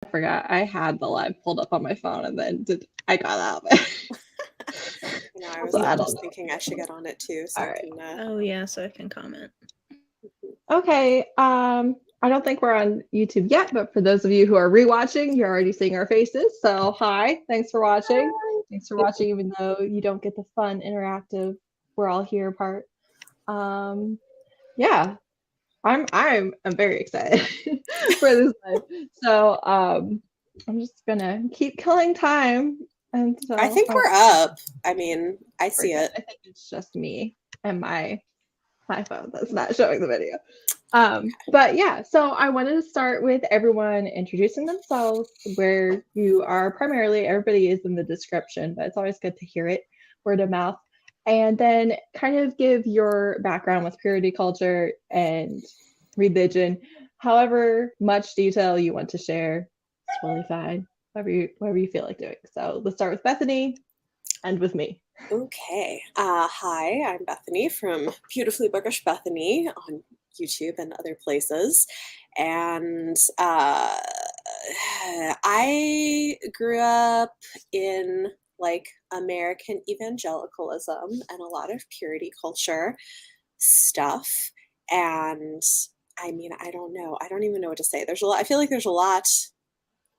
forgot I had the live pulled up on my phone and then I got out of it. I was So I don't just know. thinking I should get on it too, so All I right. can. Oh yeah, so I can comment. Okay. I don't think we're on YouTube yet, but for those of you who are rewatching, you're already seeing our faces. So hi, thanks for watching. Thanks for watching, even though you don't get the fun interactive we're all here part. Yeah, I'm very excited for this live. So I'm just gonna keep killing time I until think we're up. I mean, I see it. I think it's just me and my phone that's not showing the video. But yeah, so I wanted to start with everyone introducing themselves, where you are primarily. Everybody is in the description, but it's always good to hear it word of mouth. And then kind of give your background with purity culture and religion, however much detail you want to share. It's really fine, whatever you feel like doing. So let's start with Bethany, and with me. Okay. Hi, I'm Bethany from Beautifully Bookish Bethany on YouTube and other places. And I grew up in like American evangelicalism and a lot of purity culture stuff. And I mean, I don't know. I don't even know what to say. There's a lot. I feel like there's a lot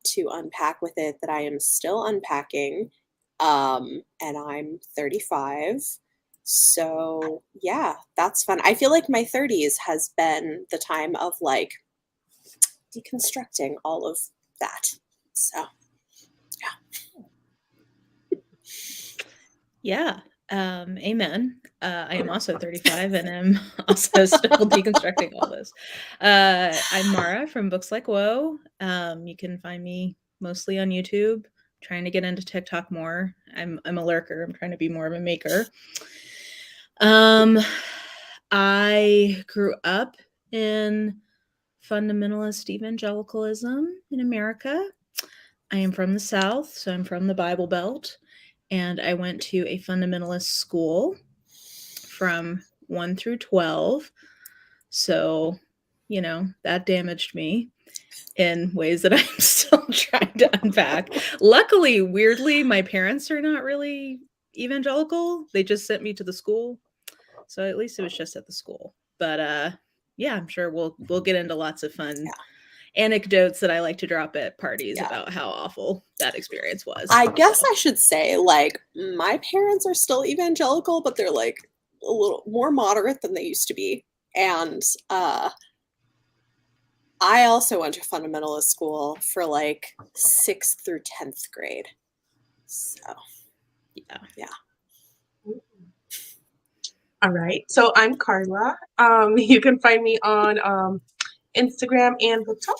to unpack with it that I am still unpacking. And I'm 35. So, yeah, that's fun. I feel like my 30s has been the time of like deconstructing all of that. So, Yeah. Amen. I am also 35 and am also still deconstructing all this. I'm Mara from Books Like Whoa. You can find me mostly on YouTube. Trying to get into TikTok more. I'm a lurker. I'm trying to be more of a maker. I grew up in fundamentalist evangelicalism in America. I am from the South, so I'm from the Bible Belt, and I went to a fundamentalist school from 1 through 12. So, that damaged me in ways that I'm still trying to unpack. Luckily, weirdly, my parents are not really evangelical. They just sent me to the school. So at least it was just at the school. But yeah, I'm sure we'll get into lots of fun anecdotes that I like to drop at parties about how awful that experience was. I guess I should say, like, my parents are still evangelical, but they're like a little more moderate than they used to be. And I also went to fundamentalist school for like 6th through 10th grade. So, yeah. All right. So I'm Carla. You can find me on Instagram and TikTok.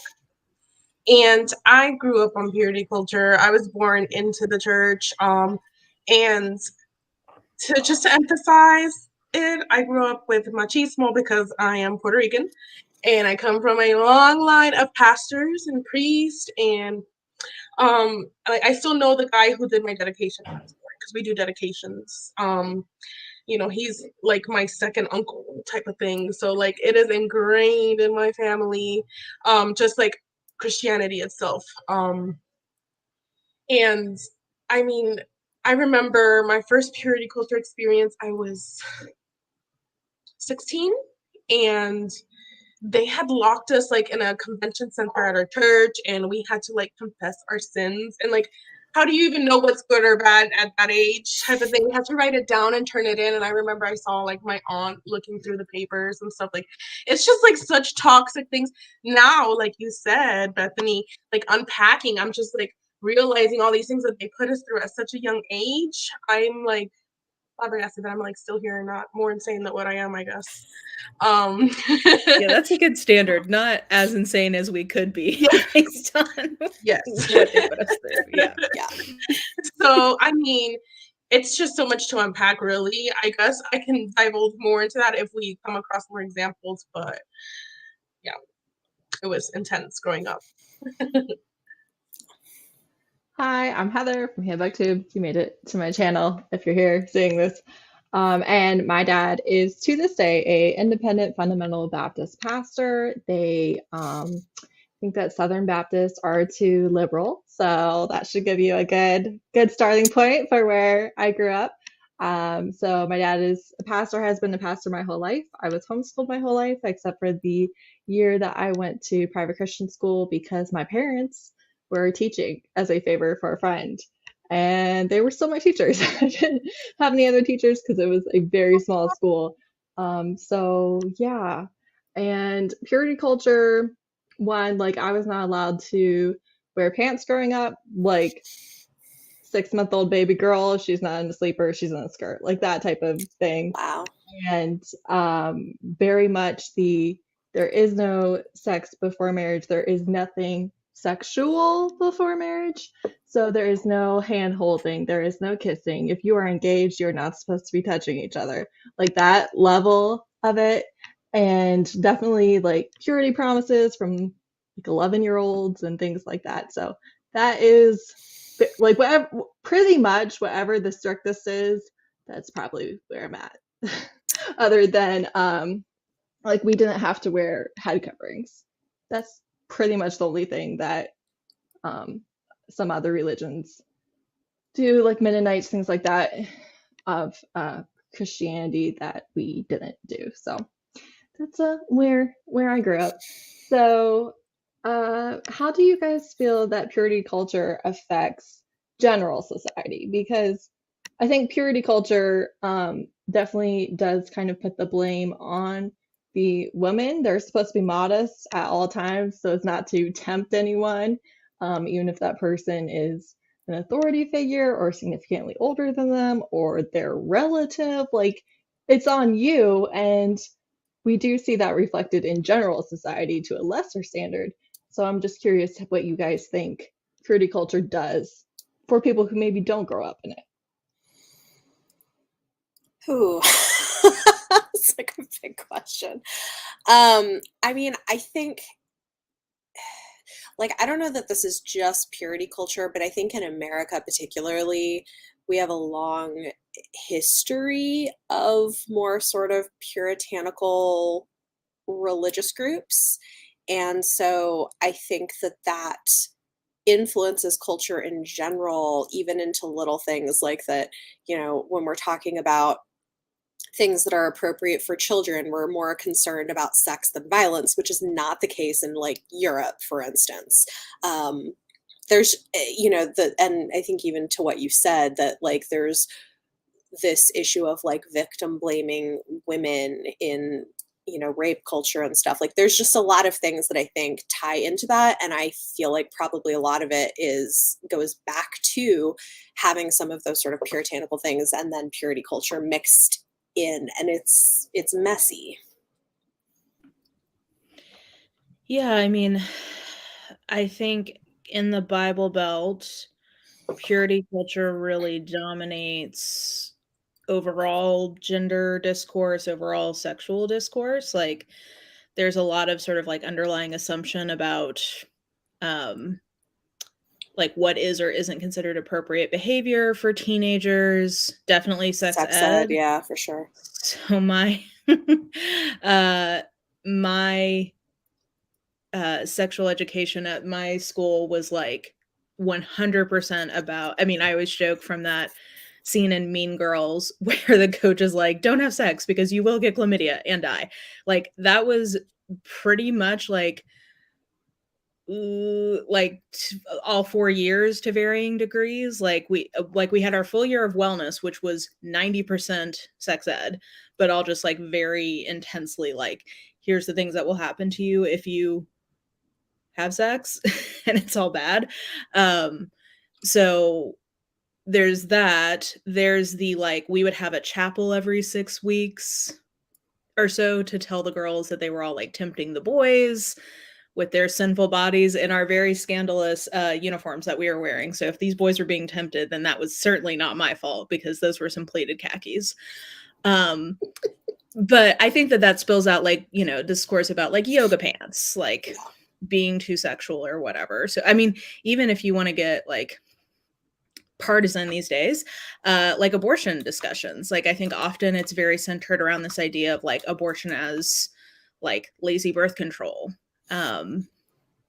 And I grew up on purity culture. I was born into the church. And to emphasize it, I grew up with machismo because I am Puerto Rican. And I come from a long line of pastors and priests. And I still know the guy who did my dedication because we do dedications. He's like my second uncle type of thing. So like it is ingrained in my family, just like Christianity itself. And I mean, I remember my first purity culture experience, I was 16, and they had locked us like in a convention center at our church, and we had to like confess our sins. And like, how do you even know what's good or bad at that age type of thing? We had to write it down and turn it in. And I remember I saw like my aunt looking through the papers and stuff. Like, it's just like such toxic things. Now, like you said, Bethany, like unpacking, I'm just like realizing all these things that they put us through at such a young age. I'm like flabbergasted that I'm like still here and not more insane than what I am, I guess. Yeah, that's a good standard. Not as insane as we could be based on what they put us through. Yeah. So I mean, it's just so much to unpack, really. I guess I can divulge more into that if we come across more examples, but yeah, it was intense growing up. Hi, I'm Heather from HandBookTube. You made it to my channel if you're here seeing this. And my dad is to this day a independent fundamental Baptist pastor. They think that Southern Baptists are too liberal, so that should give you a good starting point for where I grew up. So my dad is a pastor, has been a pastor my whole life. I was homeschooled my whole life, except for the year that I went to private Christian school because my parents were teaching as a favor for a friend. And they were still my teachers. I didn't have any other teachers because it was a very small school. So yeah. And purity culture, one, like I was not allowed to wear pants growing up. Like 6-month-old baby girl, she's not in a sleeper, she's in a skirt, like that type of thing. Wow. And very much there is no sex before marriage, there is nothing sexual before marriage. So there is no hand holding, there is no kissing. If you are engaged, you're not supposed to be touching each other. Like that level of it. And definitely like purity promises from like 11-year-olds and things like that. So that is like whatever, pretty much whatever the strictest is, that's probably where I'm at. Other than like we didn't have to wear head coverings. That's pretty much the only thing that some other religions do, like Mennonites, things like that, of Christianity that we didn't do. So that's where I grew up. So how do you guys feel that purity culture affects general society? Because I think purity culture definitely does kind of put the blame on the women. They're supposed to be modest at all times so as not to tempt anyone, even if that person is an authority figure or significantly older than them or their relative. Like, it's on you. And we do see that reflected in general society to a lesser standard. So I'm just curious what you guys think purity culture does for people who maybe don't grow up in it. Ooh, it's like a big question. I mean, I think, like, I don't know that this is just purity culture, but I think in America particularly, we have a long history of more sort of puritanical religious groups. And so I think that that influences culture in general, even into little things like that, you know, when we're talking about things that are appropriate for children, we're more concerned about sex than violence, which is not the case in like Europe, for instance. There's, you know, and I think even to what you said, that like there's this issue of like victim blaming women in, you know, rape culture and stuff. Like there's just a lot of things that I think tie into that. And I feel like probably a lot of it goes back to having some of those sort of puritanical things and then purity culture mixed in, and it's messy. Yeah, I mean, I think in the Bible Belt, purity culture really dominates overall gender discourse, overall sexual discourse. Like, there's a lot of sort of like underlying assumption about like what is or isn't considered appropriate behavior for teenagers. Definitely sex ed. Yeah, for sure. So my my sexual education at my school was like 100% about, I mean, I always joke from that scene in Mean Girls where the coach is like, don't have sex because you will get chlamydia and die. Like that was pretty much like all 4 years to varying degrees. Like we had our full year of wellness, which was 90% sex ed, but all just like very intensely like, here's the things that will happen to you if you have sex and it's all bad. So there's that. There's the like, we would have a chapel every 6 weeks or so to tell the girls that they were all like tempting the boys with their sinful bodies in our very scandalous uniforms that we were wearing. So if these boys were being tempted, then that was certainly not my fault because those were some pleated khakis. But I think that spills out like, you know, discourse about like yoga pants, like being too sexual or whatever. So, I mean, even if you want to get like partisan these days, like abortion discussions, like I think often it's very centered around this idea of like abortion as like lazy birth control.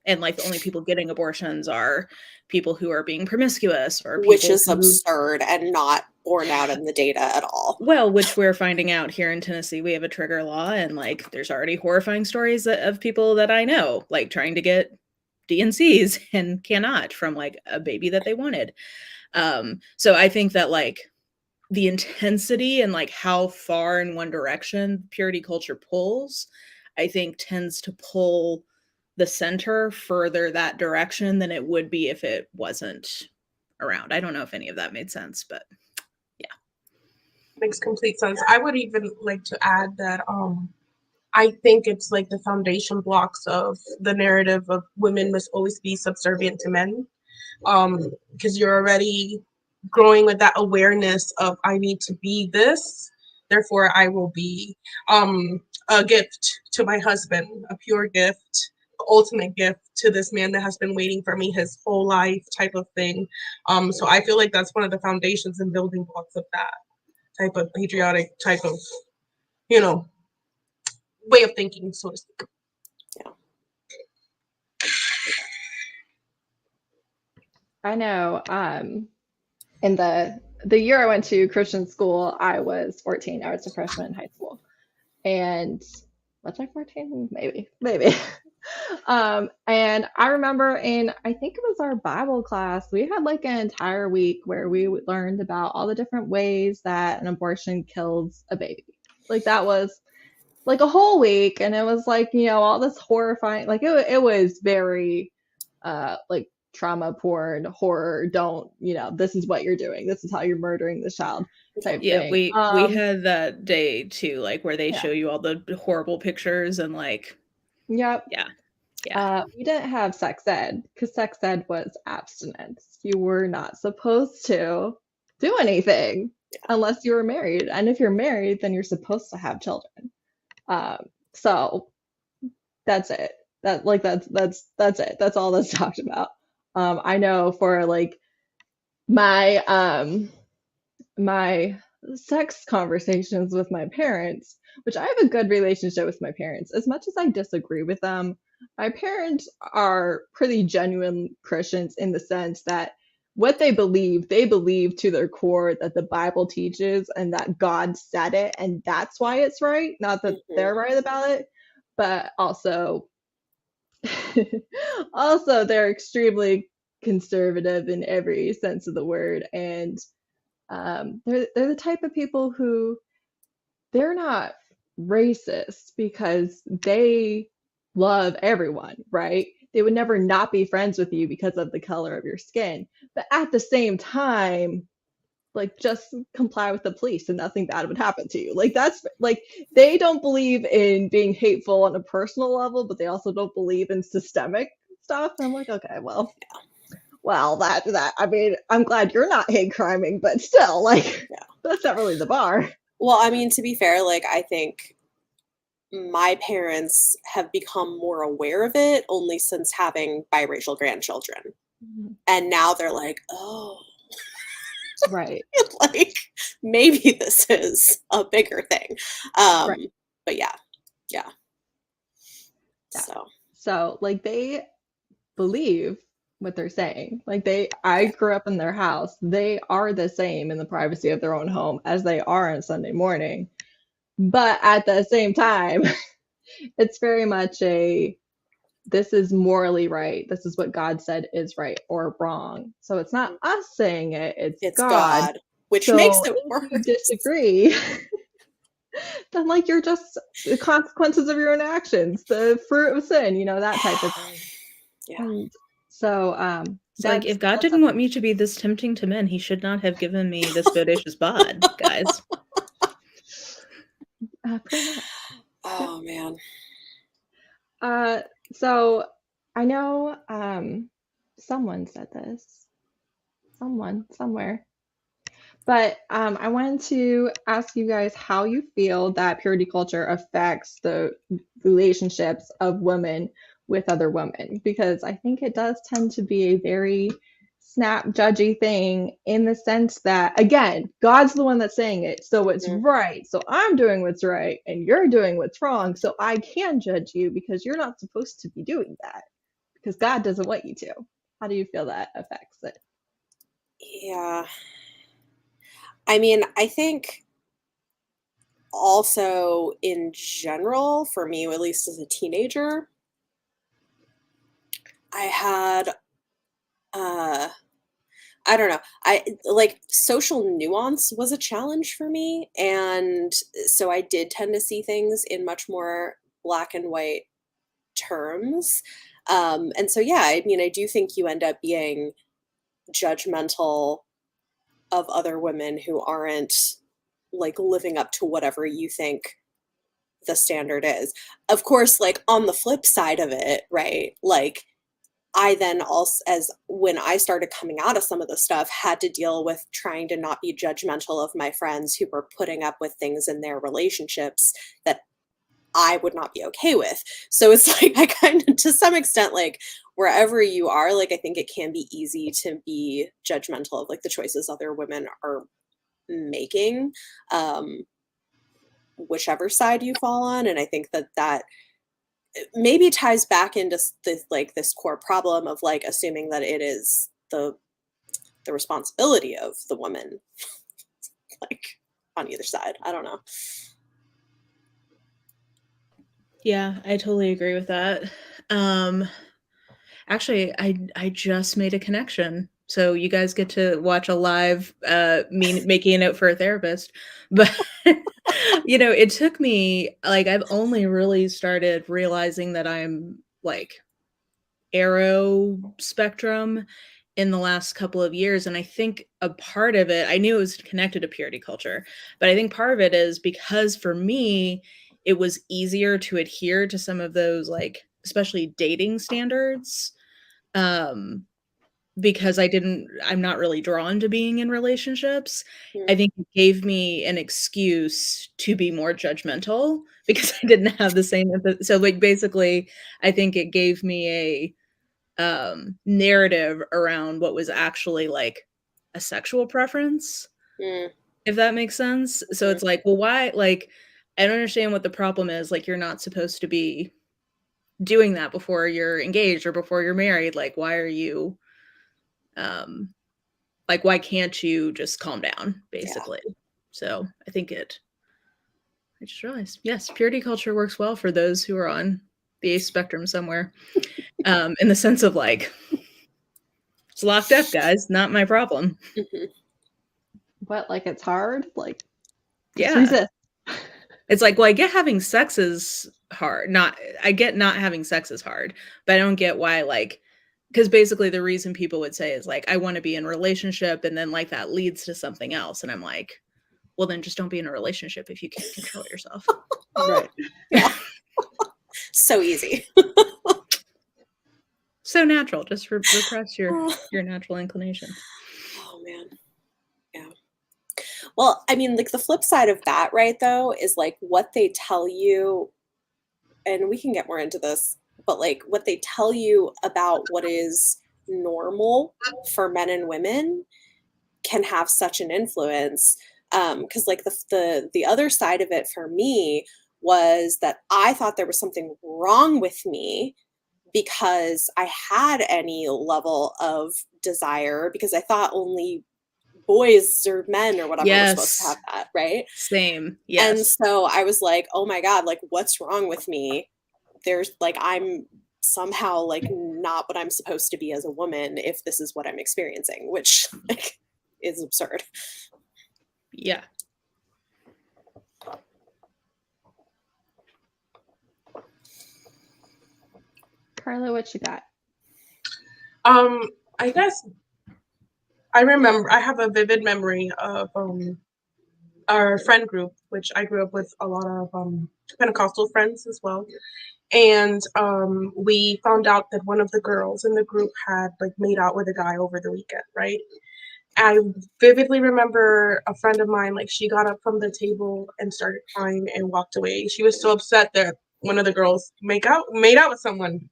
and like the only people getting abortions are people who are being promiscuous or Which people is absurd and not borne out in the data at all. Well, which we're finding out here in Tennessee. We have a trigger law, and like there's already horrifying stories of people that I know like trying to get DNCs and cannot from like a baby that they wanted. So I think that like the intensity and like how far in one direction purity culture pulls, I think tends to pull the center further that direction than it would be if it wasn't around. I don't know if any of that made sense, but yeah. Makes complete sense. I would even like to add that I think it's like the foundation blocks of the narrative of women must always be subservient to men. Because you're already growing with that awareness of I need to be this, therefore I will be a gift to my husband, a pure gift, ultimate gift to this man that has been waiting for me his whole life type of thing. So I feel like that's one of the foundations and building blocks of that type of patriotic type of, way of thinking, so to speak. Yeah. I know. In the year I went to Christian school, I was 14. I was a freshman in high school, and was I 14? Maybe. And I remember I think it was our Bible class, we had like an entire week where we learned about all the different ways that an abortion kills a baby. Like that was like a whole week, and it was like, all this horrifying, like it was very like trauma porn, horror, don't, this is what you're doing, this is how you're murdering the child type thing. We had that day too, like where they show you all the horrible pictures and like Yep. Yeah. We didn't have sex ed because sex ed was abstinence. You were not supposed to do anything unless you were married, and if you're married, then you're supposed to have children. So that's it. That's it. That's all that's talked about. I know for like my my sex conversations with my parents, which I have a good relationship with my parents, as much as I disagree with them. My parents are pretty genuine Christians in the sense that what they believe to their core that the Bible teaches and that God said it, and that's why it's right. Not that they're right about it, but also they're extremely conservative in every sense of the word, and they're the type of people who they're not racist because they love everyone, right? They would never not be friends with you because of the color of your skin. But at the same time, like just comply with the police and nothing bad would happen to you. Like that's like they don't believe in being hateful on a personal level, but they also don't believe in systemic stuff. And I'm like, okay, well, that I mean, I'm glad you're not hate criming, but still, like that's not really the bar. Well, I mean, to be fair, like I think my parents have become more aware of it only since having biracial grandchildren. Mm-hmm. And now they're like, oh, right. Like maybe this is a bigger thing. Right. But yeah. So like they believe what they're saying. Like I grew up in their house. They are the same in the privacy of their own home as they are on Sunday morning. But at the same time, it's very much this is morally right. This is what God said is right or wrong. So it's not us saying it, it's God. Which so makes it worse. If you disagree, then like you're just the consequences of your own actions, the fruit of sin, that type of thing. Yeah. And so it's like if God didn't want me to be this tempting to men, he should not have given me this bodacious bod, guys. Oh man. So I know someone said this. Someone somewhere. But I wanted to ask you guys how you feel that purity culture affects the relationships of women with other women, because I think it does tend to be a very snap judgy thing in the sense that, again, God's the one that's saying it, so it's right. So I'm doing what's right and you're doing what's wrong. So I can judge you because you're not supposed to be doing that. because God doesn't want you to. How do you feel that affects it? Yeah. I mean, I think also in general, for me, at least as a teenager, I had I don't know. I like social nuance was a challenge for me. And so I did tend to see things in much more black and white terms. And so, yeah, I mean, I do think you end up being judgmental of other women who aren't like living up to whatever you think the standard is. Of course, like on the flip side of it, right? Like I then also, as when I started coming out of some of the stuff, had to deal with trying to not be judgmental of my friends who were putting up with things in their relationships that I would not be okay with. So it's like, I kind of, to some extent, like wherever you are, like I think it can be easy to be judgmental of like the choices other women are making, whichever side you fall on. And I think that maybe ties back into this like this core problem of like assuming that it is the responsibility of the woman like on either side. I don't know. Yeah, I totally agree with that. Actually, I just made a connection. So you guys get to watch a live me making a note for a therapist. But you know, it took me like I've only really started realizing that I'm like arrow spectrum in the last couple of years. And I think a part of it, I knew it was connected to purity culture, but I think part of it is because for me, it was easier to adhere to some of those, like, especially dating standards. Um, because I'm not really drawn to being in relationships. I Mm, think it gave me an excuse to be more judgmental because I didn't have the same so like basically I think it gave me a narrative around what was actually like a sexual preference, mm, if that makes sense. So mhm. it's like, well, why? Like, I don't understand what the problem is. Like, you're not supposed to be doing that before you're engaged or before you're married. Like, why are you, um, like, why can't you just calm down, Yeah. basically? So I just realized, yes, purity culture works well for those who are on the ace spectrum somewhere, in the sense of like, it's locked up, guys, not my problem. Mhm. But like it's hard, like just Yeah. resist. It's like, well, I get having sex is hard. I get not having sex is hard, but I don't get why, like, because basically the reason people would say is like, I want to be in a relationship, and then like that leads to something else. And I'm like, well, then just don't be in a relationship if you can't control yourself. Right. Yeah. So easy. So natural. Just repress your natural inclinations. Oh man. Yeah. Well, I mean, like the flip side of that, right, though, is like what they tell you, and we can get more into this, but like what they tell you about what is normal for men and women can have such an influence. Because like the other side of it for me was that I thought there was something wrong with me because I had any level of desire, because I thought only boys or men or whatever were supposed to Yes. have that, right? Same. And Yes. so I was like, oh my God, like what's wrong with me? There's like, I'm somehow like not what I'm supposed to be as a woman if this is what I'm experiencing, which like is absurd. Yeah. Carla, what you got? I guess I remember I have a vivid memory of our friend group, which I grew up with a lot of Pentecostal friends as well. And we found out that one of the girls in the group had like made out with a guy over the weekend, right? I vividly remember a friend of mine, like she got up from the table and started crying and walked away. She was so upset that one of the girls made out with someone.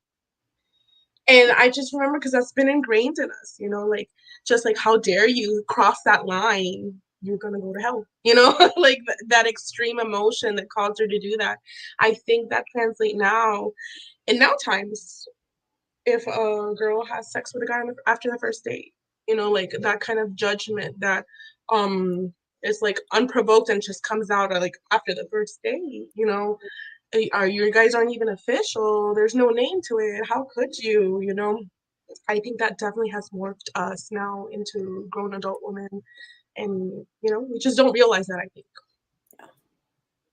And I just remember because that's been ingrained in us, like just like how dare you cross that line? You're gonna go to hell, like that extreme emotion that caused her to do that. I think that translate now, in now times, if a girl has sex with a guy after the first date. Like that kind of judgment that is like unprovoked and just comes out like after the first date. Are you guys aren't even official? There's no name to it. How could you? I think that definitely has morphed us now into grown adult women, and we just don't realize that. I think. Yeah.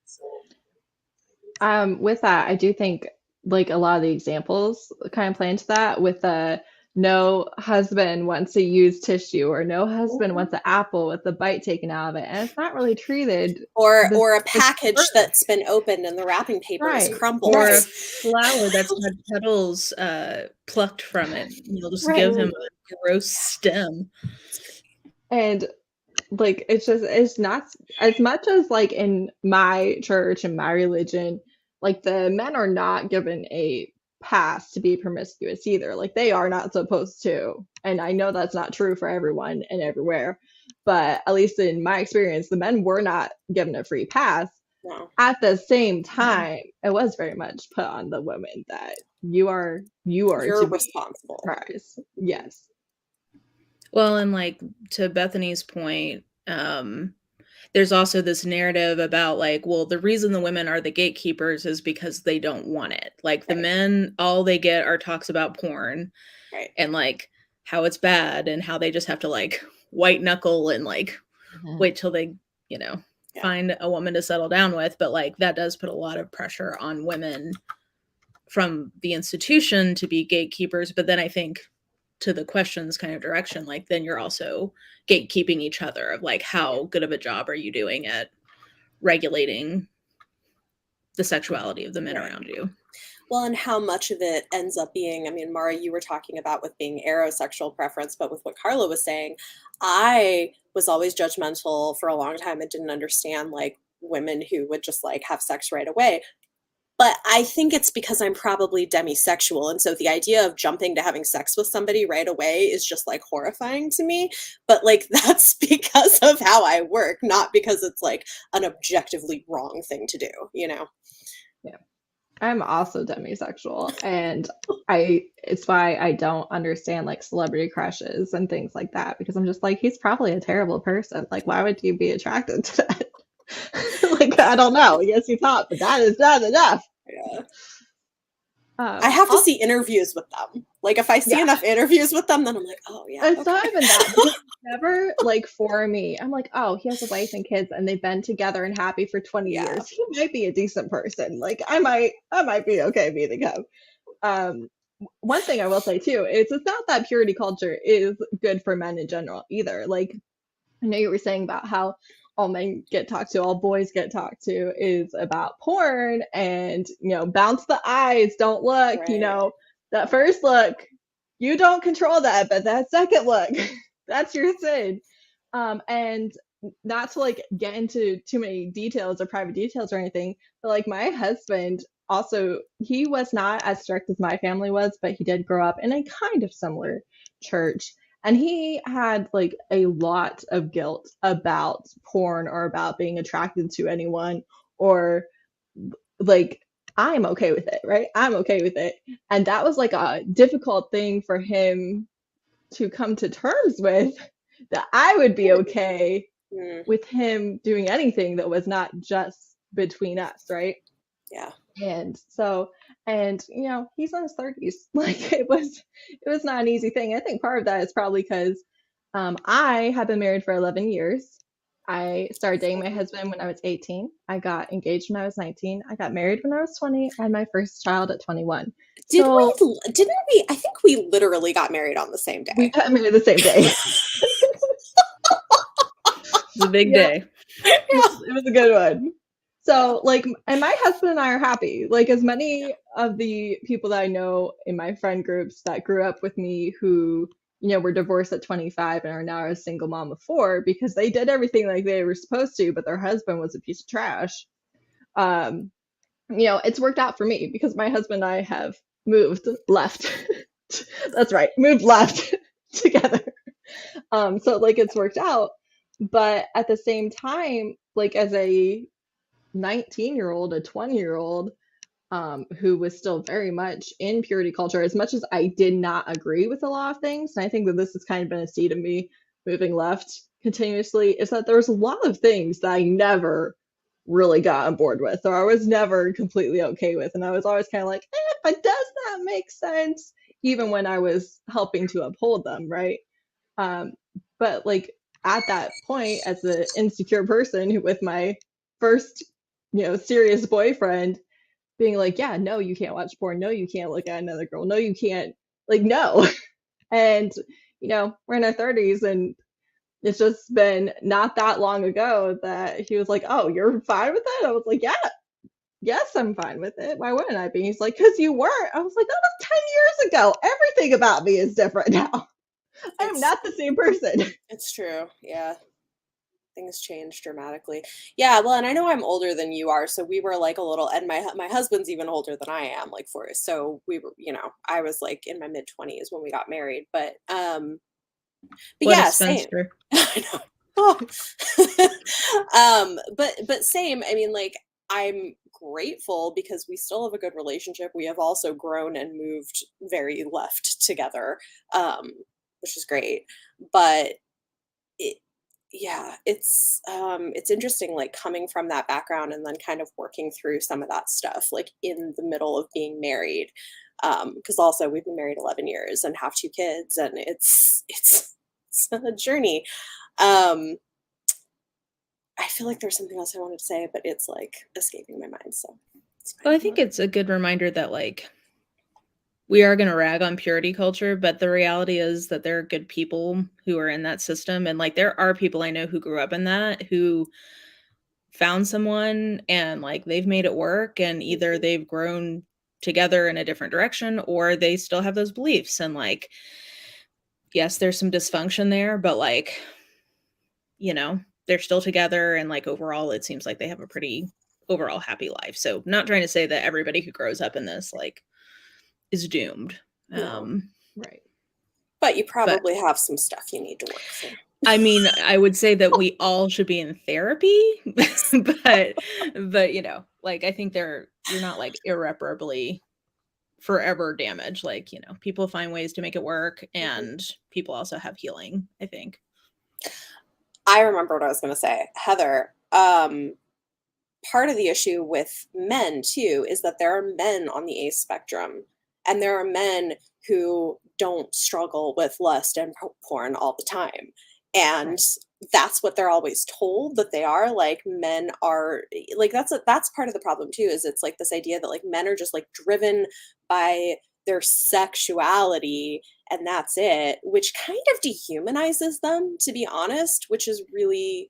So. With that, I do think like a lot of the examples kind of play into that with the no husband wants to use tissue or no husband wants an apple with the bite taken out of it. And it's not really treated or a package that's been opened and the wrapping paper is Right. crumbled. Or a flower that's had petals plucked from it. You'll just Right. give him a gross stem. And like it's not as much as like in my church and my religion, like the men are not given a pass to be promiscuous either. Like they are not supposed to. And I know that's not true for everyone and everywhere, but at least in my experience, the men were not given a free pass. No. At the same time, it was very much put on the women that you're to responsible. be prized. Yes. Well, and like to Bethany's point, there's also this narrative about like, well, the reason the women are the gatekeepers is because they don't want it. Like the men, all they get are talks about porn, right, and like how it's bad and how they just have to like white knuckle and like wait till they, find a woman to settle down with. But like that does put a lot of pressure on women from the institution to be gatekeepers. But then I think to the questions kind of direction, like then you're also gatekeeping each other of like how good of a job are you doing at regulating the sexuality of the men around you. Well, and how much of it ends up being, I mean, Mara, you were talking about with being aerosexual preference, but with what Carla was saying, I was always judgmental for a long time and didn't understand like women who would just like have sex right away. But I think it's because I'm probably demisexual. And so the idea of jumping to having sex with somebody right away is just like horrifying to me. But like that's because of how I work, not because it's like an objectively wrong thing to do, Yeah. I'm also demisexual, and it's why I don't understand like celebrity crushes and things like that, because I'm just like, he's probably a terrible person. Like, why would you be attracted to that? Like, I don't know. Yes, he's hot, but that is not enough. Yeah. I have to see interviews with them. Like, if I see enough interviews with them, then I'm like, oh yeah. It's not even that. It's never like for me. I'm like, oh, he has a wife and kids, and they've been together and happy for 20 years. He might be a decent person. Like, I might be okay meeting him. One thing I will say too is it's not that purity culture is good for men in general either. Like, I know you were saying about how all men get talked to, all boys get talked to is about porn and, bounce the eyes, don't look, that first look, you don't control that, but that second look, that's your sin. And not to like get into too many details or private details or anything, but like my husband also, he was not as strict as my family was, but he did grow up in a kind of similar church. And he had like a lot of guilt about porn or about being attracted to anyone, or like, I'm okay with it, right? I'm okay with it. And that was like a difficult thing for him to come to terms with, that I would be okay with him doing anything that was not just between us, right? Yeah. And so, he's in his 30s. Like it was not an easy thing. I think part of that is probably because I have been married for 11 years. I started dating my husband when I was 18. I got engaged when I was 19. I got married when I was 20. I had my first child at 21. Didn't we? I think we literally got married on the same day. We got married the same day. It's a big day. It was a good one. So like, and my husband and I are happy. Like as many of the people that I know in my friend groups that grew up with me who, were divorced at 25 and are now a single mom of 4 because they did everything like they were supposed to, but their husband was a piece of trash. It's worked out for me because my husband and I have moved left. That's right. Moved left together. So like it's worked out. But at the same time, like as a 19-year-old, a 20-year-old, who was still very much in purity culture, as much as I did not agree with a lot of things. And I think that this has kind of been a seed of me moving left continuously, is that there's a lot of things that I never really got on board with, or I was never completely okay with. And I was always kind of like, but does that make sense? Even when I was helping to uphold them, right? But like at that point, as an insecure person with my first, serious boyfriend, being like, yeah, no, you can't watch porn. No, you can't look at another girl. No, you can't. Like, no. And, we're in our 30s, and it's just been not that long ago that he was like, oh, you're fine with it? I was like, yeah, yes, I'm fine with it. Why wouldn't I be? He's like, because you weren't. I was like, that was 10 years ago. Everything about me is different now. I am not the same person. It's true. Yeah. Things change dramatically. Yeah, well, and I know I'm older than you are, so we were like a little, and my husband's even older than I am, like for us. So we were, I was like in my mid-20s when we got married, but What yeah, a same. spinster. I know. But same. I mean, like, I'm grateful because we still have a good relationship. We have also grown and moved very left together, which is great. But it's interesting, like coming from that background and then kind of working through some of that stuff, like in the middle of being married. Because also we've been married 11 years and have 2 kids, and it's a journey. I feel like there's something else I wanted to say, but it's like escaping my mind. So well, I think it's a good reminder that like we are going to rag on purity culture, but the reality is that there are good people who are in that system. And like, there are people I know who grew up in that, who found someone and like they've made it work, and either they've grown together in a different direction or they still have those beliefs. And like, yes, there's some dysfunction there, but like, they're still together. And like, overall, it seems like they have a pretty overall happy life. So not trying to say that everybody who grows up in this, like, is doomed. No. Right. But you probably have some stuff you need to work through. I mean, I would say that we all should be in therapy, but like, I think you're not like irreparably forever damaged. Like, people find ways to make it work, and people also have healing, I think. I remember what I was going to say. Heather, part of the issue with men too is that there are men on the ace spectrum, and there are men who don't struggle with lust and porn all the time. And that's what they're always told that they are. Like, men are like, that's part of the problem too, is it's like this idea that like men are just like driven by their sexuality and that's it, which kind of dehumanizes them, to be honest, which is really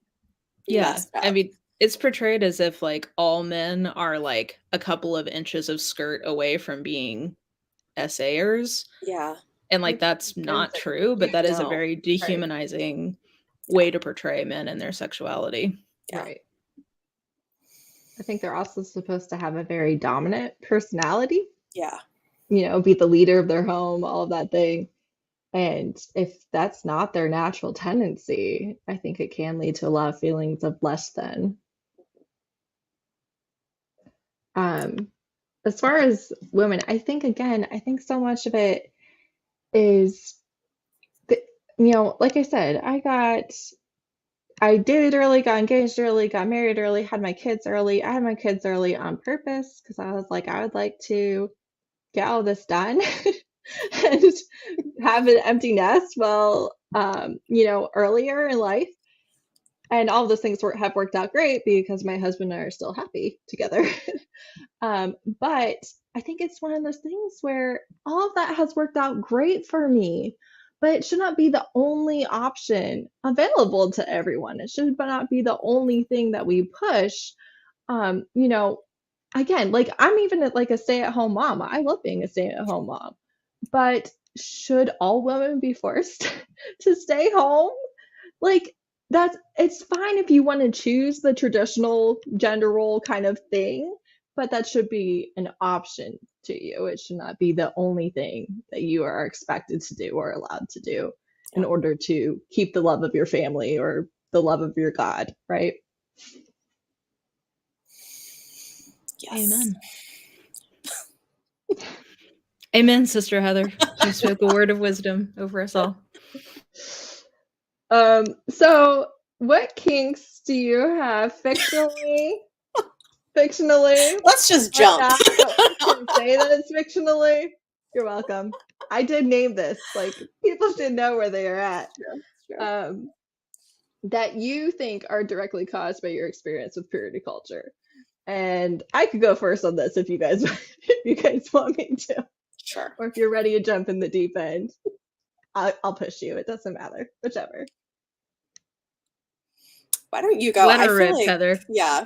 messed up. I mean, it's portrayed as if like all men are like a couple of inches of skirt away from being essayers. Yeah. And like, that's not true, but that is a very dehumanizing way to portray men and their sexuality. Yeah. Right. I think they're also supposed to have a very dominant personality. Yeah. Be the leader of their home, all of that thing. And if that's not their natural tendency, I think it can lead to a lot of feelings of less than. As far as women, I think so much of it is, like I said, I dated early, got engaged early, got married early, had my kids early. I had my kids early on purpose because I was like, I would like to get all this done and have an empty nest earlier in life. And all of those things have worked out great because my husband and I are still happy together. But I think it's one of those things where all of that has worked out great for me, but it should not be the only option available to everyone. It should not be the only thing that we push. Again, like, I'm even like a stay-at-home mom. I love being a stay-at-home mom, but should all women be forced to stay home? Like, it's fine if you want to choose the traditional gender role kind of thing, but that should be an option to you. It should not be the only thing that you are expected to do or allowed to do in order to keep the love of your family or the love of your God, right? Yes. Amen. Amen, Sister Heather. You spoke a word of wisdom over us all. So what kinks do you have fictionally? Fictionally? Let's just Right jump. now, we can say that it's fictionally. You're welcome. I did name this. Like, people should know where they are at. Um, that you think are directly caused by your experience with purity culture. And I could go first on this if you guys if you guys want me to, Sure. or if you're ready to jump in the deep end. I'll push you. It doesn't matter. Whichever. Why don't you go? Let I her feel rip, like, Heather. yeah.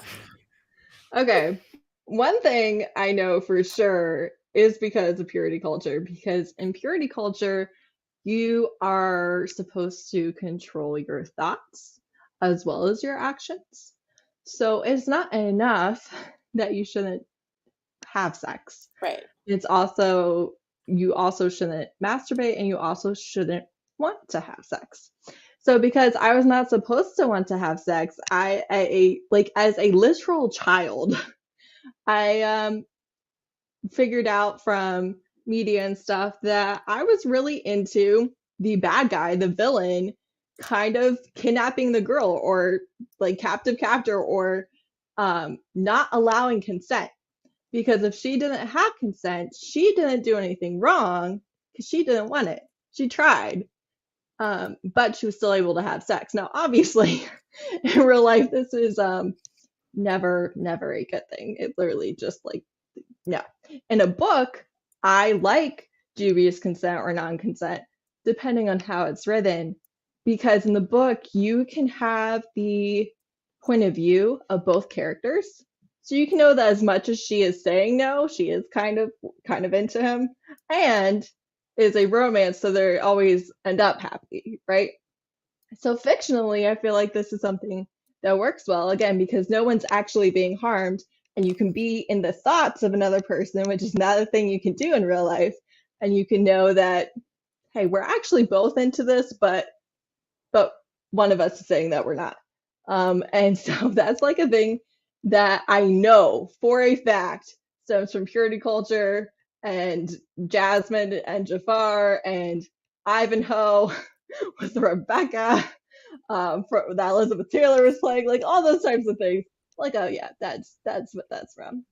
Okay. One thing I know for sure is because of purity culture, because in purity culture, you are supposed to control your thoughts as well as your actions. So it's not enough that you shouldn't have sex. Right. It's also, you also shouldn't masturbate and you also shouldn't want to have sex. So because I was not supposed to want to have sex, like as a literal child, I figured out from media and stuff that I was really into the bad guy, the villain, kind of kidnapping the girl or like captive captor or not allowing consent. Because if she didn't have consent, she didn't do anything wrong because she didn't want it. She tried, but she was still able to have sex. Now, obviously, in real life, this is never a good thing. It literally just like, no. In a book, I like dubious consent or non-consent, depending on how it's written, because in the book, you can have the point of view of both characters. So you can know that as much as she is saying no, she is kind of into him, and is a romance, so they always end up happy, right? So fictionally, I feel like this is something that works well, again, because no one's actually being harmed, and you can be in the thoughts of another person, which is not a thing you can do in real life, and you can know that, hey, we're actually both into this, but one of us is saying that we're not. And so that's like a thing that I know for a fact stems from purity culture and Jasmine and Jafar and Ivanhoe with Rebecca, that Elizabeth Taylor was playing, like all those types of things. Like, oh yeah, that's what that's from.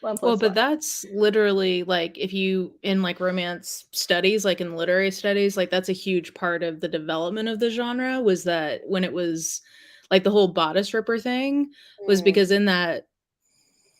1 plus Well, but 1. that's literally like if you in like romance studies, like in literary studies, like that's a huge part of the development of the genre was that when it was like the whole bodice ripper thing was because in that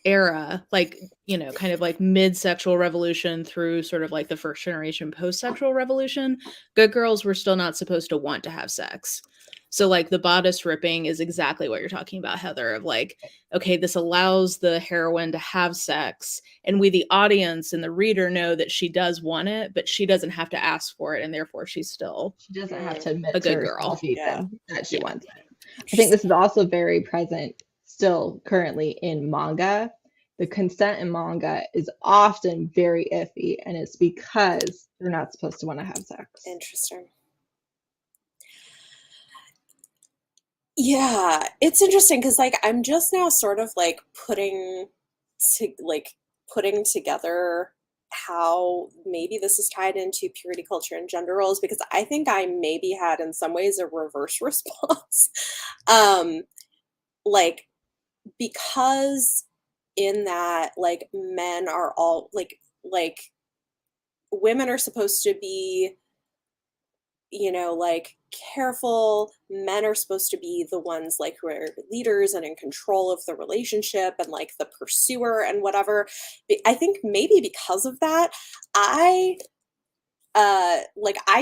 era, like, you know, kind of like mid-sexual revolution through sort of like the first generation post-sexual revolution, good girls were still not supposed to want to have sex. So like the bodice ripping is exactly what you're talking about, Heather, of like, okay, this allows the heroine to have sex, and we, the audience and the reader, know that she does want it, but she doesn't have to ask for it, and therefore she's still She doesn't have to a admit to good herself girl. even that she wants it. I think this is also very present still currently in manga. The consent in manga is often very iffy, and it's because you're not supposed to want to have sex. Interesting. Yeah, it's interesting because like I'm just now sort of like putting together how maybe this is tied into purity culture and gender roles, because I think I maybe had in some ways a reverse response. Like because in that like men are all like women are supposed to be, you know, like careful, men are supposed to be the ones like who are leaders and in control of the relationship and like the pursuer and whatever. I think maybe because of that, I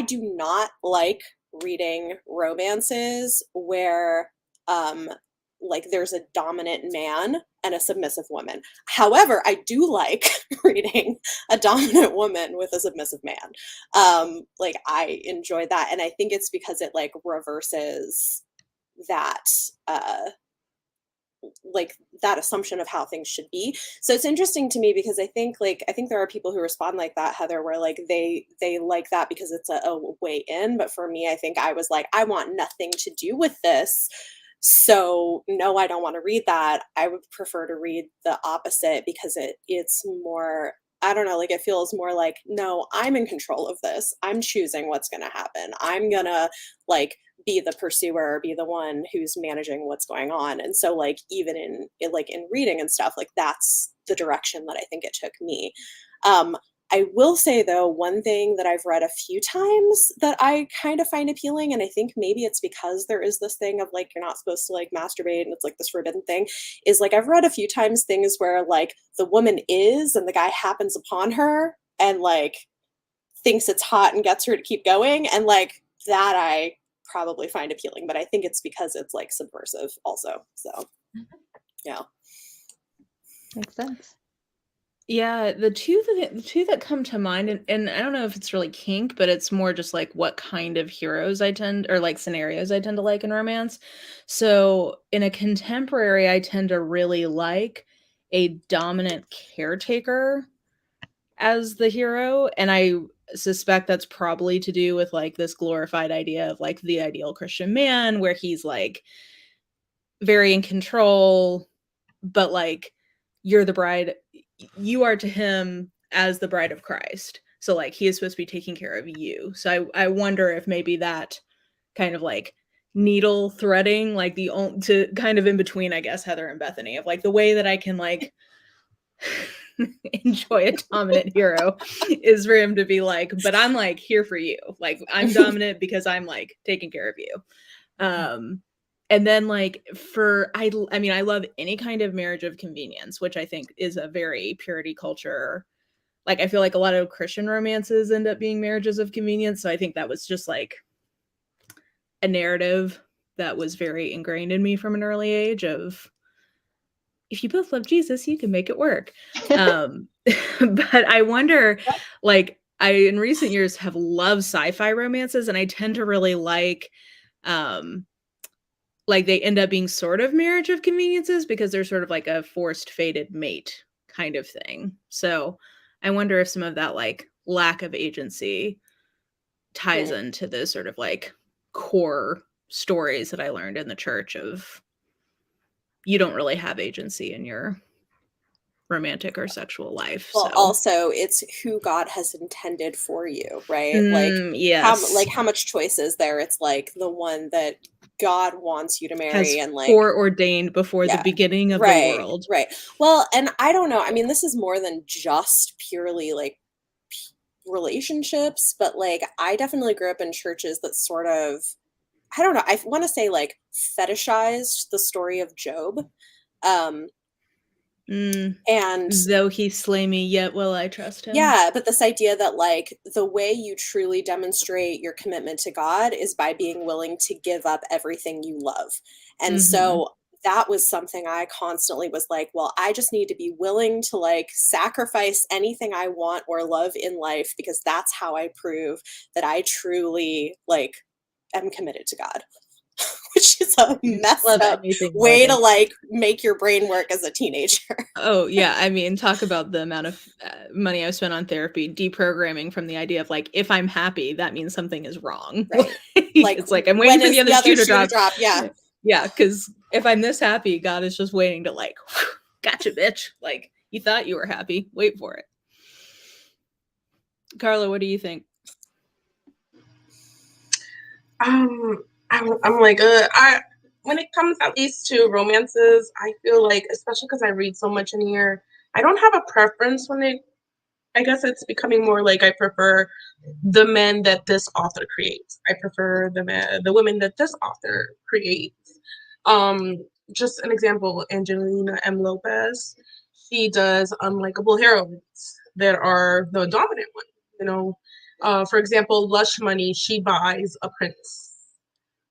do not like reading romances where like there's a dominant man and a submissive woman. However, I do like reading a dominant woman with a submissive man. Like I enjoy that, and I think it's because it like reverses that like that assumption of how things should be. So it's interesting to me because I think there are people who respond like that, Heather, where like they like that because it's a way in. But for me, I think I was like, I want nothing to do with this. So no, I don't want to read that. I would prefer to read the opposite because it's more I don't know, like it feels more like, no, I'm in control of this. I'm choosing what's going to happen. I'm going to like be the pursuer, be the one who's managing what's going on. And so like even in reading and stuff, like that's the direction that I think it took me. I will say though, one thing that I've read a few times that I kind of find appealing, and I think maybe it's because there is this thing of like you're not supposed to like masturbate and it's like this forbidden thing, is like I've read a few times things where like the woman is and the guy happens upon her and like thinks it's hot and gets her to keep going, and like that I probably find appealing, but I think it's because it's like subversive also. So yeah. Makes sense. Yeah, the two that come to mind, and I don't know if it's really kink, but it's more just like what kind of heroes I tend, or like scenarios I tend to like in romance. So in a contemporary, I tend to really like a dominant caretaker as the hero, and I suspect that's probably to do with like this glorified idea of like the ideal Christian man, where he's like very in control, but like you're the bride, you are to him as the bride of Christ. So like he is supposed to be taking care of you. So I wonder if maybe that kind of like needle threading, like to kind of in between, I guess, Heather and Bethany, of like the way that I can like enjoy a dominant hero is for him to be like, but I'm like here for you. Like I'm dominant because I'm like taking care of you. And then like I mean, I love any kind of marriage of convenience, which I think is a very purity culture. Like I feel like a lot of Christian romances end up being marriages of convenience. So I think that was just like a narrative that was very ingrained in me from an early age of, if you both love Jesus, you can make it work. But I wonder, like, I in recent years have loved sci-fi romances, and I tend to really like they end up being sort of marriage of conveniences because they're sort of like a forced fated mate kind of thing. So I wonder if some of that like lack of agency ties into those sort of like core stories that I learned in the church of you don't really have agency in your romantic or sexual life. Well, So also it's who God has intended for you, right? yes. How much choice is there? It's like the one that God wants you to marry, has and like foreordained before the beginning of the world. Right. Well, and I don't know. I mean, this is more than just purely like relationships, but like I definitely grew up in churches that sort of, I don't know, I want to say like fetishized the story of Job. And though he slay me, yet will I trust him. yeah, but this idea that like the way you truly demonstrate your commitment to God is by being willing to give up everything you love. And so that was something I constantly was like, well, I just need to be willing to like sacrifice anything I want or love in life, because that's how I prove that I truly like am committed to God. Which is a messed up way to like make your brain work as a teenager. Oh yeah, I mean, talk about the amount of money I've spent on therapy, deprogramming from the idea of like, if I'm happy, that means something is wrong. Right. Like it's like I'm waiting for the other shoe to drop. Yeah, yeah, because if I'm this happy, God is just waiting to like, gotcha, bitch. Like you thought you were happy, wait for it. Carla, what do you think? I'm like, when it comes at least to romances, I feel like, especially because I read so much in here, I don't have a preference I guess it's becoming more like I prefer the men that this author creates. I prefer the women that this author creates. Just an example, Angelina M. Lopez, she does unlikable heroines that are the dominant one, you know. For example, Lush Money, she buys a prince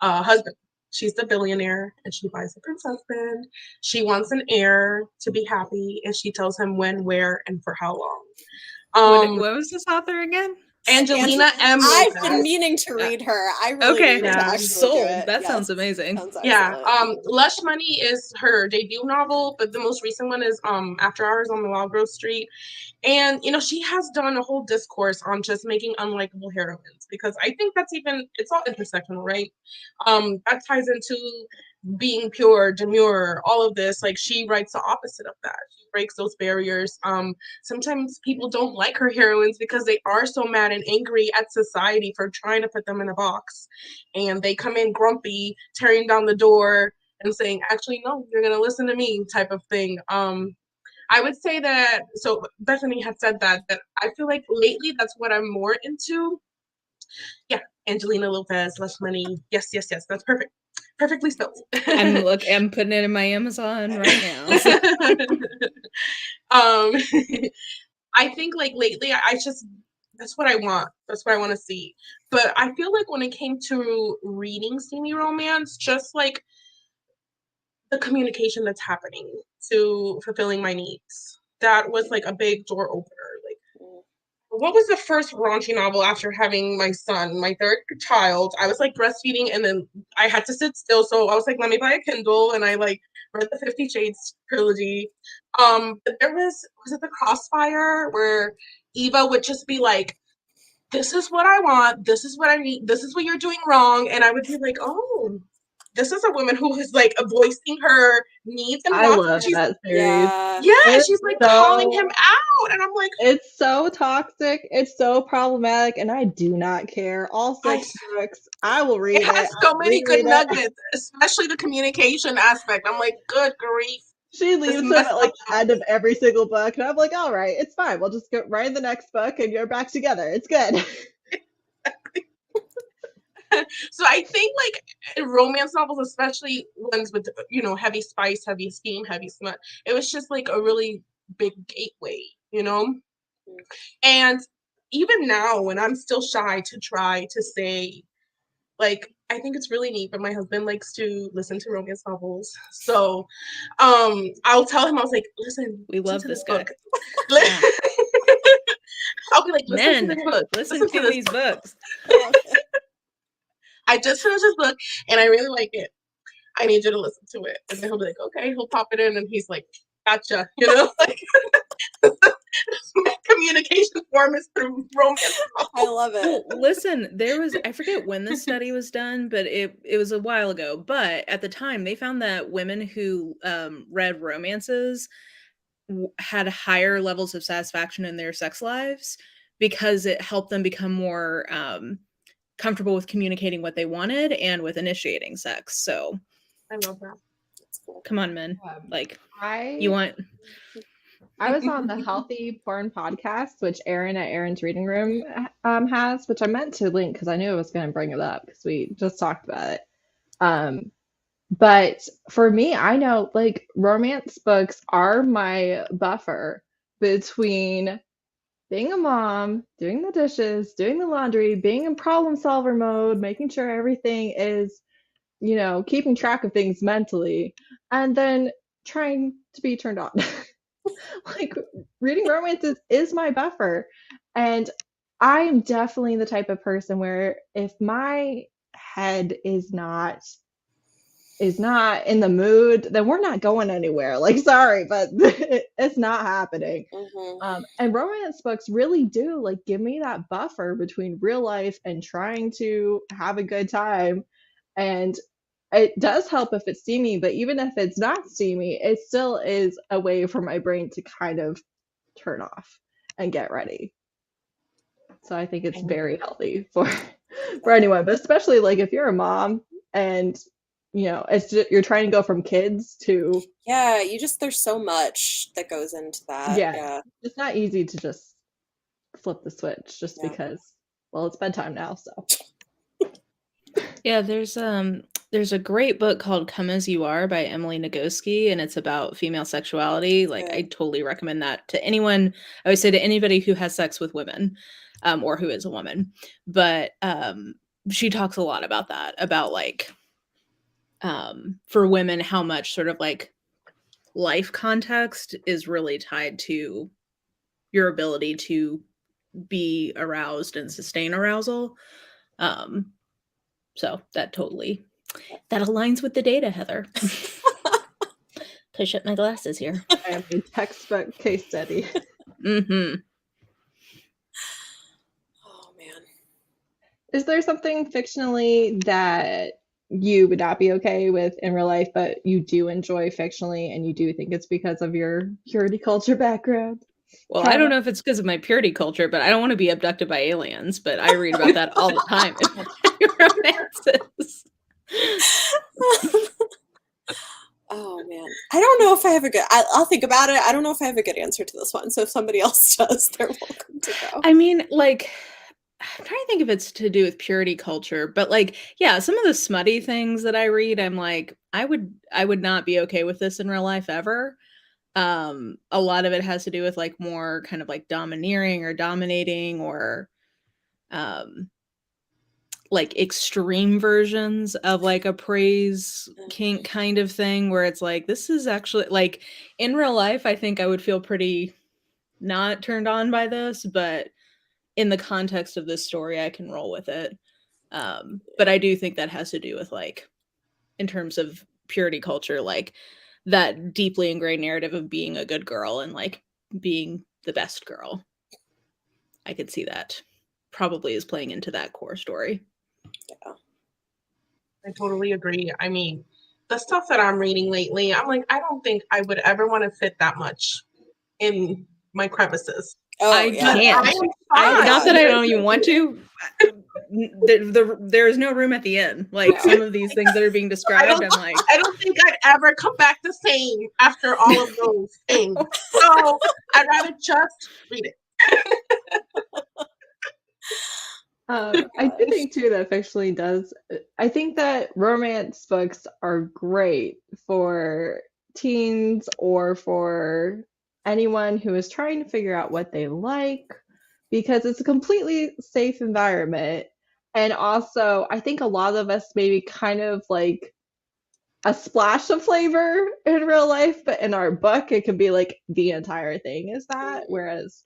husband. She's the billionaire and she buys a prince husband. She wants an heir to be happy, and she tells him when, where, and for how long. What was this author again? Angelina M. I've been meaning to read her. I really need to actually sold. Do it. That sounds amazing. Sounds Lush Money is her debut novel, but the most recent one is After Hours on Milagro Street. And, you know, she has done a whole discourse on just making unlikable heroines, because I think it's all intersectional, right? That ties into being pure, demure, all of this, like she writes the opposite of that. She breaks those barriers. Sometimes people don't like her heroines because they are so mad and angry at society for trying to put them in a box, and they come in grumpy, tearing down the door and saying, actually, no, you're gonna listen to me, type of thing. I would say that, so Bethany had said that I feel like lately that's what I'm more into. Yeah, Angelina Lopez, Less Money. Yes, yes, yes. That's perfect. Perfectly spelled. I'm putting it in my Amazon right now. So. I think like lately I just, that's what I want. That's what I want to see. But I feel like when it came to reading steamy romance, just like the communication that's happening to fulfilling my needs, that was like a big door opener. Like, what was the first raunchy novel after having my son, my third child? I was like breastfeeding, and then I had to sit still, so I was like, let me buy a Kindle, and I like read the 50 Shades trilogy. But there was it the Crossfire, where Eva would just be like, this is what I want, this is what I need, this is what you're doing wrong, and I would be like, oh, this is a woman who is like voicing her needs and I wants. love She's, that series. yeah, It's she's like so calling him out, and I'm like, it's so toxic. It's so problematic, and I do not care. All I 6 books, I will it read has it. so I'll many good reread it. nuggets, especially the communication aspect. I'm like, good grief, She this leaves him messed at up. like the end of every single book, and I'm like, all right, it's fine. We'll just go right in the next book, and you're back together. It's good. So I think like romance novels, especially ones with, you know, heavy spice, heavy steam, heavy smut, it was just like a really big gateway, you know. And even now, when I'm still shy to try to say, like, I think it's really neat, but my husband likes to listen to romance novels. So I'll tell him, I was like, listen, We love to this book. guy. Yeah. I'll be like, listen to Men, this book. listen to this these books. I just finished this book and I really like it. I need you to listen to it. And then he'll be like, okay, he'll pop it in and he's like, gotcha, you know? Like, my communication form is through romance. I love it. Well, listen, I forget when this study was done, but it was a while ago. But at the time, they found that women who read romances had higher levels of satisfaction in their sex lives because it helped them become more comfortable with communicating what they wanted and with initiating sex. So I love that. That's cool. come on, men. Like, you want... I was on the Healthy Porn podcast, which Erin at Erin's Reading Room has, which I meant to link because I knew I was going to bring it up because we just talked about it. But for me, I know like romance books are my buffer between being a mom, doing the dishes, doing the laundry, being in problem solver mode, making sure everything is, keeping track of things mentally, and then trying to be turned on. Like reading romances is my buffer. And I am definitely the type of person where if my head is not in the mood, then we're not going anywhere. Like, sorry, but it's not happening. And romance books really do like give me that buffer between real life and trying to have a good time. And it does help if it's steamy, but even if it's not steamy, it still is a way for my brain to kind of turn off and get ready. So I think it's very healthy for anyone, but especially like if you're a mom and it's just, you're trying to go from kids to there's so much that goes into that. yeah. It's not easy to just flip the switch just because it's bedtime now, so. Yeah, there's a great book called Come As You Are by Emily Nagoski, and it's about female sexuality. Like, I totally recommend that to anyone. I would say to anybody who has sex with women, or who is a woman. But she talks a lot about that, about like for women, how much sort of like life context is really tied to your ability to be aroused and sustain arousal. So that aligns with the data, Heather. Push up my glasses here. I am a textbook case study. Mm-hmm. Oh man. Is there something fictionally that you would not be okay with in real life, but you do enjoy fictionally, and you do think it's because of your purity culture background? Well, I don't know if it's because of my purity culture, but I don't want to be abducted by aliens, but I read about that all the time in my romances. Oh man, I don't know if I have a good. I'll think about it. I don't know if I have a good answer to this one. So if somebody else does, they're welcome to go. I mean, like, I'm trying to think if it's to do with purity culture, but like, yeah, some of the smutty things that I read, I'm like, I would not be okay with this in real life ever. A lot of it has to do with like more kind of like domineering or dominating or like extreme versions of like a praise kink kind of thing where it's like, this is actually like in real life, I think I would feel pretty not turned on by this, but in the context of this story, I can roll with it. But I do think that has to do with like, in terms of purity culture, like that deeply ingrained narrative of being a good girl and like being the best girl. I could see that probably is playing into that core story. Yeah. I totally agree. I mean, the stuff that I'm reading lately, I'm like, I don't think I would ever want to fit that much in my crevices. Oh, I yeah. can't. Not that I don't even want to. There is no room at the end. Like some of these things that are being described, I'm like, I don't think I'd ever come back the same after all of those things. So I'd rather just read it. I do think too that fictionally does. I think that romance books are great for teens or for anyone who is trying to figure out what they like because it's a completely safe environment. And also, I think a lot of us maybe kind of like a splash of flavor in real life, but in our book, it could be like the entire thing is that, whereas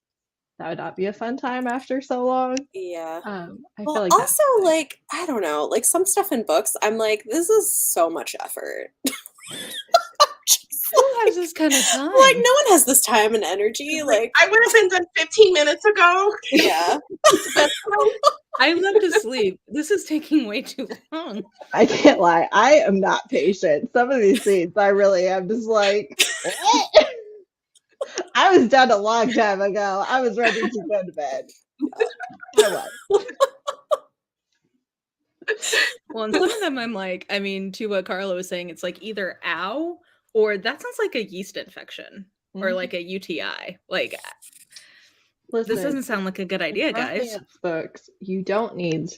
that would not be a fun time after so long. Yeah. I Well, feel like also, like, I don't know, like some stuff in books, I'm like, this is so much effort. who has this kind of time? Like, no one has this time and energy. Like, I would have been done 15 minutes ago. yeah. I love to sleep. This is taking way too long. I can't lie. I am not patient. Some of these scenes, I really am just like, what? I was done a long time ago. I was ready to go to bed. I was. Well, and some of them I'm like, I mean, to what Carla was saying, it's like either ow or that sounds like a yeast infection or like a UTI. Like, Listen, this doesn't sound like a good idea, guys. romance books, you don't need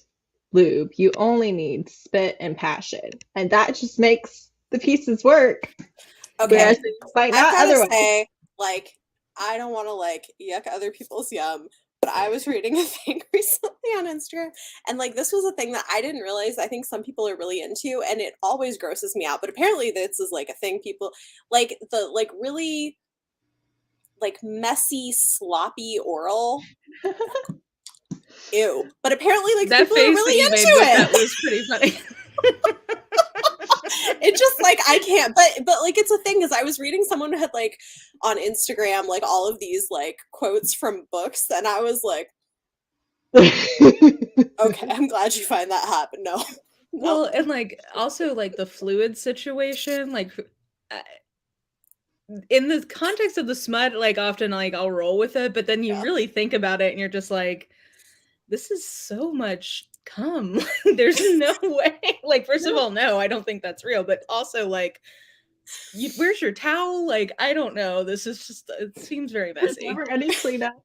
lube. You only need spit and passion. And that just makes the pieces work. Okay. Whereas it might not I gotta otherwise. say, like, I don't want to like yuck other people's yum, but I was reading a thing recently on Instagram, and like this was a thing that I didn't realize. I think some people are really into, and it always grosses me out. But apparently, this is like a thing people like the like really like messy, sloppy oral. Ew. But apparently, like That people are face really that you into made with it. that was pretty funny. It just like I can't, but like it's a thing because I was reading someone who had like on Instagram like all of these like quotes from books, and I was like, okay, I'm glad you find that happen. No. Well, and like also like the fluid situation, like in the context of the smut, like often like I'll roll with it, but then you really think about it and you're just like, this is so much cum. There's no way. Like, first of all, no, I don't think that's real, but also like, where's your towel? Like, I don't know. This is just, it seems very messy. There's never any cleanup.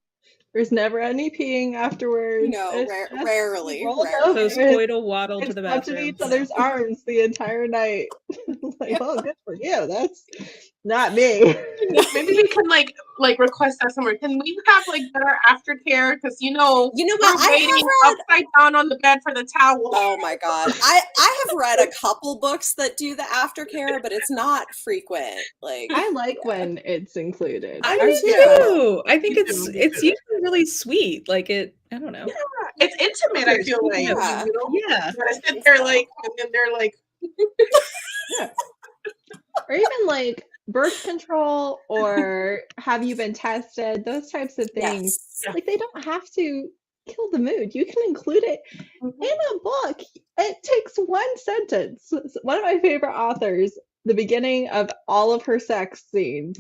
There's never any peeing afterwards. No, rarely. Post-coital waddle to the touching bathroom. each other's arms the entire night. Like, oh, good for you. That's not me. Maybe we can like request that somewhere. Can we have like better aftercare? Because you know what? We're waiting upside down on the bed for the towel. Oh my god! I have read a couple books that do the aftercare, but it's not frequent. Like I like when it's included. I do too. I think it's usually really sweet. Like it. I don't know. Yeah, it's intimate. I feel like. Yeah. You know? Yeah. I sit there like, and then they're like. Yeah. Or even like birth control or have you been tested? Those types of things. Yes. Like they don't have to kill the mood. You can include it in a book. It takes one sentence. One of my favorite authors, the beginning of all of her sex scenes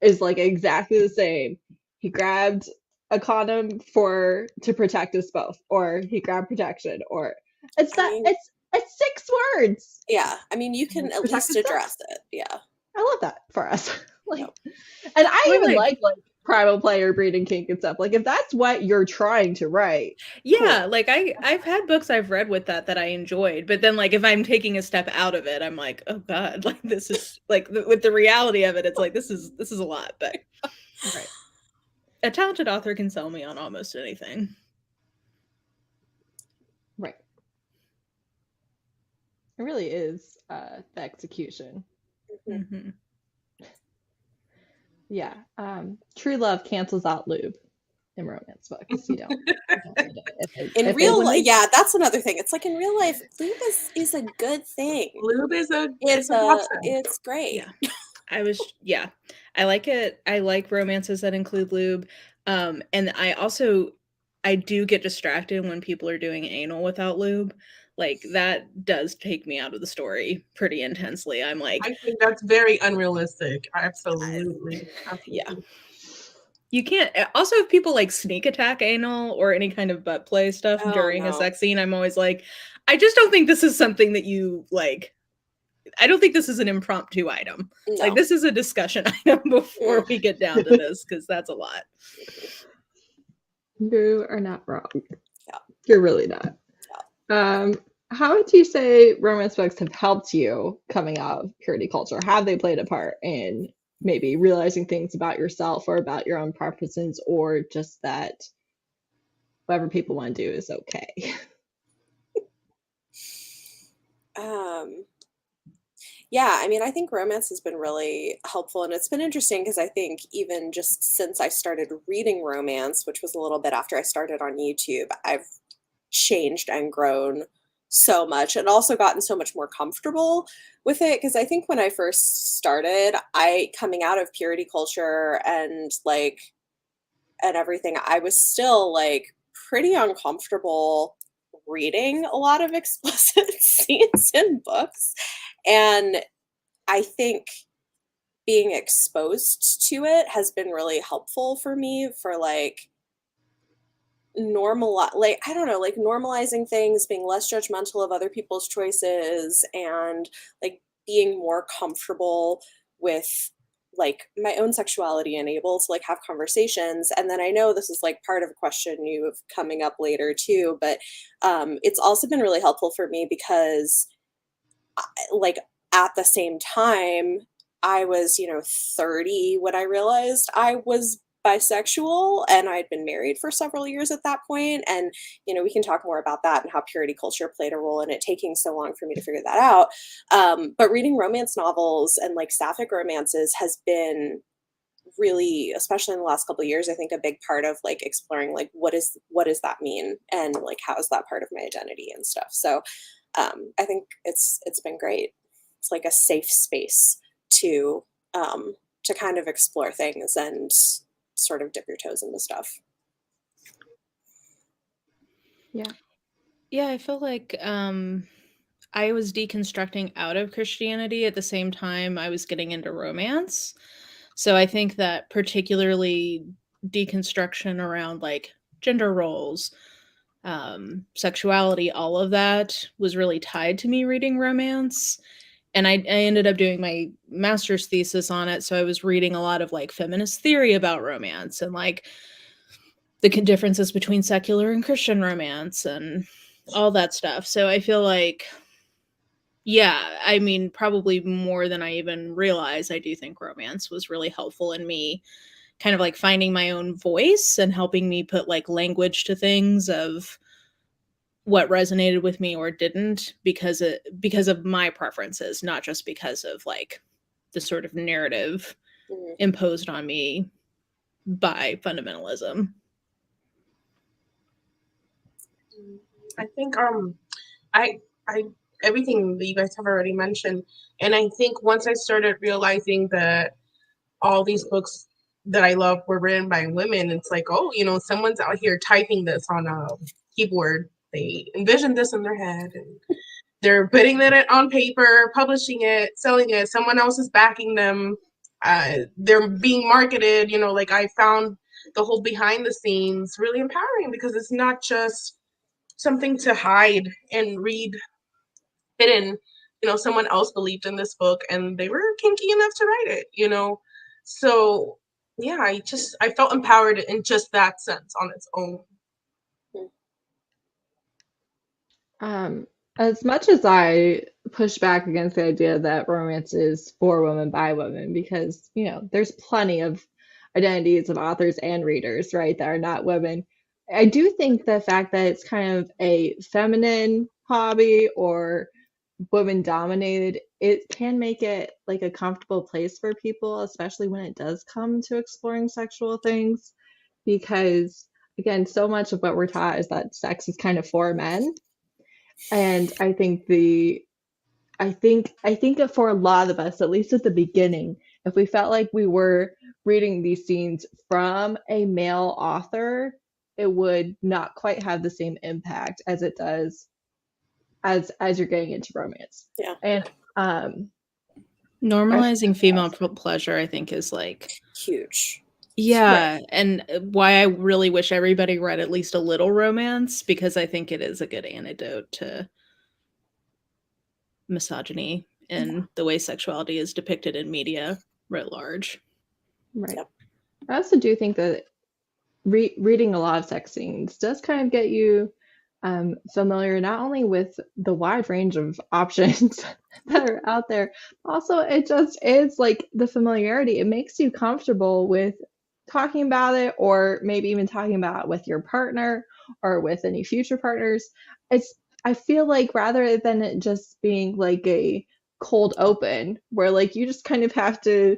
is like exactly the same. He grabbed a condom to protect us both, or he grabbed protection, or it's I that mean, it's 6 words. yeah, I mean, you can at Protect least himself. address it. Yeah. I love that for us. Like, Yep. and I Or, even like- like primal player breeding kink and stuff. Like, if that's what you're trying to write, Yeah, cool. like I've had books I've read with that I enjoyed, but then like if I'm taking a step out of it, I'm like, oh god, like this is like with the reality of it, it's like this is a lot. But Right. a talented author can sell me on almost anything. Right. It really is the execution. Mm-hmm. Yeah. True love cancels out lube in romance books. You don't need it. In real life, yeah, that's another thing. It's like in real life, lube is a good thing. Lube is It's godsend. it's great. Yeah. I like it. I like romances that include lube. And I do get distracted when people are doing anal without lube. Like that does take me out of the story pretty intensely. I'm like, I think that's very unrealistic. Absolutely. yeah. You can't. Also, if people like sneak attack anal or any kind of butt play stuff Oh, during a no. sex scene, I'm always like, I just don't think this is something that you like. I don't think this is an impromptu item. No. Like this is a discussion item before we get down to this because that's a lot. You are not wrong. Yeah. You're really not. Yeah. How would you say romance books have helped you coming out of purity culture? Have they played a part in maybe realizing things about yourself or about your own preferences, or just that whatever people want to do is okay? Yeah, I mean, I think romance has been really helpful, and it's been interesting because I think even just since I started reading romance, which was a little bit after I started on YouTube, I've changed and grown so much and also gotten so much more comfortable with it. Because I think when I first started, coming out of purity culture and everything, I was still like pretty uncomfortable reading a lot of explicit scenes in books. And I think being exposed to it has been really helpful for me for like normalizing things, being less judgmental of other people's choices, and like being more comfortable with like my own sexuality and able to like have conversations. And then I know this is like part of a question you have coming up later too, but it's also been really helpful for me because like at the same time I was 30 when I realized I was bisexual, and I'd been married for several years at that point. And we can talk more about that and how purity culture played a role in it taking so long for me to figure that out. But reading romance novels and like sapphic romances has been really, especially in the last couple of years, I think a big part of like exploring like what does that mean, and like how is that part of my identity and stuff. So I think it's been great. It's like a safe space to kind of explore things and sort of dip your toes into stuff. Yeah, I feel like I was deconstructing out of Christianity at the same time I was getting into romance. So I think that particularly deconstruction around like gender roles, sexuality, all of that was really tied to me reading romance. And I ended up doing my master's thesis on it. So I was reading a lot of like feminist theory about romance and like the differences between secular and Christian romance and all that stuff. So I feel like, yeah, I mean, probably more than I even realized, I do think romance was really helpful in me kind of like finding my own voice and helping me put like language to things of what resonated with me or didn't because of my preferences, not just because of like the sort of narrative imposed on me by fundamentalism. I think I everything that you guys have already mentioned, and I think once I started realizing that all these books that I love were written by women. It's like, oh, you know, someone's out here typing this on a keyboard. They envisioned this in their head and they're putting it on paper, publishing it, selling it. Someone else is backing them. They're being marketed. You know, like I found the whole behind the scenes really empowering because it's not just something to hide and read hidden. You know, someone else believed in this book and they were kinky enough to write it, you know. So yeah, I felt empowered in just that sense on its own. As much as I push back against the idea that romance is for women by women, because, you know, there's plenty of identities of authors and readers, right, that are not women. I do think the fact that it's kind of a feminine hobby or women dominated, it can make it like a comfortable place for people, especially when it does come to exploring sexual things. Because, again, so much of what we're taught is that sex is kind of for men. And I think that for a lot of us, at least at the beginning, if we felt like we were reading these scenes from a male author, it would not quite have the same impact as it does as you're getting into romance. Yeah. And Normalizing female pleasure, I think, is like huge. yeah, and why I really wish everybody read at least a little romance, because I think it is a good antidote to misogyny and the way sexuality is depicted in media writ large. Right. Yep. I also do think that reading a lot of sex scenes does kind of get you familiar not only with the wide range of options that are out there, also it just is like the familiarity. It makes you comfortable with talking about it, or maybe even talking about it with your partner or with any future partners. I feel like rather than it just being like a cold open where like you just kind of have to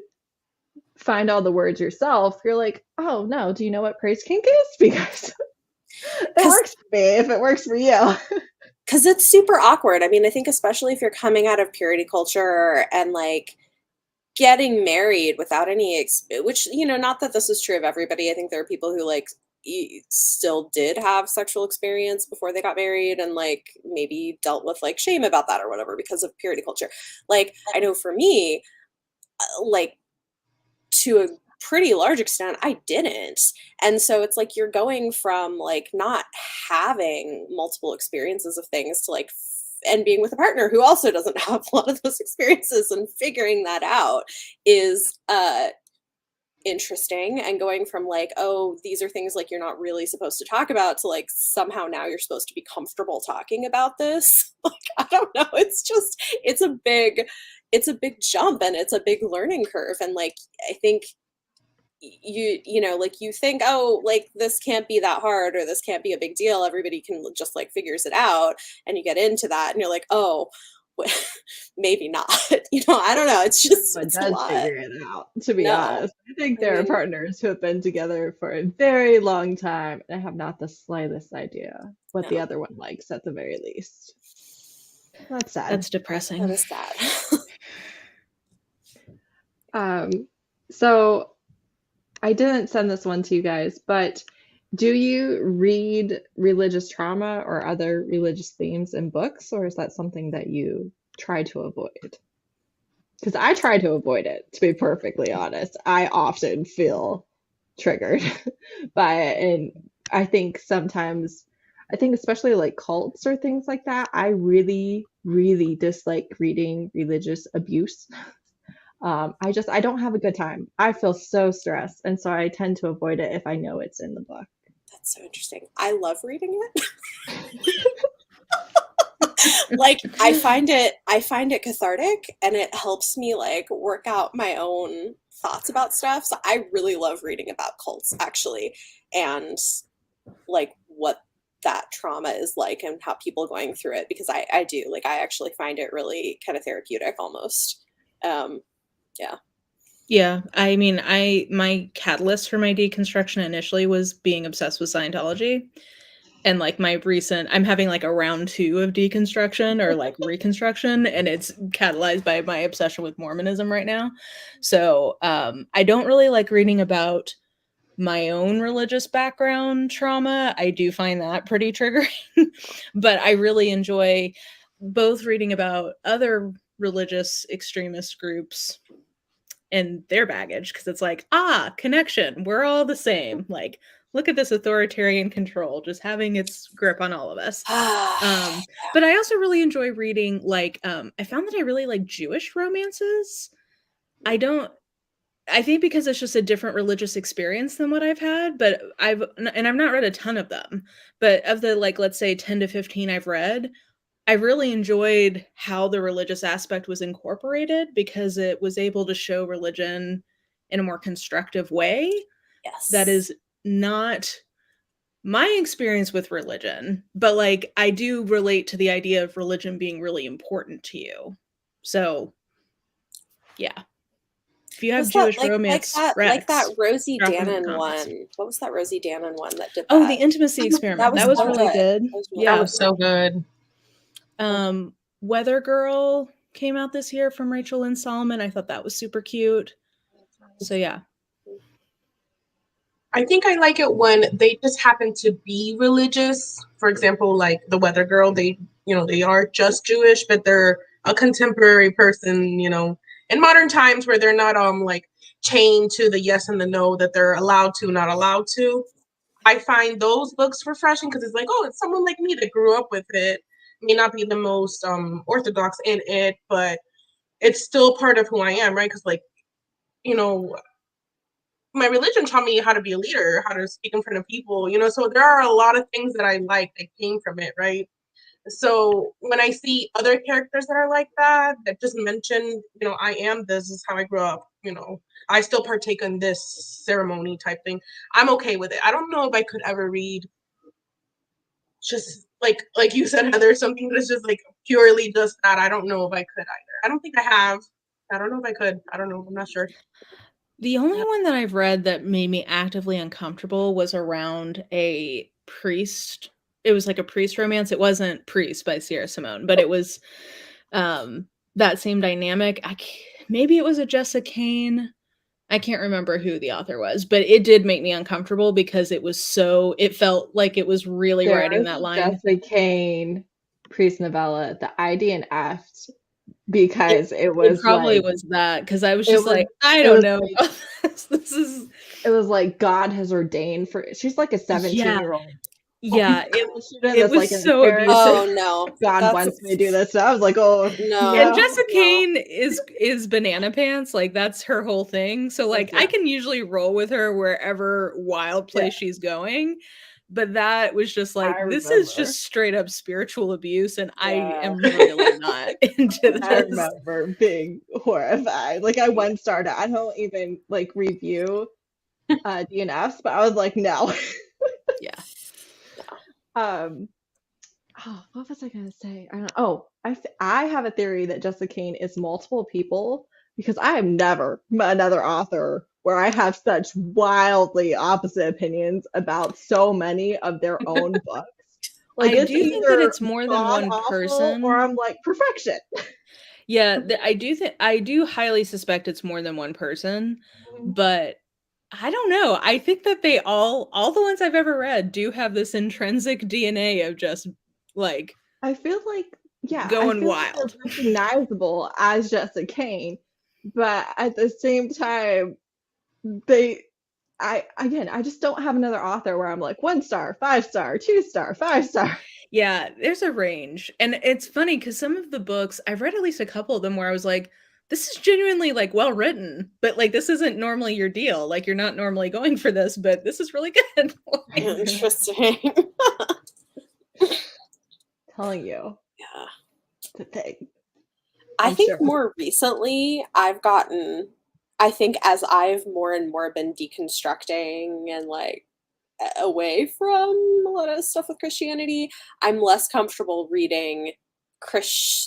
find all the words yourself, you're like, oh no, do you know what praise kink is? Because it works for me if it works for you. Because it's super awkward. I mean, I think especially if you're coming out of purity culture and like getting married without any, which, you know, not that this is true of everybody. I think there are people who like still did have sexual experience before they got married and like maybe dealt with like shame about that or whatever because of purity culture. Like, I know for me, like to a pretty large extent, I didn't. And so it's like you're going from like not having multiple experiences of things to like and being with a partner who also doesn't have a lot of those experiences, and figuring that out is interesting, and going from like, oh, these are things like you're not really supposed to talk about, to like somehow now you're supposed to be comfortable talking about this. Like, I don't know, it's a big jump, and it's a big learning curve. And like, I think you know, like you think, oh, like this can't be that hard, or this can't be a big deal, everybody can just like figures it out, and you get into that and you're like, oh, maybe not. You know, I don't know, it's just it's a lot. Figure it out, to be No. honest. I think there are partners who have been together for a very long time and have not the slightest idea what the other one likes, at the very least. That's sad. That's depressing. That is sad. So I didn't send this one to you guys, but do you read religious trauma or other religious themes in books, or is that something that you try to avoid? Because I try to avoid it, to be perfectly honest. I often feel triggered by it, and I think sometimes, especially like cults or things like that, I really, really dislike reading religious abuse. I don't have a good time. I feel so stressed, and so I tend to avoid it if I know it's in the book. That's so interesting. I love reading it. Like, I find it cathartic, and it helps me like work out my own thoughts about stuff. So I really love reading about cults, actually, and like what that trauma is like and how people going through it, because I do, like, I actually find it really kind of therapeutic almost. Yeah, I mean, my catalyst for my deconstruction initially was being obsessed with Scientology. And like I'm having like a round 2 of deconstruction or like reconstruction, and it's catalyzed by my obsession with Mormonism right now. So I don't really like reading about my own religious background trauma. I do find that pretty triggering, but I really enjoy both reading about other religious extremist groups and their baggage, because it's like, connection, we're all the same. Like, look at this authoritarian control just having its grip on all of us. But I also really enjoy reading, like, I found that I really like Jewish romances. I think because it's just a different religious experience than what I've had, but I've not read a ton of them, but of the, like, let's say 10 to 15 I've read, I really enjoyed how the religious aspect was incorporated, because it was able to show religion in a more constructive way. Yes. That is not my experience with religion, but like I do relate to the idea of religion being really important to you. So, yeah. If you have Jewish romance, like that Rosie drop 'em in the Dannon comments. one. What was that Rosie Dannon one that did that? Oh, the intimacy experiment. That was so really good. That was really Yeah. That was so good. Weather Girl came out this year from Rachel Lynn Solomon. I thought that was super cute. So yeah. I think I like it when they just happen to be religious. For example, like the Weather Girl, they are just Jewish, but they're a contemporary person, in modern times, where they're not like chained to the yes and the no that they're allowed to, not allowed to. I find those books refreshing, because it's like, oh, it's someone like me that grew up with it. May not be the most orthodox in it, but it's still part of who I am, right? Because, like, my religion taught me how to be a leader, how to speak in front of people, so there are a lot of things that I like that came from it, right? So when I see other characters that are like that just mention, I am this is how I grew up, I still partake in this ceremony type thing, I'm okay with it. I don't know if I could ever read just like you said, Heather, something that's just like purely just that. I don't know if I could either. I don't think I have. I don't know if I could. I don't know. I'm not sure. The only one that I've read that made me actively uncomfortable was around a priest. It was like a priest romance. It wasn't Priest by Sierra Simone, but it was that same dynamic. Maybe it was a Jessica Kane. I can't remember who the author was, but it did make me uncomfortable because it felt like it was really writing that line. Jessica Kane priest novella, the ID and F, because it was probably like, was that, because I was just like, I don't know. Like, this is. It was like God has ordained for. She's like a 17-year-old. Yeah, it was like so abusive. Oh no, God wants me to do this. So I was like, oh no. And Jessica Kane is banana pants. Like, that's her whole thing. So like, I can usually roll with her wherever wild place she's going. But that was just like, this is just straight up spiritual abuse, and I am really not into this. I remember being horrified. Like, I once started. I don't even like review DNFs, but I was like, no. Yeah. What was I gonna say? I don't. Oh, I have a theory that Jessica Kane is multiple people, because I have never met another author where I have such wildly opposite opinions about so many of their own books. Like, I do think that it's more than one person, or I'm like perfection. Yeah, I do highly suspect it's more than one person, but I don't know. I think that they all the ones I've ever read do have this intrinsic DNA of just like, I feel like, going like wild. they're recognizable as Jessica Kane, but at the same time, I just don't have another author where I'm like 1 star, 5 star, 2 star, 5 star. Yeah, there's a range. And it's funny because some of the books, I've read at least a couple of them where I was like, this is genuinely like well written, but like this isn't normally your deal. Like, you're not normally going for this, but this is really good. Interesting. Telling you. Yeah. The thing. I think more recently I think as I've more and more been deconstructing and like away from a lot of stuff with Christianity, I'm less comfortable reading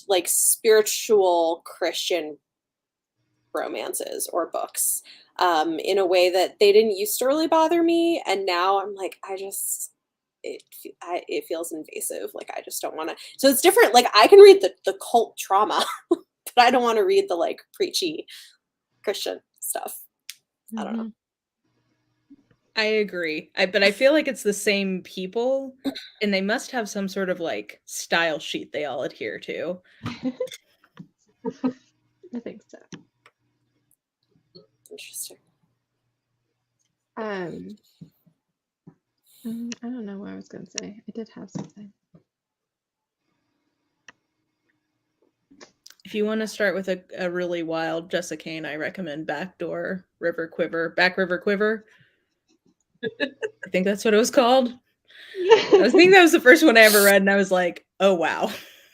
like spiritual Christian romances or books in a way that they didn't used to really bother me, and now I'm like, it feels invasive. Like I just don't want to. So it's different. Like I can read the cult trauma, but I don't want to read the like preachy Christian stuff. I don't know. I agree. But I feel like it's the same people, and they must have some sort of like style sheet they all adhere to. I think so. Interesting. I don't know what I was going to say. I did have something. If you want to start with a really wild Jessica Kane, I recommend Backdoor River Quiver. Back River Quiver. I think that's what it was called. I think that was the first one I ever read, and I was like, oh, wow.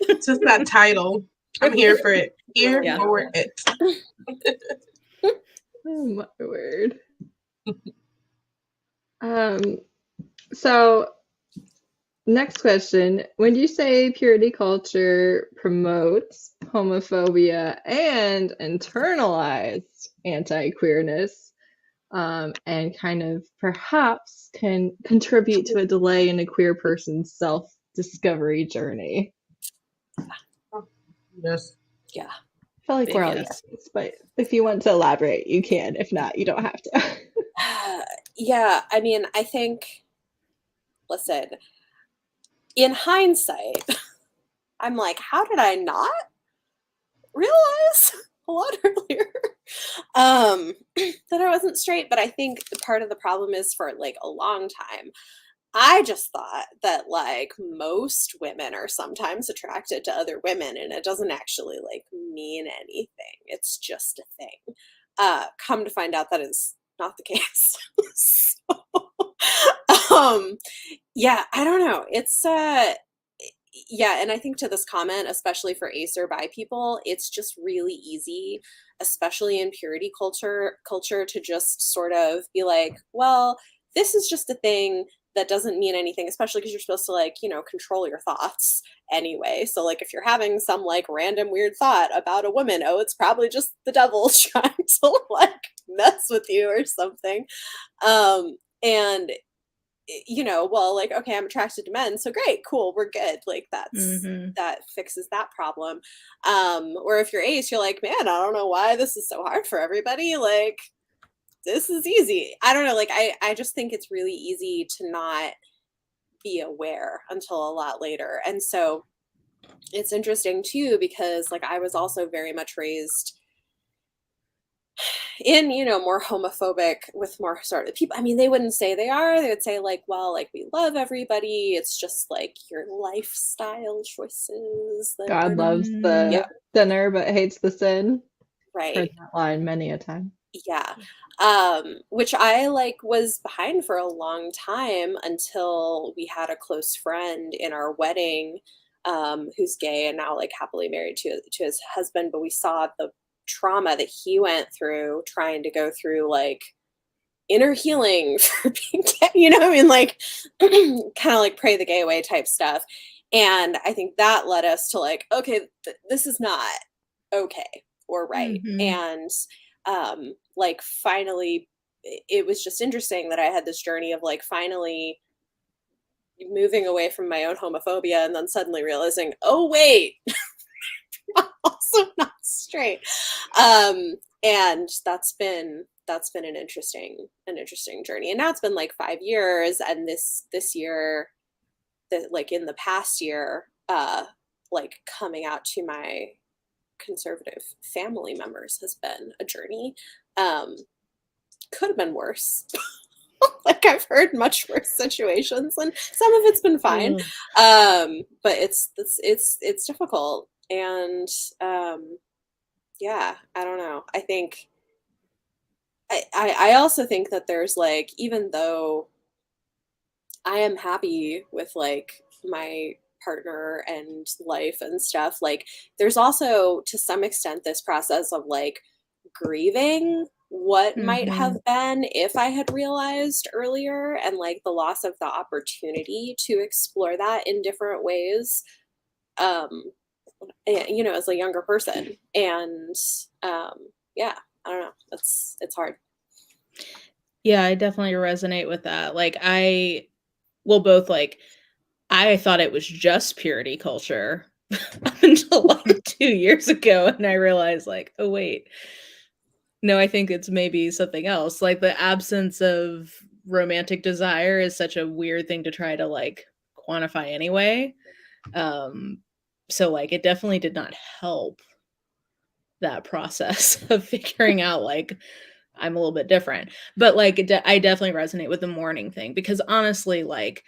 Just that title. I'm here for it. Here Yeah. for it. Oh my word. So next question. When you say purity culture promotes homophobia and internalized anti-queerness, and kind of perhaps can contribute to a delay in a queer person's self-discovery journey. Yes. Yeah. I feel like Big we're all yes. yes, but if you want to elaborate, you can. If not, you don't have to. Yeah. I mean, I think, listen, in hindsight, I'm like, how did I not realize a lot earlier that I wasn't straight? But I think part of the problem is for like a long time, I just thought that like most women are sometimes attracted to other women, and it doesn't actually like mean anything. It's just a thing. Come to find out that is not the case. So, yeah, I don't know. It's yeah, and I think to this comment, especially for ace or bi people, it's just really easy, especially in purity culture to just sort of be like, well, this is just a thing that doesn't mean anything, especially because you're supposed to like, control your thoughts anyway. So like if you're having some like random weird thought about a woman, oh, it's probably just the devil trying to like mess with you or something. And well, like, okay, I'm attracted to men, so great, cool, we're good. Like that fixes that problem. Or if you're ace, you're like, man, I don't know why this is so hard for everybody. Like, this is easy. I don't know. Like, I just think it's really easy to not be aware until a lot later. And so it's interesting too, because like I was also very much raised in more homophobic, with more sort of people. I mean, they wouldn't say they would say like, well, like we love everybody, it's just like your lifestyle choices that God are loves the sinner but hates the sin. right. Heard that line many a time. Yeah. Which I like was behind for a long time until we had a close friend in our wedding who's gay and now like happily married to his husband, but we saw the trauma that he went through trying to go through like inner healing for being gay, I mean, like kind of like pray the gay away type stuff. And I think that led us to like, okay, this is not okay or right. And like finally it was just interesting that I had this journey of like finally moving away from my own homophobia and then suddenly realizing, oh wait, also not straight. And that's been an interesting journey. And now it's been like 5 years, and this year, like in the past year, like coming out to my conservative family members has been a journey. Could have been worse. Like I've heard much worse situations, and some of it's been fine. But it's difficult. And yeah, I don't know. I think I also think that there's like, even though I am happy with like my partner and life and stuff, like there's also to some extent this process of like grieving what might have been if I had realized earlier, and like the loss of the opportunity to explore that in different ways, as a younger person. And yeah, I don't know, it's hard. Yeah, I definitely resonate with that. Like I well, both like, I thought it was just purity culture up until like 2 years ago, and I realized like, oh wait, no, I think it's maybe something else. Like the absence of romantic desire is such a weird thing to try to like quantify anyway. So like it definitely did not help that process of figuring out like I'm a little bit different. But like I definitely resonate with the mourning thing, because honestly, like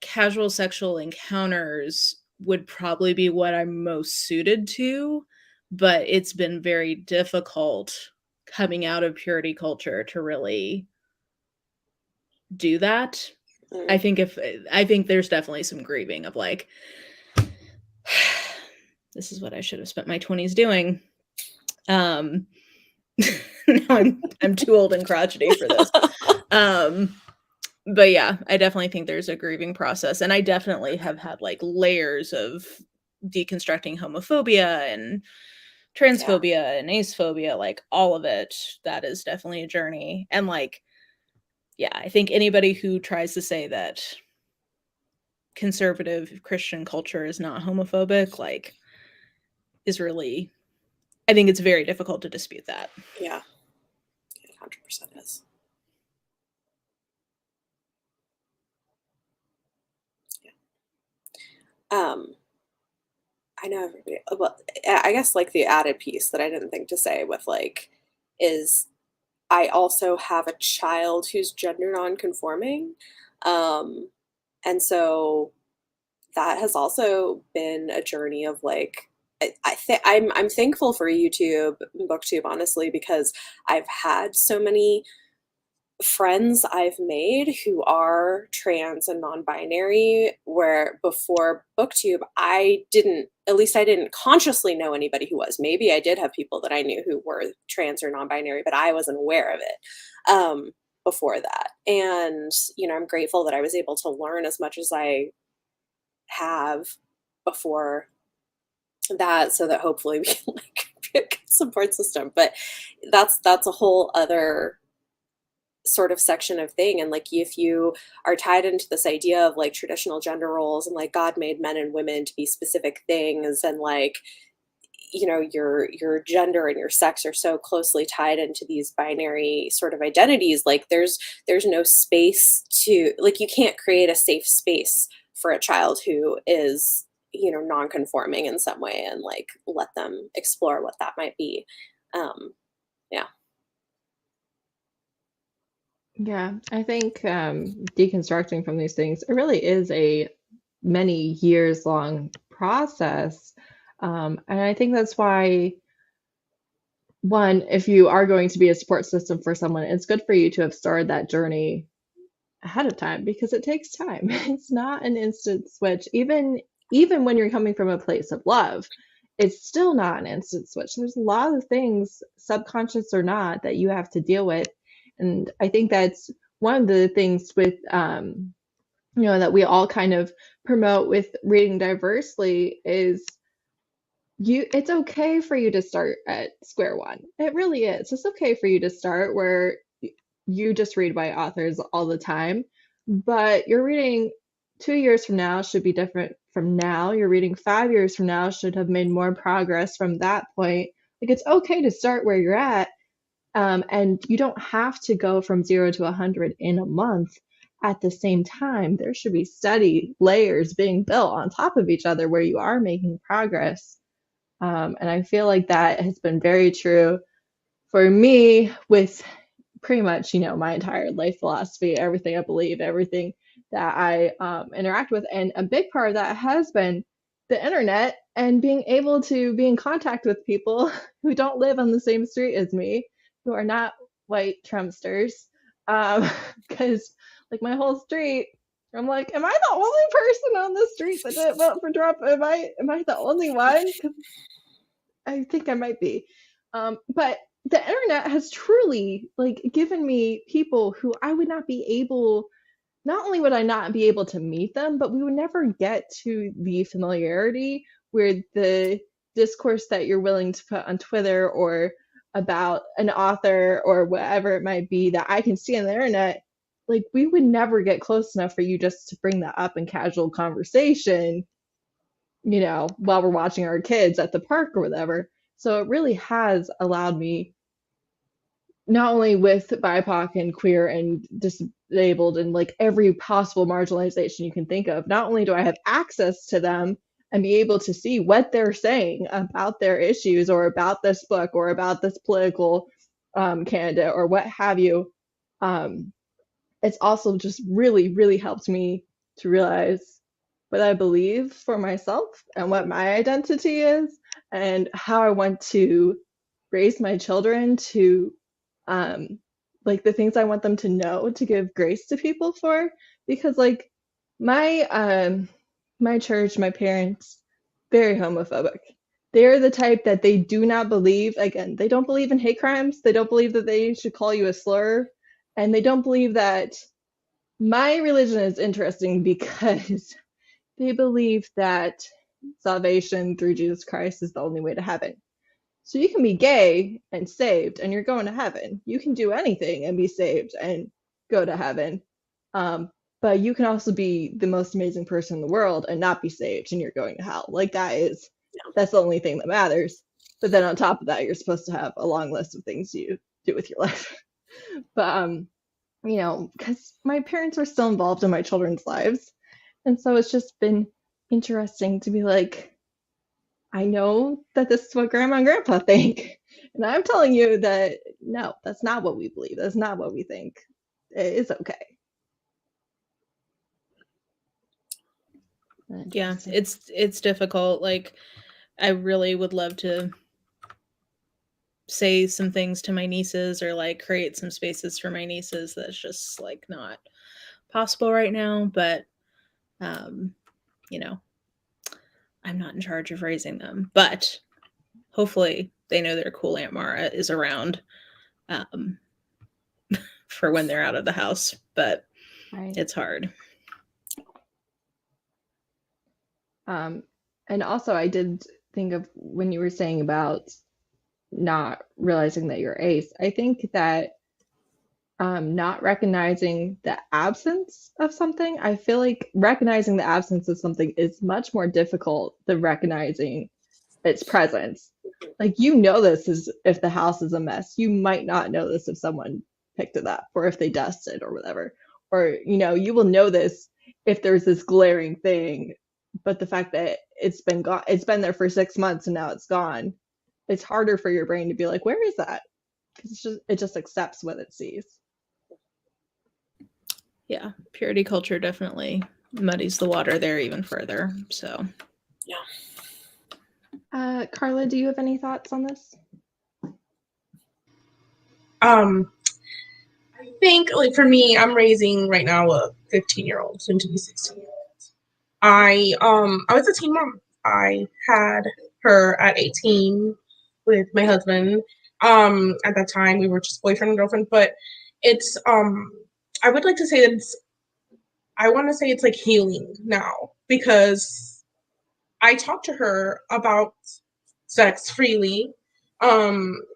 casual sexual encounters would probably be what I'm most suited to, but it's been very difficult coming out of purity culture to really do that. I think there's definitely some grieving of like, this is what I should have spent my 20s doing. Now I'm too old and crotchety for this. But yeah, I definitely think there's a grieving process, and I definitely have had like layers of deconstructing homophobia and transphobia and acephobia, like all of it. That is definitely a journey. And like, yeah, I think anybody who tries to say that conservative Christian culture is not homophobic, like, is really, I think it's very difficult to dispute that. Yeah, it 100% is. I know everybody, well, I guess like the added piece that I didn't think to say with like is I also have a child who's gender non-conforming. And so that has also been a journey of like I'm thankful for YouTube, BookTube, honestly, because I've had so many friends I've made who are trans and non-binary, where before BookTube I didn't consciously know anybody who was. Maybe I did have people that I knew who were trans or non-binary, but I wasn't aware of it before that. And I'm grateful that I was able to learn as much as I have before that, so that hopefully we can like be a good support system. But that's a whole other sort of section of thing. And like if you are tied into this idea of like traditional gender roles and like God made men and women to be specific things, and like your gender and your sex are so closely tied into these binary sort of identities, like there's no space to, like, you can't create a safe space for a child who is non-conforming in some way and like let them explore what that might be. Yeah. Yeah, I think deconstructing from these things, it really is a many years long process. And I think that's why, one, if you are going to be a support system for someone, it's good for you to have started that journey ahead of time, because it takes time. It's not an instant switch. Even when you're coming from a place of love, it's still not an instant switch. There's a lot of things, subconscious or not, that you have to deal with. And I think that's one of the things with that we all kind of promote with reading diversely is it's okay for you to start at square one. It really is. It's okay for you to start where you just read white authors all the time, but you're reading 2 years from now should be different from now. You're reading 5 years from now should have made more progress from that point. Like, it's okay to start where you're at, and you don't have to go from 0 to 100 in a month. At the same time, there should be steady layers being built on top of each other where you are making progress. And I feel like that has been very true for me with pretty much, my entire life philosophy, everything I believe, everything that I interact with. And a big part of that has been the internet and being able to be in contact with people who don't live on the same street as me, who are not white Trumpsters. Because like my whole street, I'm like, am I the only person on the street that didn't vote for Trump? Am I the only one? Because I think I might be. But the internet has truly like given me people who I would not be able, not only would I not be able to meet them, but we would never get to the familiarity where the discourse that you're willing to put on Twitter or about an author or whatever it might be that I can see on the internet, like we would never get close enough for you just to bring that up in casual conversation, you know, while we're watching our kids at the park or whatever. So it really has allowed me, not only with BIPOC and queer and disabled and like every possible marginalization you can think of, not only do I have access to them and be able to see what they're saying about their issues or about this book or about this political candidate or what have you, um, it's also just really, really helped me to realize what I believe for myself and what my identity is and how I want to raise my children to um like the things I want them to know to give grace to people for, because like my my church, my parents, very homophobic. They're the type that they do not believe, again, they don't believe in hate crimes, they don't believe that they should call you a slur, and they don't believe that my religion is interesting because they believe that salvation through Jesus Christ is the only way to heaven. So you can be gay and saved and you're going to heaven. You can do anything and be saved and go to heaven. Um, but you can also be the most amazing person in the world and not be saved and you're going to hell. Like that's the only thing that matters. But then on top of that, you're supposed to have a long list of things you do with your life. But you know, because my parents are still involved in my children's lives. And so it's just been interesting to be like, I know that this is what grandma and grandpa think. And I'm telling you that no, that's not what we believe. That's not what we think. It's okay. Yeah, it's difficult. Like, I really would love to say some things to my nieces or like create some spaces for my nieces. That's just like not possible right now. But you know, I'm not in charge of raising them. But hopefully they know their cool Aunt Mara is around um, for when they're out of the house. But Right. it's hard. And also I did think of when you were saying about not realizing that you're ace. I think that not recognizing the absence of something, I feel like recognizing the absence of something is much more difficult than recognizing its presence. Like, you know, this is if the house is a mess. You might not know this if someone picked it up or if they dusted or whatever. Or, you know, you will know this if there's this glaring thing. But the fact that it's been gone, it's been there for 6 months and now it's gone. It's harder for your brain to be like, where is that? Because it just accepts what it sees. Yeah, purity culture definitely muddies the water there even further. So, yeah. Carla, do you have any thoughts on this? I think, like, for me, I'm raising right now a 15-year-old, soon to be 16-year-old. I was a teen mom. I had her at 18 with my husband. At that time we were just boyfriend and girlfriend, but it's I would like to say that I want to say it's like healing now, because I talk to her about sex freely.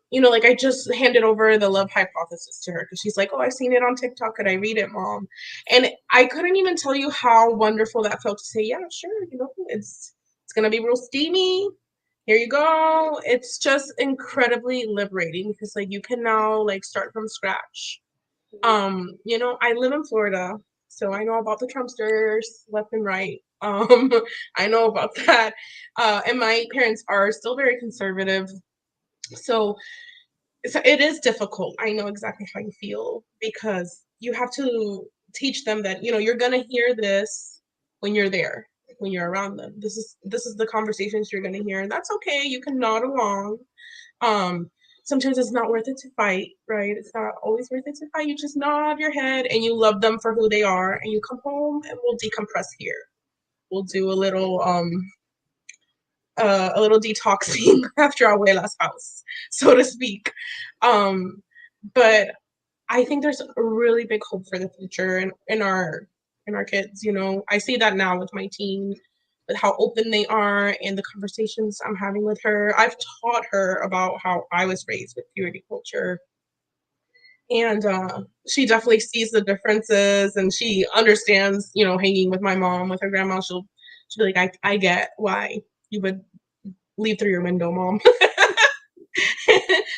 You know, like, I just handed over the love hypothesis to her because she's like, oh, I've seen it on TikTok. Could I read it, Mom? And I couldn't even tell you how wonderful that felt to say, yeah, sure, you know, it's gonna be real steamy. Here you go. It's just incredibly liberating because, like, you can now, like, start from scratch. You know, I live in Florida, so I know about the Trumpsters left and right. I know about that. And my parents are still very conservative. So it is difficult. I know exactly how you feel, because you have to teach them that, you know, you're gonna hear this when you're there, when you're around them. This is the conversations you're gonna hear, and that's okay. You can nod along. Sometimes it's not worth it to fight, right? It's not always worth it to fight. You just nod your head and you love them for who they are, and you come home and we'll decompress here. We'll do a little detoxing after abuela's house, so to speak. But I think there's a really big hope for the future in our kids. You know, I see that now with my teen, with how open they are and the conversations I'm having with her. I've taught her about how I was raised with purity culture, And she definitely sees the differences, and she understands, hanging with my mom, with her grandma. She'll be like, I get why you would leave through your window, Mom.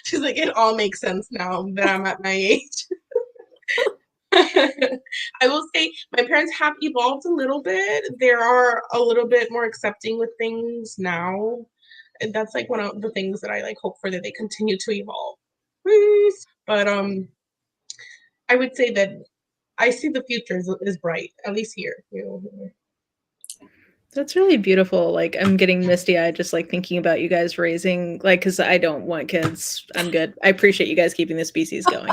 She's like, it all makes sense now that I'm at my age. I will say my parents have evolved a little bit. They are a little bit more accepting with things now. And that's like one of the things that I like hope for, that they continue to evolve. But I would say that I see the future is bright, at least here. That's really beautiful. Like, I'm getting misty-eyed just like thinking about you guys raising, like, because I don't want kids. I'm good. I appreciate you guys keeping the species going.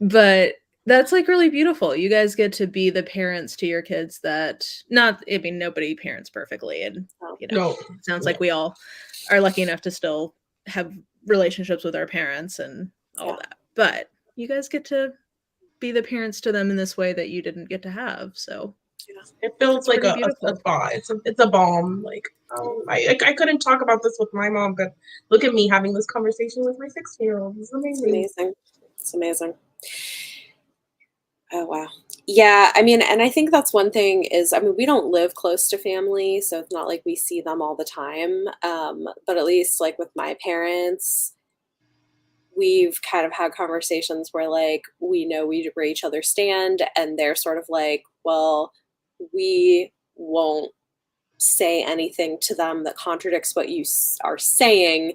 But that's like really beautiful. You guys get to be the parents to your kids that nobody parents perfectly. And, No. it sounds like we all are lucky enough to still have relationships with our parents and all that. But you guys get to be the parents to them in this way that you didn't get to have. So it feels like a spa. It's a balm. Like, I couldn't talk about this with my mom, but look at me having this conversation with my 16-year-old. It's amazing. It's amazing. Oh, wow. Yeah, I mean, and I think that's one thing is, I mean, we don't live close to family, so it's not like we see them all the time. But at least like with my parents, we've kind of had conversations where like we know where each other stand, and they're sort of like, well, we won't say anything to them that contradicts what you are saying.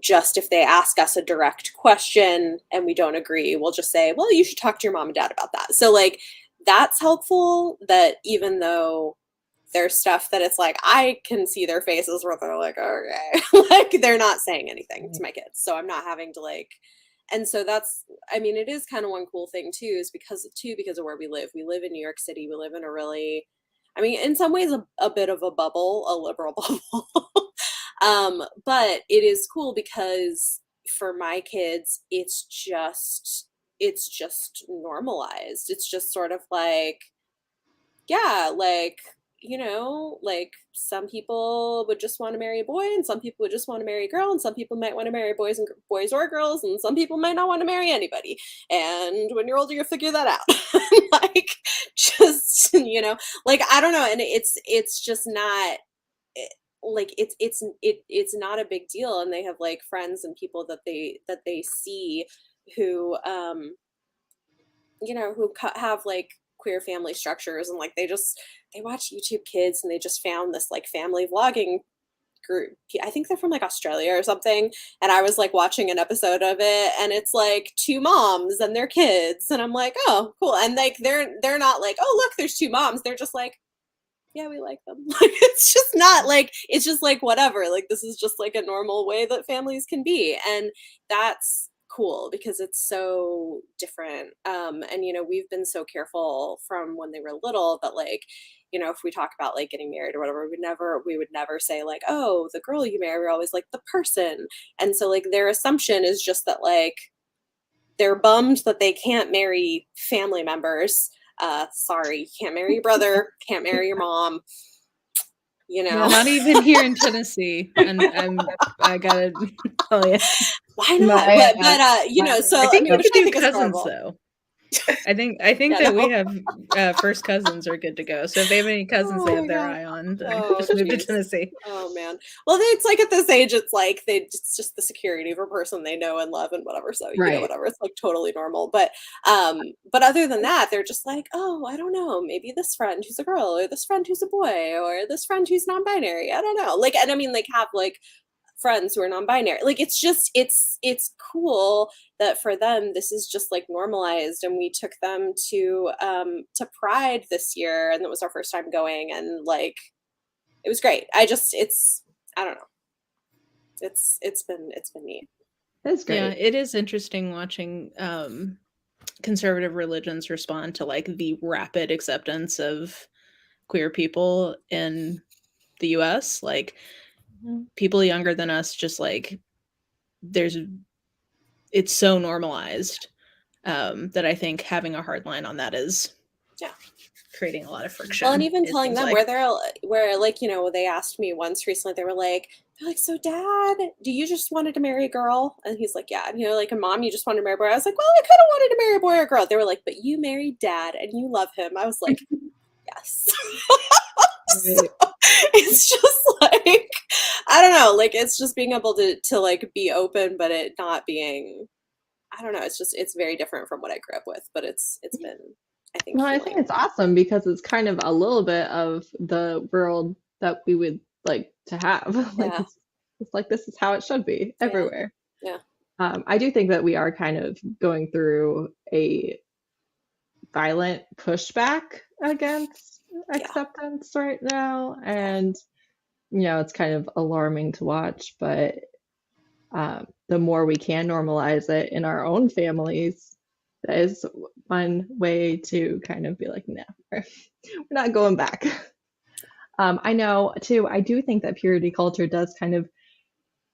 Just if they ask us a direct question and we don't agree, we'll just say, well, you should talk to your mom and dad about that. So like that's helpful, that even though there's stuff that it's like I can see their faces where they're like, okay, like they're not saying anything to my kids, so I'm not having to like. And so that's, I mean, it is kind of one cool thing too, is because of where we live in New York City. We live in a really, I mean, in some ways a bit of a bubble, a liberal bubble. But it is cool because for my kids, it's just normalized. It's just sort of like, yeah, like, like some people would just want to marry a boy, and some people would just want to marry a girl, and some people might want to marry boys or girls, and some people might not want to marry anybody. And when you're older, you'll figure that out. Like, just, like, I don't know. And it's just not like it's not a big deal. And they have like friends and people that they see who have like queer family structures, and like they watch YouTube Kids, and they just found this like family vlogging group. I think they're from like Australia or something. And I was like watching an episode of it, and it's like two moms and their kids, and I'm like, oh, cool. And like they're not like, oh, look, there's two moms. They're just like, yeah, we like them. Like, it's just not like, it's just like whatever. Like, this is just like a normal way that families can be. And that's cool because it's so different. And we've been so careful from when they were little, but like, if we talk about like getting married or whatever, we would never say like, oh, the girl you marry. We're always like the person. And so like their assumption is just that like they're bummed that they can't marry family members. Sorry, you can't marry your brother, can't marry your mom. Yeah, not even here in Tennessee. And I gotta tell you, why not? But so I think I mean, we could do think cousins though. I think that we have first cousins are good to go. So if they have any cousins they have their eye on, then just move to Tennessee. Oh man. Well, it's like at this age, it's like it's just the security of a person they know and love and whatever. So whatever. It's like totally normal. But other than that, they're just like, oh, I don't know, maybe this friend who's a girl, or this friend who's a boy, or this friend who's non-binary. I don't know. Like, and I mean, like have like friends who are non-binary. Like, it's just it's cool that for them this is just like normalized. And we took them to Pride this year, and that was our first time going, and like it was great. I don't know. It's been neat. That's great. Yeah, it is interesting watching conservative religions respond to like the rapid acceptance of queer people in the US. Like people younger than us, just like it's so normalized that I think having a hard line on that is creating a lot of friction. Well, and even it telling seems them like. where like, you know, they asked me once recently, they're like, so Dad, do you just wanted to marry a girl? And he's like, yeah. And you know, like, a Mom, you just wanted to marry a boy. I was like, well, I kind of wanted to marry a boy or a girl. They were like, but you married Dad and you love him. I was like, yes. So it's just like, I don't know, like, it's just being able to like be open, but it not being, I don't know, it's very different from what I grew up with, but it's been, I think, No, I think healing. it's awesome because it's kind of a little bit of the world that we would like to have. Like Yeah. it's like this is how it should be everywhere. Yeah. I do think that we are kind of going through a violent pushback against acceptance right now, and you know it's kind of alarming to watch. But the more we can normalize it in our own families, that is one way to kind of be like, no, we're not going back. I know too, I do think that purity culture does kind of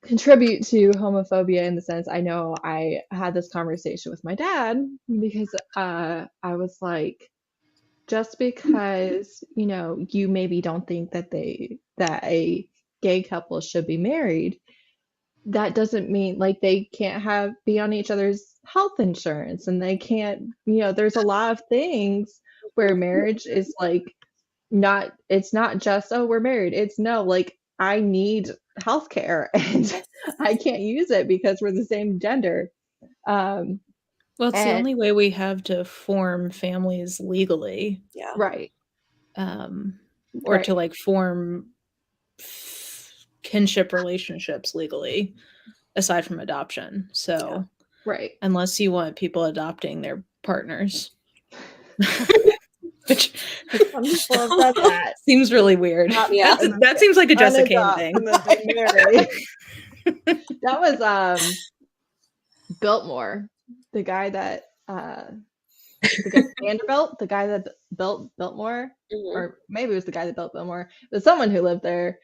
contribute to homophobia in the sense, I know I had this conversation with my dad because I was like, just because, you know, you maybe don't think that a gay couple should be married, that doesn't mean like they can't be on each other's health insurance, and they can't, you know, there's a lot of things where marriage is like it's not just, oh, we're married. It's no, like I need healthcare and I can't use it because we're the same gender. Well, it's the only way we have to form families legally. Yeah. Right. Or to like form kinship relationships legally, aside from adoption. So, right. Unless you want people adopting their partners. Which some people have done that. Seems really weird. Yeah. That seems like a Jessica thing. That was Biltmore, the guy that Vanderbilt, the guy that built Biltmore, or maybe it was the guy that built Biltmore. It was someone who lived there.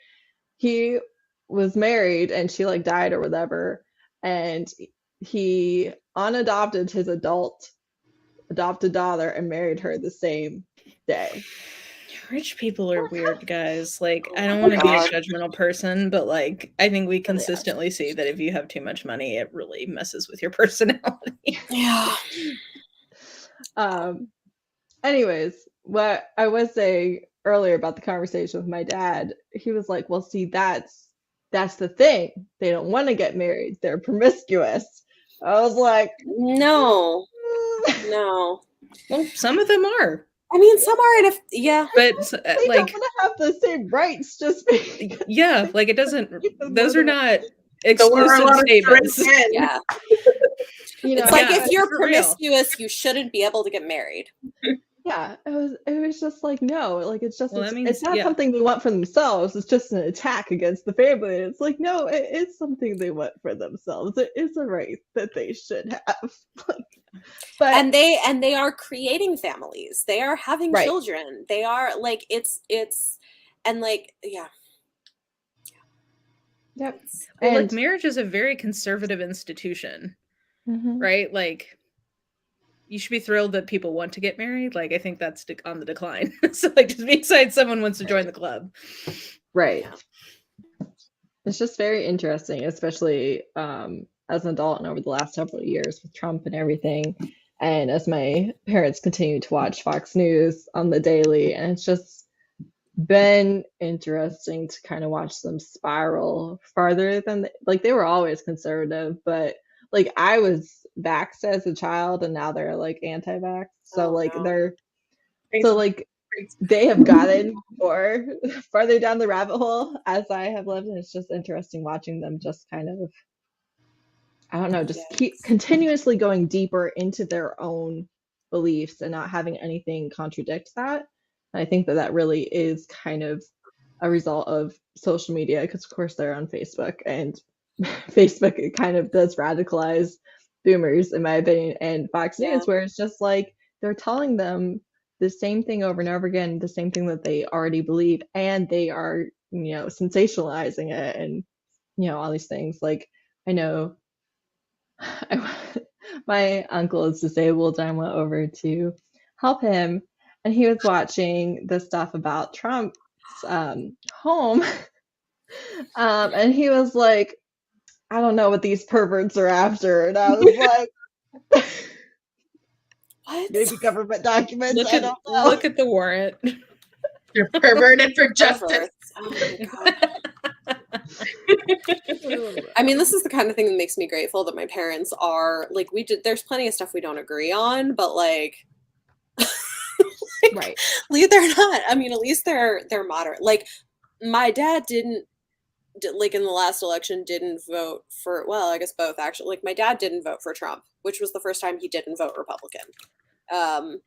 He was married and she like died or whatever, and he unadopted his adopted daughter and married her the same day. Rich people are weird, guys. Like, I don't want to be a judgmental person, but like, I think we consistently see that if you have too much money, it really messes with your personality. Yeah. Anyways, what I was saying earlier about the conversation with my dad, he was like, well, see, that's the thing. They don't want to get married. They're promiscuous. I was like, no. Well, some of them are. I mean, some are, but they like don't want to have the same rights. Just yeah, like it doesn't. Those are not exclusive statements. Yeah. You know, it's like if you're promiscuous, you shouldn't be able to get married. Yeah, it was just like, no, like it's just it's not yeah. something they want for themselves. It's just an attack against the family. It's like, no, it is something they want for themselves. It is a right that they should have. But and they are creating families. They are having children. They are like it's and like Yep. Well, like marriage is a very conservative institution, right? Like you should be thrilled that people want to get married. Like I think that's on the decline. So like just be excited someone wants to join the club. Right. Yeah. It's just very interesting, especially as an adult and over the last several years with Trump and everything. And as my parents continue to watch Fox News on the daily, and it's just been interesting to kind of watch them spiral farther than like they were always conservative, but like I was vaxxed as a child and now they're like anti-vax. So they're so like they have gotten more farther down the rabbit hole as I have lived, and it's just interesting watching them just kind of, I don't know, just keep continuously going deeper into their own beliefs and not having anything contradict that. And I think that really is kind of a result of social media, because of course they're on Facebook, and Facebook it kind of does radicalize boomers in my opinion, and Fox News, where it's just like they're telling them the same thing over and over again, the same thing that they already believe, and they are, you know, sensationalizing it and, you know, all these things. Like I know my uncle is disabled and I went over to help him, and he was watching the stuff about Trump's home. And he was like, I don't know what these perverts are after. And I was like, What? maybe government documents. I don't know. Look at the warrant. You're perverted for justice. Perverts. Oh my God. I mean, this is the kind of thing that makes me grateful that my parents are like, there's plenty of stuff we don't agree on, but like, Right. they're not. I mean, at least they're moderate. Like, my dad like in the last election didn't vote for, well, I guess both actually. Like, my dad didn't vote for Trump, which was the first time he didn't vote Republican. That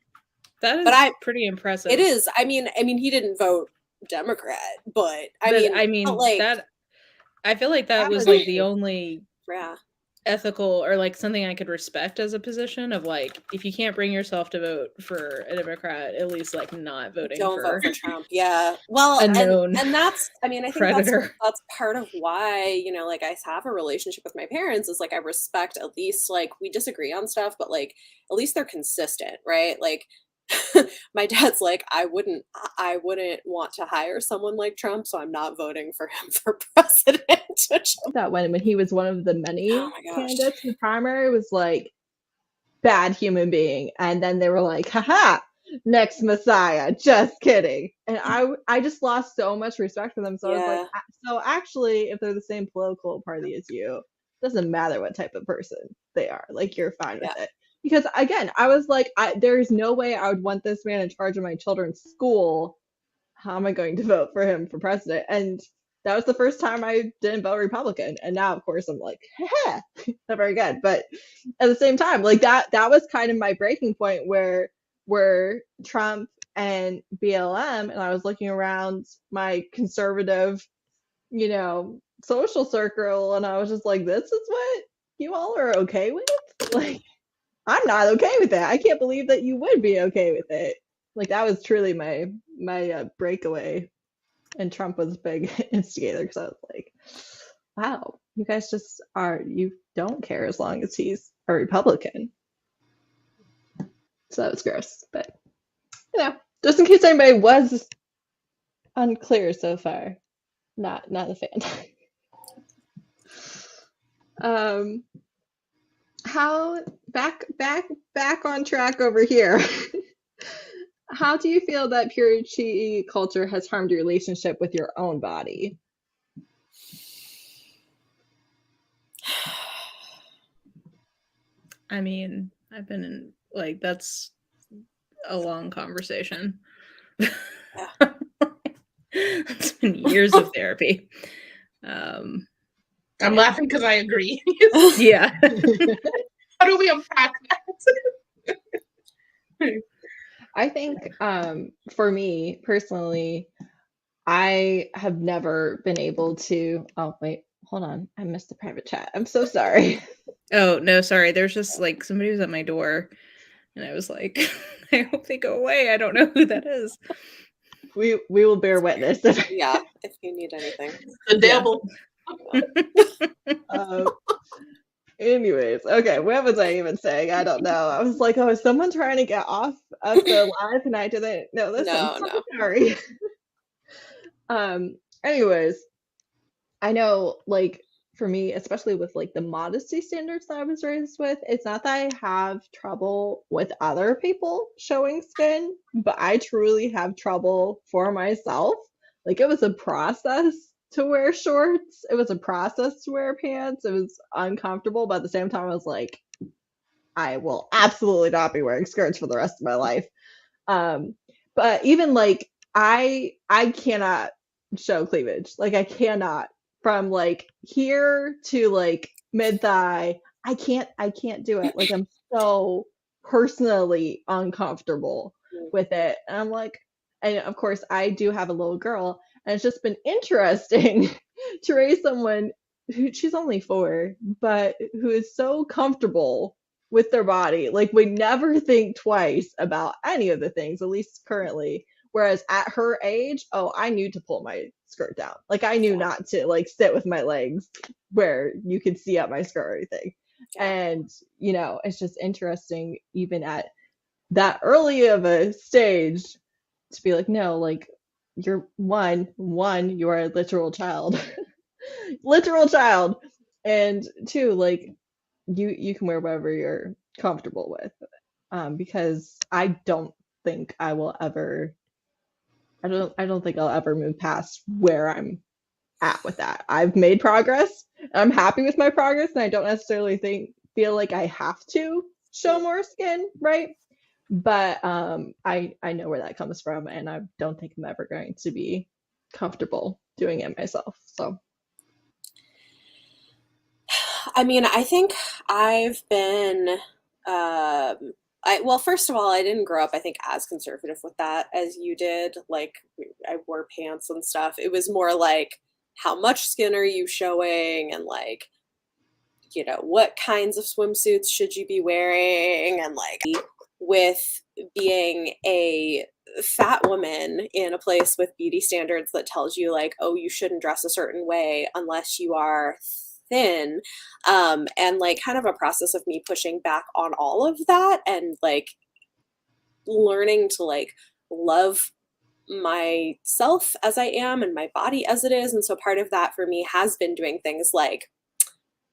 is pretty impressive. It is. I mean, he didn't vote Democrat, but I mean, like, that. I feel like that was was like the only yeah, ethical or like something I could respect as a position of like, if you can't bring yourself to vote for a Democrat, at least like not voting don't for vote for Trump. Yeah, well, unknown and that's, I mean, I think predator. that's part of why, you know, like, I have a relationship with my parents is like, I respect, at least, like, we disagree on stuff, but like, at least they're consistent, right? Like, my dad's like, I wouldn't want to hire someone like Trump, so I'm not voting for him for president. That when he was one of the many Oh my gosh. candidates in the primary, was like, bad human being. And then they were like, haha, next Messiah. Just kidding. And I just lost so much respect for them. So I was like, so actually, if they're the same political party as you, it doesn't matter what type of person they are. Like, you're fine with it. Because again, I was like, there's no way I would want this man in charge of my children's school. How am I going to vote for him for president? And that was the first time I didn't vote Republican. And now, of course, I'm like, heh, not very good. But at the same time, like, that was kind of my breaking point where Trump and BLM, and I was looking around my conservative, you know, social circle, and I was just like, this is what you all are okay with? Like, I'm not okay with that. I can't believe that you would be okay with it. Like, that was truly my breakaway. And Trump was a big instigator, because I was like, wow, you guys just you don't care as long as he's a Republican. So that was gross. But, you know, just in case anybody was unclear so far, not a fan. How back on track over here. How do you feel that purity culture has harmed your relationship with your own body? I mean, I've been in, like, that's a long conversation. It's been years of therapy. I'm laughing because I agree. Yeah. How do we unpack that? I think for me personally, I have never been able to. Oh, wait, hold on. I missed the private chat. I'm so sorry. Oh, no, sorry. There's just like somebody was at my door and I was like, I hope they go away. I don't know who that is. We will bear witness. Yeah, if you need anything. The devil. Anyways, okay, what was I even saying? I don't know. I was like, oh, is someone trying to get off of the live and I didn't know this? No, I'm so sorry. Anyways, I know, like, for me, especially with like the modesty standards that I was raised with, it's not that I have trouble with other people showing skin, but I truly have trouble for myself. Like, it was a process to wear shorts. It was a process to wear pants. It was uncomfortable, but at the same time, I was like, I will absolutely not be wearing skirts for the rest of my life. But even like, I cannot show cleavage. Like, I cannot. From like here to like mid thigh, I can't do it. Like, I'm so personally uncomfortable with it. And I'm like, and of course I do have a little girl, and it's just been interesting to raise someone who, she's only 4, but who is so comfortable with their body. Like, we never think twice about any of the things, at least currently. Whereas at her age, oh, I knew to pull my skirt down. Like, I knew not to like sit with my legs where you could see up my skirt or anything. And, you know, it's just interesting, even at that early of a stage to be like, no, like you're one, you are a literal child. Literal child. And two, like you can wear whatever you're comfortable with. Because I don't think I will ever I don't think I'll ever move past where I'm at with that. I've made progress. I'm happy with my progress, and I don't necessarily feel like I have to show more skin, right? But I know where that comes from, and I don't think I'm ever going to be comfortable doing it myself. So I mean, I think I've been, well, first of all, I didn't grow up, I think, as conservative with that as you did. Like, I wore pants and stuff. It was more like, how much skin are you showing? And like, what kinds of swimsuits should you be wearing? And like, with being a fat woman in a place with beauty standards that tells you like, oh, you shouldn't dress a certain way unless you are thin, and like kind of a process of me pushing back on all of that and like learning to like love myself as I am and my body as it is. And so part of that for me has been doing things like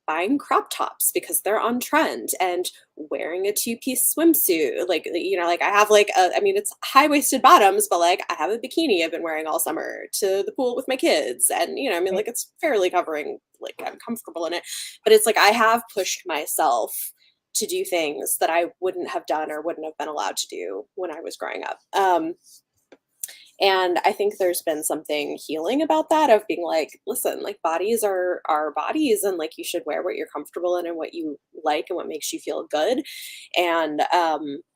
buying crop tops because they're on trend and wearing a two-piece swimsuit. Like, like I have like I mean, it's high-waisted bottoms, but like I have a bikini I've been wearing all summer to the pool with my kids. And, I mean, like it's fairly covering, like I'm comfortable in it. But it's like I have pushed myself to do things that I wouldn't have done or wouldn't have been allowed to do when I was growing up. And I think there's been something healing about that of being like, listen, like bodies are bodies, and like you should wear what you're comfortable in and what you like and what makes you feel good. And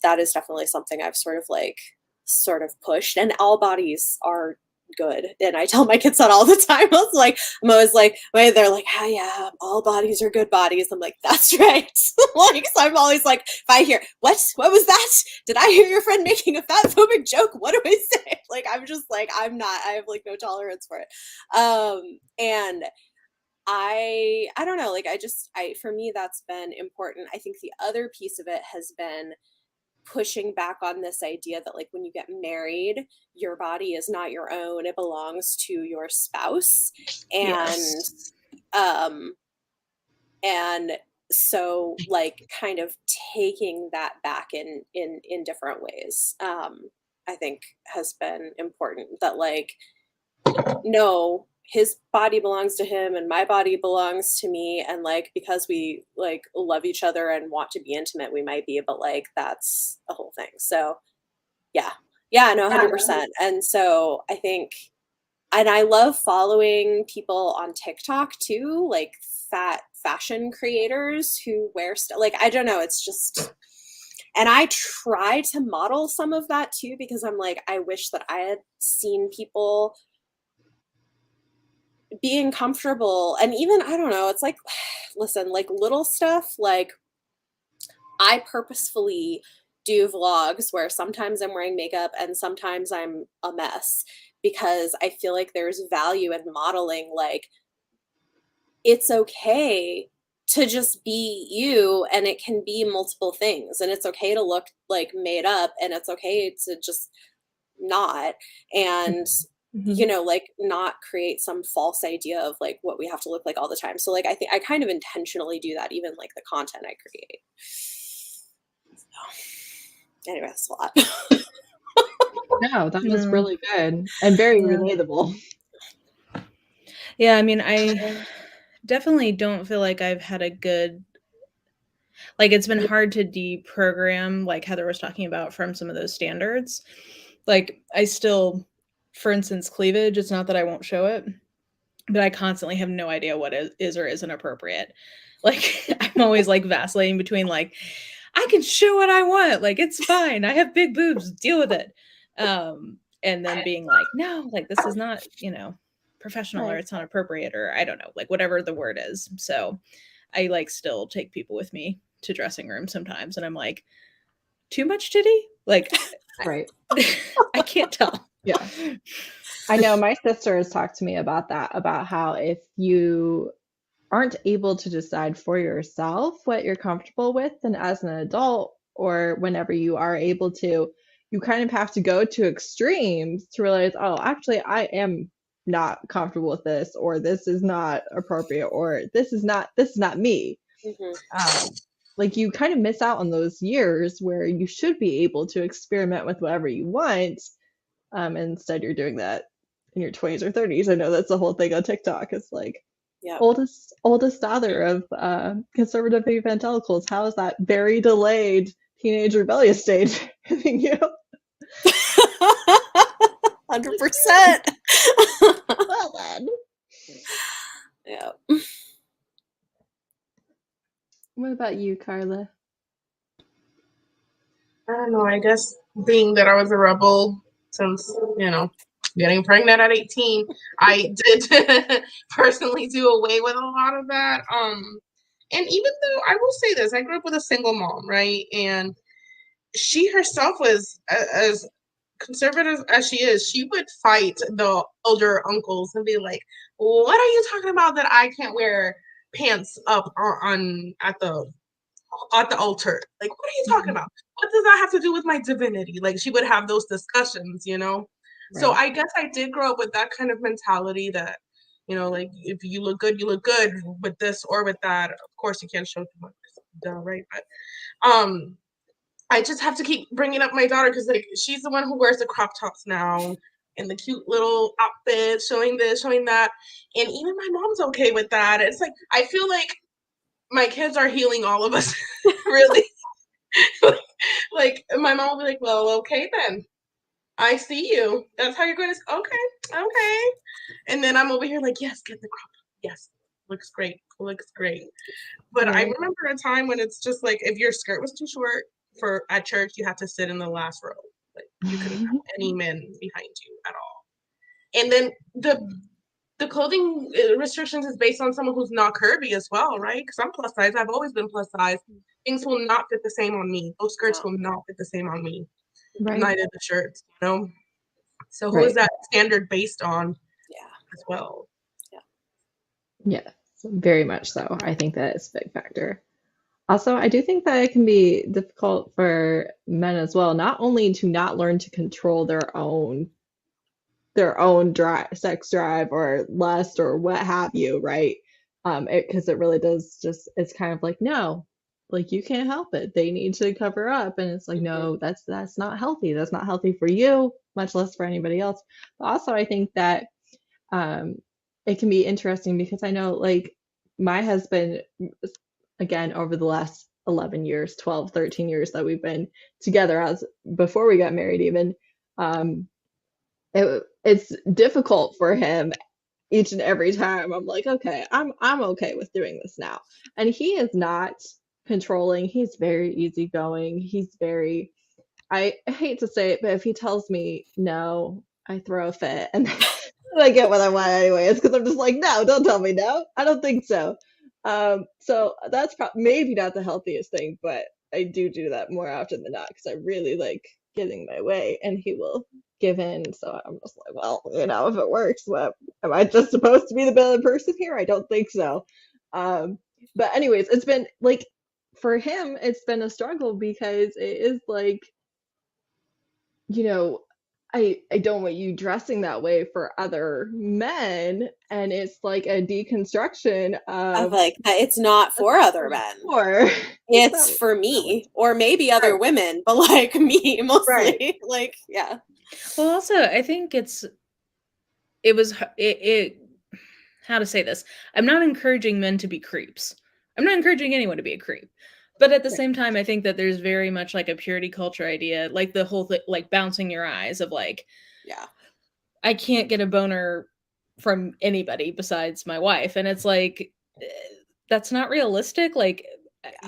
that is definitely something I've sort of pushed. And all bodies are good. And I tell my kids that all the time. I'm always like, wait, they're like, oh yeah, all bodies are good bodies. I'm like, that's right. Like, so I'm always like, if I hear, what was that? Did I hear your friend making a fat phobic joke? What do I say? Like, I'm just like, I have like no tolerance for it. And I don't know, like, for me, that's been important. I think the other piece of it has been pushing back on this idea that like when you get married, your body is not your own, it belongs to your spouse. And Yes. and so like kind of taking that back in different ways, I think has been important. That like, no, his body belongs to him and my body belongs to me, and like because we like love each other and want to be intimate, we might be, but like that's a whole thing. So yeah, no, 100%. And so I think, and I love following people on TikTok too, like fat fashion creators who wear stuff. Like, I don't know, it's just, and I try to model some of that too, because I'm like, I wish that I had seen people being comfortable. And even, I don't know, it's like, listen, like little stuff, like I purposefully do vlogs where sometimes I'm wearing makeup and sometimes I'm a mess, because I feel like there's value in modeling. Like, it's okay to just be you, and it can be multiple things, and it's okay to look like made up, and it's okay to just not. And like not create some false idea of like what we have to look like all the time. So like I think I kind of intentionally do that, even like the content I create. So, anyway, that's a lot. no, that was really good and very relatable. Yeah, I mean, I definitely don't feel like I've had a good, like it's been hard to deprogram, like Heather was talking about, from some of those standards. Like I still, for instance, cleavage, it's not that I won't show it, but I constantly have no idea what is or isn't appropriate. Like I'm always like vacillating between like, I can show what I want, like it's fine, I have big boobs, deal with it. And then being like, no, like this is not, professional, or it's not appropriate, or I don't know, like whatever the word is. So I like still take people with me to dressing rooms sometimes, and I'm like, too much titty? Like, Right. I can't tell. Yeah. I know my sister has talked to me about that, about how if you aren't able to decide for yourself what you're comfortable with, then as an adult, or whenever you are able to, you kind of have to go to extremes to realize, oh, actually, I am not comfortable with this, or this is not appropriate, or this is not me. Like you kind of miss out on those years where you should be able to experiment with whatever you want. And instead you're doing that in your 20s or 30s. I know that's the whole thing on TikTok. It's like oldest daughter of conservative evangelicals. How is that very delayed teenage rebellious stage hitting you? 100%. Well then. Yeah. What about you, Carla? I don't know. I guess being that I was a rebel since, getting pregnant at 18, I did personally do away with a lot of that. And even though I will say this, I grew up with a single mom, right? And she herself was as conservative as she is. She would fight the older uncles and be like, "What are you talking about that I can't wear pants up on at the altar? Like, what are you talking about? What does that have to do with my divinity?" Like, she would have those discussions, Right. So I guess I did grow up with that kind of mentality that, like, if you look good, you look good with this or with that. Of course, you can't show too much, right? But I just have to keep bringing up my daughter because, like, she's the one who wears the crop tops now and the cute little outfits, showing this, showing that, and even my mom's okay with that. It's like I feel like my kids are healing all of us, really. Like my mom will be like, "Well, okay then. I see you. That's how you're going to. Okay." And then I'm over here like, "Yes, get the crop top. Yes, looks great. But I remember a time when it's just like if your skirt was too short for at church, you had to sit in the last row. Like you couldn't have any men behind you at all. And then the clothing restrictions is based on someone who's not curvy as well, right? Because I'm plus size. I've always been plus size. Things will not fit the same on me. Those skirts will not fit the same on me. Right. Neither the shirts, So who is that standard based on? Yeah. As well. Yeah. Yes, very much so. I think that is a big factor. Also, I do think that it can be difficult for men as well, not only to not learn to control their own sex drive or lust or what have you, right? Because it really does it's kind of like, no, like you can't help it. They need to cover up. And it's like, no, that's not healthy. That's not healthy for you, much less for anybody else. But also I think that it can be interesting because I know like my husband, again, over the last 11 years, 12, 13 years that we've been together as before we got married even, it's difficult for him each and every time. I'm like, okay, I'm okay with doing this now. And he is not controlling. He's very easygoing. He's very, I hate to say it, but if he tells me no, I throw a fit and I get what I want anyways, because I'm just like, no, don't tell me no. I don't think so. So that's maybe not the healthiest thing, but I do that more often than not because I really like getting my way, and he will give in. So I'm just like, well, if it works, what am I just supposed to be the better person here? I don't think so. But anyways, it's been like for him, it's been a struggle because it is like, I don't want you dressing that way for other men, and it's like a deconstruction Of of like it's not for other men. It's for me or maybe other women, but like me mostly. Like, yeah. Well, also, I think how to say this? I'm not encouraging men to be creeps. I'm not encouraging anyone to be a creep. But at the same time, I think that there's very much like a purity culture idea, like the whole thing, like bouncing your eyes of like, yeah, I can't get a boner from anybody besides my wife. And it's like, that's not realistic. Like,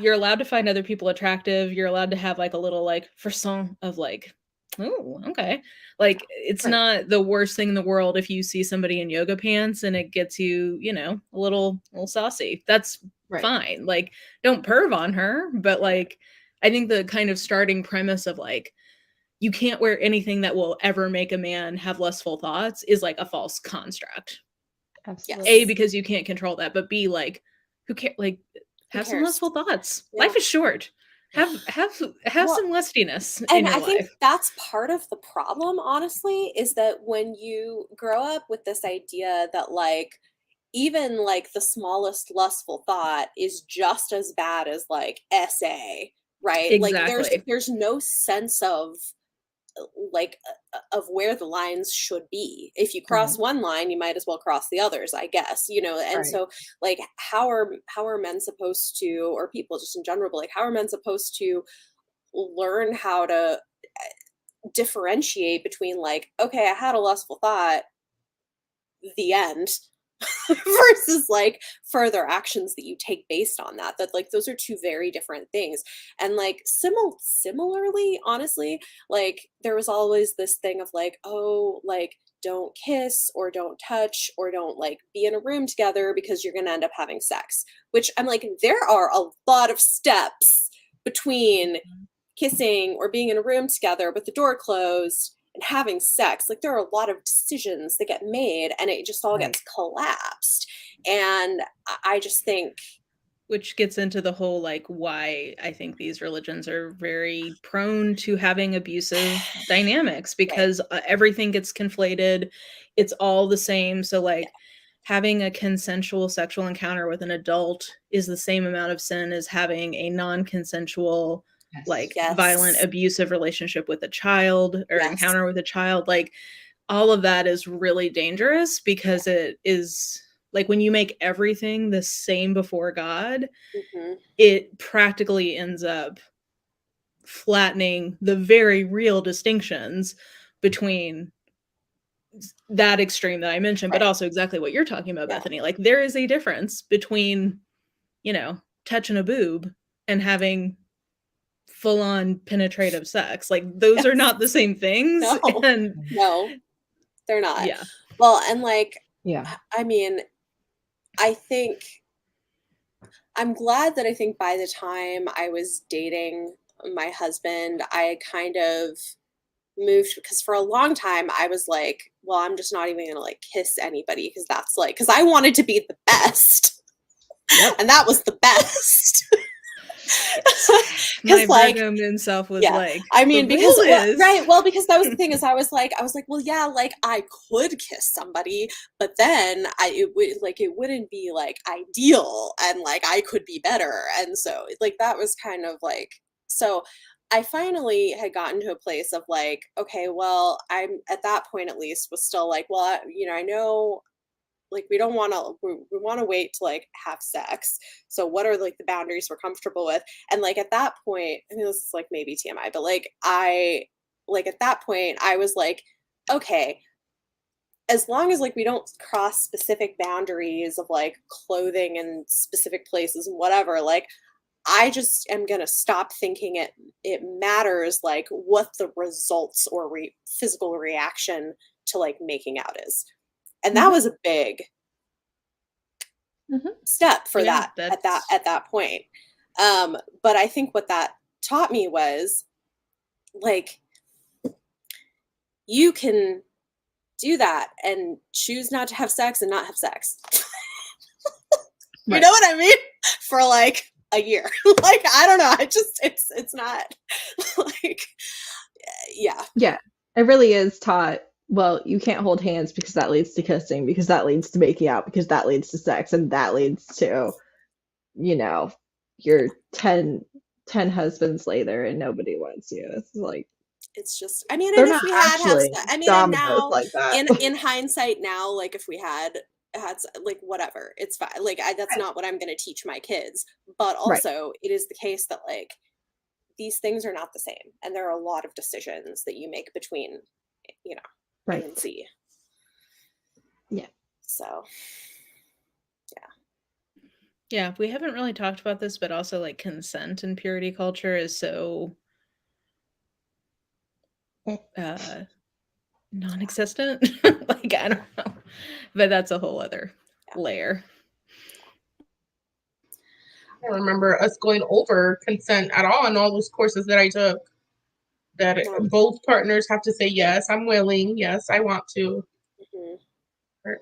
you're allowed to find other people attractive. You're allowed to have like a little like frisson of like, oh, okay. Like, it's not the worst thing in the world if you see somebody in yoga pants and it gets you, a little saucy. That's fine. Like, don't perv on her. But like, I think the kind of starting premise of like, you can't wear anything that will ever make a man have lustful thoughts is like a false construct. Absolutely. A, because you can't control that, but B, like, who cares? Like, have some lustful thoughts. Yeah. Life is short. Have Well, some lustiness in And your I think life. that's part of the problem, honestly, is that when you grow up with this idea that like even like the smallest lustful thought is just as bad as like SA, right? Like Exactly. there's no sense of like of where the lines should be. If you cross Right. one line, you might as well cross the others, I guess, you know. And Right. so like how are men supposed to, or people just in general, but like how are men supposed to learn how to differentiate between like, okay, I had a lustful thought, the end, versus like further actions that you take based on that like those are two very different things. And like similarly, honestly, like there was always this thing of like, oh, like don't kiss or don't touch or don't like be in a room together because you're going to end up having sex, which I'm like, there are a lot of steps between kissing or being in a room together with the door closed and having sex. Like there are a lot of decisions that get made and it just all Right. gets collapsed. And I just think, which gets into the whole like why I think these religions are very prone to having abusive dynamics, because everything gets conflated. It's all the same. So like having a consensual sexual encounter with an adult is the same amount of sin as having a non-consensual Yes. like Yes. violent abusive relationship with a child or Yes. encounter with a child. Like all of that is really dangerous because it is like when you make everything the same before God, it practically ends up flattening the very real distinctions between that extreme that I mentioned, but also exactly what you're talking about, Bethany. Like there is a difference between, you know, touching a boob and having full on penetrative sex. Like those are not the same things. No. And No, they're not. yeah. Well, and like, Yeah. I mean, I think I'm glad that I think by the time I was dating my husband, I kind of moved, because for a long time I was like, well, I'm just not even gonna like kiss anybody because that's like, because I wanted to be the best. Yep. And that was the best. My like Virgo moon self was yeah, like, I mean, the because rule is... right, well, because that was the thing, is I was like, well, yeah, like I could kiss somebody, but then it wouldn't be like ideal, and like I could be better, and so like that was kind of like, so I finally had gotten to a place of like, okay, well, I'm at that point at least was still like, well, you know, I know like we don't want to we want to wait to like have sex, so what are like the boundaries we're comfortable with. And like at that point, I mean, this is like maybe TMI, but like I like at that point I was like, okay, as long as like we don't cross specific boundaries of like clothing and specific places and whatever, like I just am gonna stop thinking it matters like what the results or physical reaction to like making out is. And that was a big step for Yeah, that at that point. But I think what that taught me was like, you can do that and choose not to have sex and not have sex. You know what I mean? For like a year. Like, I don't know. I just, it's not like, yeah. Yeah. It really is taught, well, you can't hold hands because that leads to kissing, because that leads to making out, because that leads to sex, and that leads to, you know, your 10 husbands later and nobody wants you. It's like, it's just, I mean, they're and if not we had actually I mean, and dominant now like that. in hindsight now, like if we had like whatever, it's fine. Like that's not what I'm going to teach my kids, but also it is the case that like these things are not the same, and there are a lot of decisions that you make between, you know, A and Z. Yeah. So yeah, we haven't really talked about this, but also like consent in purity culture is so non-existent. Like I don't know, but that's a whole other layer. I don't remember us going over consent at all in all those courses that I took. That both partners have to say, yes, I'm willing, yes, I want to,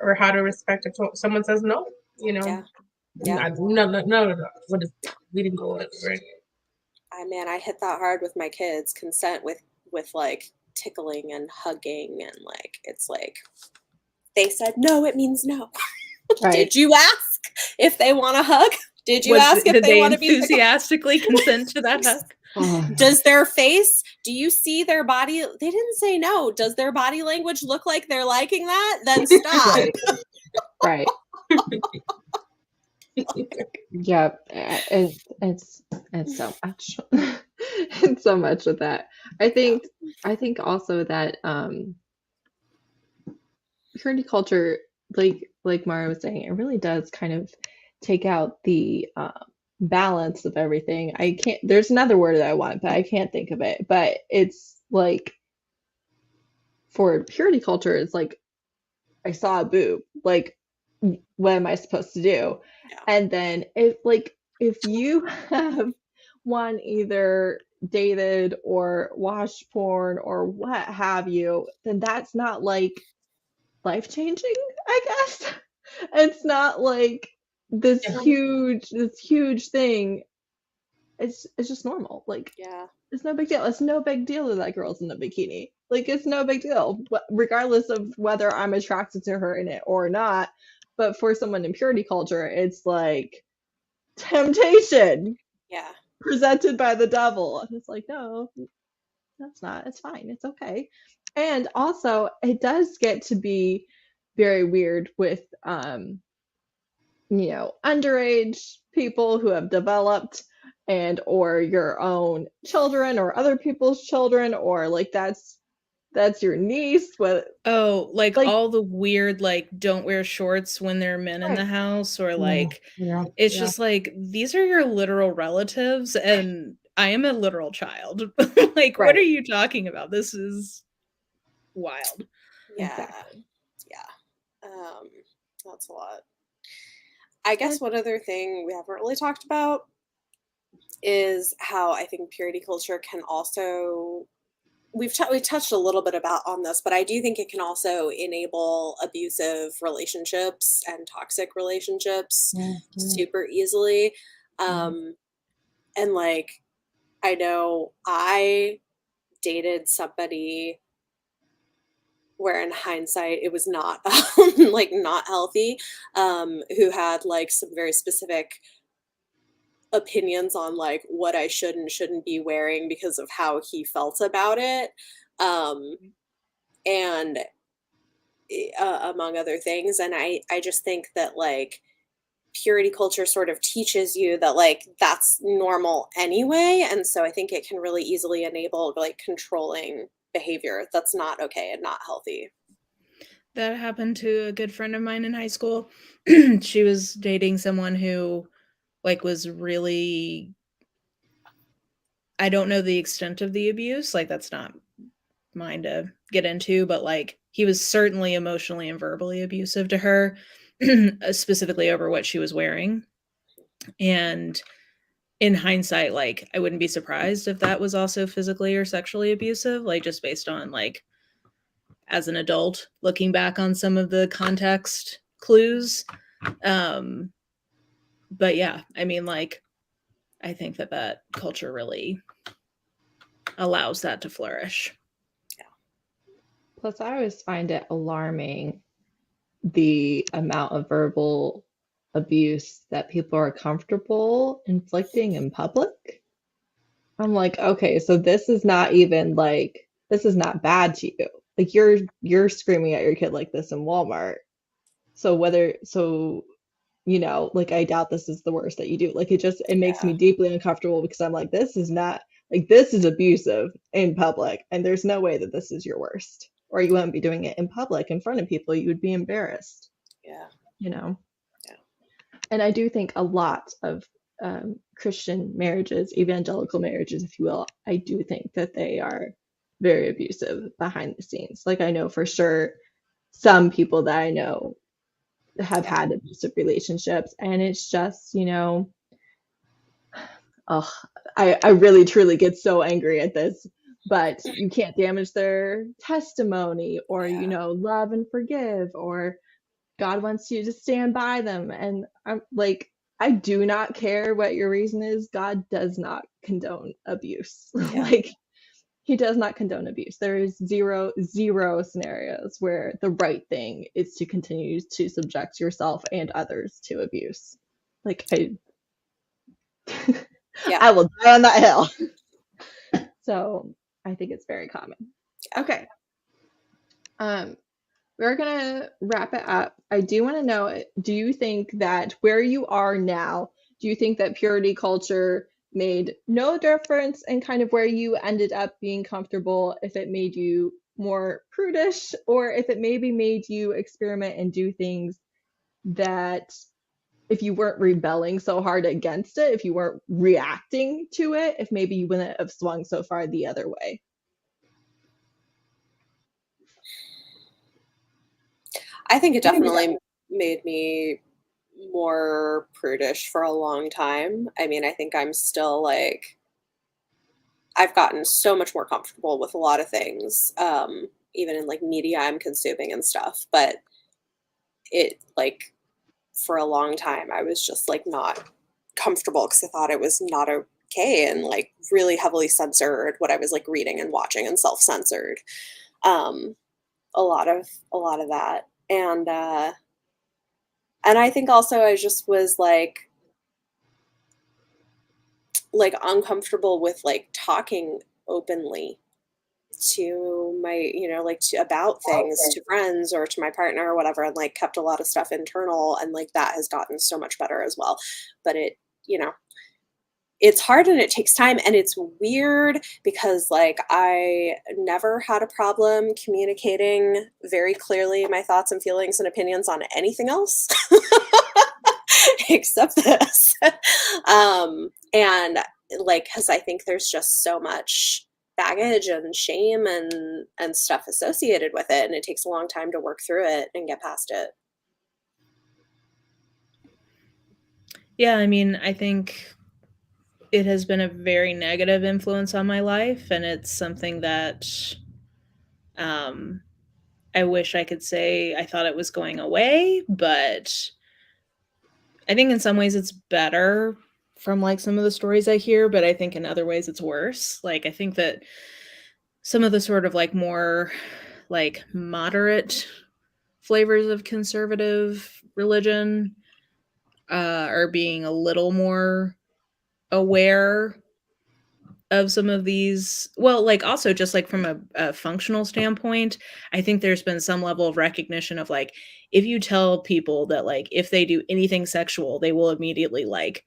or how to respect if someone says no, you know. Yeah. No. We didn't go over it. I hit that hard with my kids. Consent with like tickling and hugging, and like it's like they said no, it means no. Right. Did you ask if they want a hug? Did you ask if did they they want to be tickled? enthusiastically consent to that hug? Oh, Does their face, do you see their body? They didn't say no. Does their body language look like they're liking that? Then stop. right. Right. Yep. It's so much. It's so much of that. I think also that purity culture, like Mara was saying, it really does kind of take out the balance of everything. I can't, there's another word that I want, but I can't think of it. But it's like for purity culture, it's like I saw a boob. Like, what am I supposed to do? Yeah. And then if you have one either dated or watched porn or what have you, then that's not like life changing, I guess. It's not like this huge thing. It's just normal. Like, Yeah. it's no big deal. It's no big deal that that girl's in a bikini. Like, it's no big deal, regardless of whether I'm attracted to her in it or not. But for someone in purity culture, it's like temptation Yeah. presented by the devil. And it's like, no, that's not. It's fine. It's okay. And also, it does get to be very weird with, underage people who have developed and or your own children or other people's children, or like that's your niece. Oh, like Like, all the weird, like, don't wear shorts when there are men in the right. house, or Yeah. like, Yeah. it's Yeah. just like, these are your literal relatives, and I am a literal child. Like, what Right. are you talking about? This is wild. Yeah. Exactly. Yeah. That's a lot. I guess one other thing we haven't really talked about is how I think purity culture can also, we've touched a little bit about on this, but I do think it can also enable abusive relationships and toxic relationships super easily. And like, I know I dated somebody where in hindsight it was not like not healthy, who had like some very specific opinions on like what I should and shouldn't be wearing because of how he felt about it, and among other things. And I just think that like purity culture sort of teaches you that like that's normal anyway, and so I think it can really easily enable like controlling behavior that's not okay and not healthy. That happened to a good friend of mine in high school. She was dating someone who, like, was really, I don't know the extent of the abuse, like, that's not mine to get into, but like, he was certainly emotionally and verbally abusive to her, specifically over what she was wearing. And in hindsight, like, I wouldn't be surprised if that was also physically or sexually abusive, like, just based on like, as an adult looking back on some of the context clues. But yeah, I mean, like, I think that culture really allows that to flourish. Plus, I always find it alarming the amount of verbal abuse that people are comfortable inflicting in public. I'm like, okay, so this is not even like, this is not bad to you. Like, you're screaming at your kid like this in Walmart. So like, I doubt this is the worst that you do. Like, it makes me deeply uncomfortable because I'm like, this is not, like, this is abusive in public, and there's no way that this is your worst. Or you wouldn't be doing it in public in front of people. You would be embarrassed. Yeah. Yeah. And I do think a lot of Christian marriages, evangelical marriages, if you will, I do think that they are very abusive behind the scenes. Like, I know for sure some people that I know have had abusive relationships, and it's just, I really truly get so angry at this, but you can't damage their testimony, or love and forgive, or God wants you to stand by them. And I'm like, I do not care what your reason is. God does not condone abuse. Yeah. Like, he does not condone abuse. There is zero scenarios where the right thing is to continue to subject yourself and others to abuse. Like, Yeah. I will die on that hill. So I think it's very common. Okay. We're gonna wrap it up. I do want to know, do you think that where you are now, do you think that purity culture made no difference in kind of where you ended up being comfortable, if it made you more prudish, or if it maybe made you experiment and do things that, if you weren't rebelling so hard against it, if you weren't reacting to it, if maybe you wouldn't have swung so far the other way? I think it definitely made me more prudish for a long time. I mean, I think I'm still like, I've gotten so much more comfortable with a lot of things, even in like media I'm consuming and stuff. But it like for a long time, I was just like not comfortable because I thought it was not okay and like really heavily censored what I was like reading and watching and self-censored. Um, a lot of that. And I think also I just was like uncomfortable with like talking openly to my, like about things to friends or to my partner or whatever, and like kept a lot of stuff internal, and like that has gotten so much better as well. But it's hard and it takes time, and it's weird because like I never had a problem communicating very clearly my thoughts and feelings and opinions on anything else except this. And like, because I think there's just so much baggage and shame and stuff associated with it, and it takes a long time to work through it and get past it. Yeah, I mean, I think it has been a very negative influence on my life, and it's something that I wish I could say I thought it was going away, but I think in some ways it's better from like some of the stories I hear, but I think in other ways it's worse. Like I think that some of the sort of like more like moderate flavors of conservative religion are being a little more aware of some of these. Well, like also just like from a functional standpoint, I think there's been some level of recognition of like, if you tell people that like if they do anything sexual, they will immediately like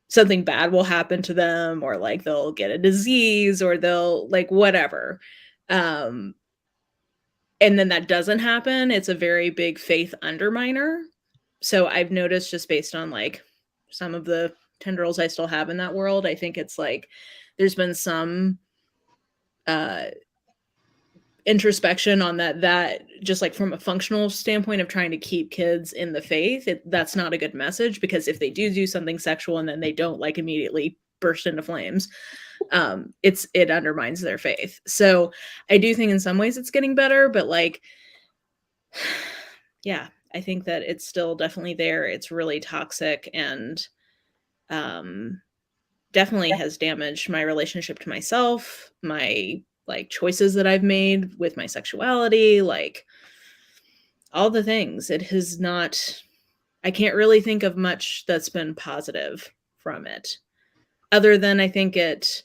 something bad will happen to them, or like they'll get a disease, or they'll like whatever. Um and then that doesn't happen, it's a very big faith underminer. So I've noticed, just based on like some of the tendrils I still have in that world, I think it's like there's been some uh introspection on that just like from a functional standpoint of trying to keep kids in the faith, that's not a good message, because if they do something sexual and then they don't like immediately burst into flames, it undermines their faith. So I do think in some ways it's getting better, but like yeah, I think that it's still definitely there. It's really toxic, and definitely has damaged my relationship to myself, my like choices that I've made with my sexuality, like all the things. It has not, I can't really think of much that's been positive from it, other than I think it